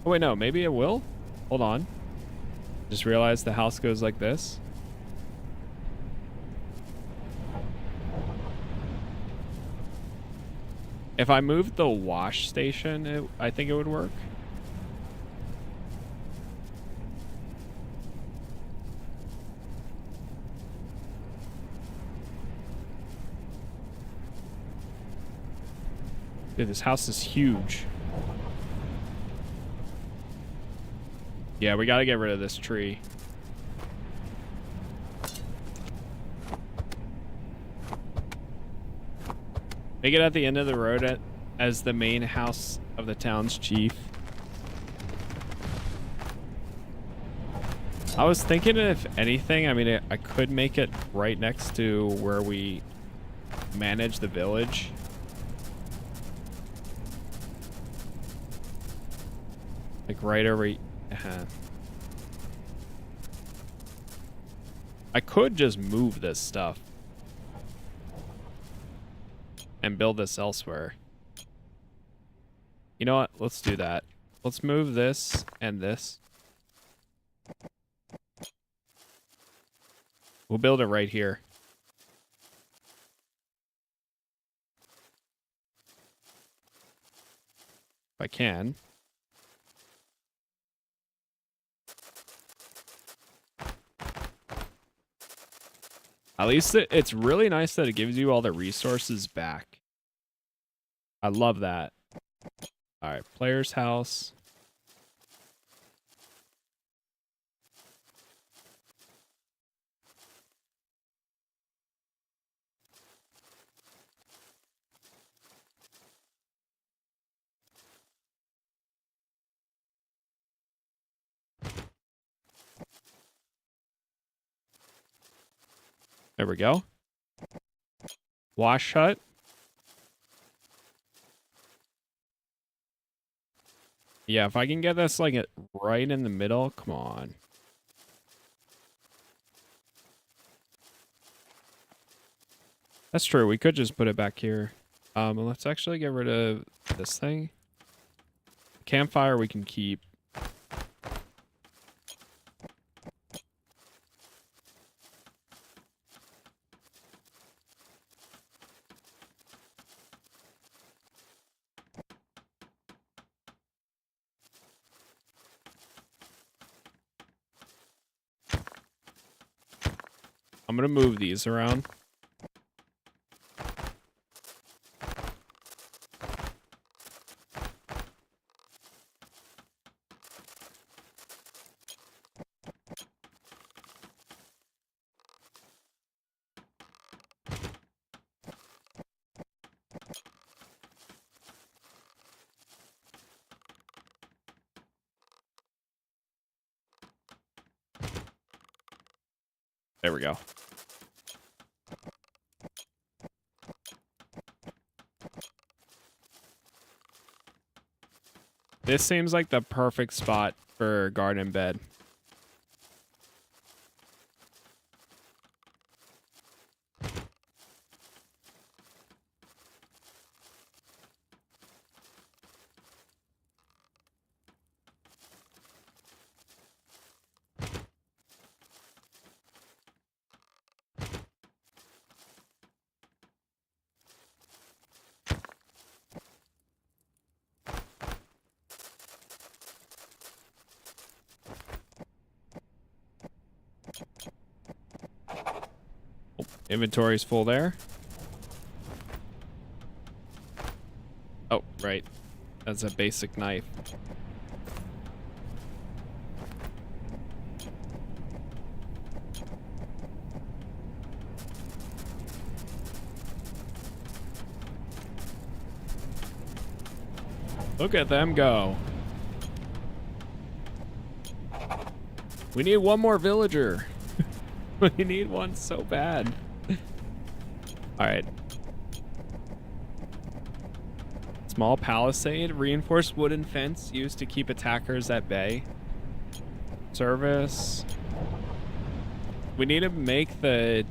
Oh, wait, no. Maybe it will? Hold on. Just realized the house goes like this. If I moved the wash station, I think it would work. Dude, this house is huge. Yeah, we gotta get rid of this tree. Make it at the end of the road as the main house of the town's chief. I was thinking if anything, I mean, I could make it right next to where we manage the village. Like right over... I could just move this stuff and build this elsewhere. You know what? Let's do that. Let's move this and this. We'll build it right here. If I can. At least it's really nice that it gives you all the resources back. I love that. All right, player's house. There we go. Wash hut. Yeah, if I can get this like right in the middle, come on. That's true. We could just put it back here. Let's actually get rid of this thing. Campfire we can keep. I'm gonna move these around. There we go. This seems like the perfect spot for garden bed. Inventory's full there. Oh, right. That's a basic knife. Look at them go. We need one more villager. We need one so bad. All right. Small palisade, reinforced wooden fence used to keep attackers at bay. Service. We need to make the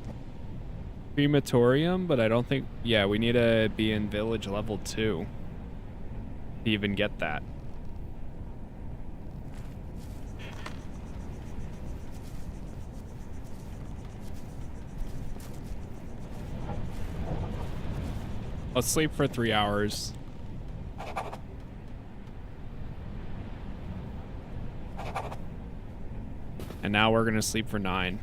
crematorium, but I don't think... Yeah, we need to be in village level 2 to even get that. Let's sleep for 3 hours. And now we're gonna sleep for 9.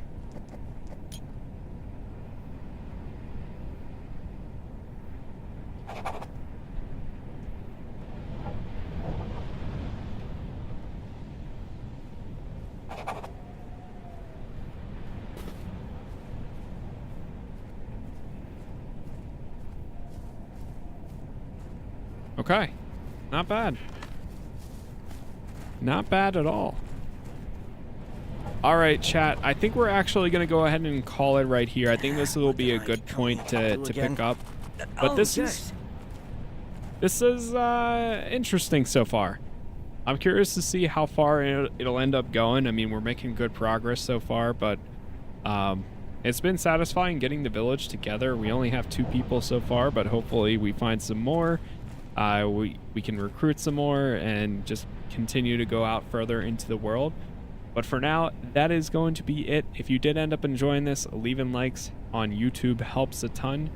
Okay, not bad. Not bad at all. All right, chat. I think we're actually going to go ahead and call it right here. I think this will be a good point to pick up. But this is interesting so far. I'm curious to see how far it'll end up going. I mean, we're making good progress so far, but it's been satisfying getting the village together. We only have 2 people so far, but hopefully we find some more. We can recruit some more and just continue to go out further into the world. But for now, that is going to be it. If you did end up enjoying this, leaving likes on YouTube helps a ton.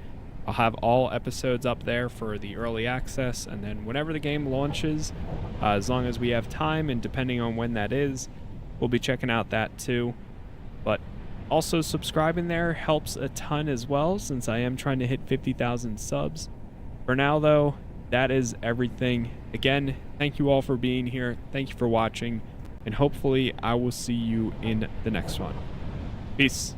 I'll have all episodes up there for the early access, and then whenever the game launches, as long as we have time and depending on when that is, we'll be checking out that too. But Also, subscribing there helps a ton as well, since I am trying to hit 50,000 subs. For now, though, that is everything. Again, thank you all for being here. Thank you for watching, and hopefully I will see you in the next one. Peace.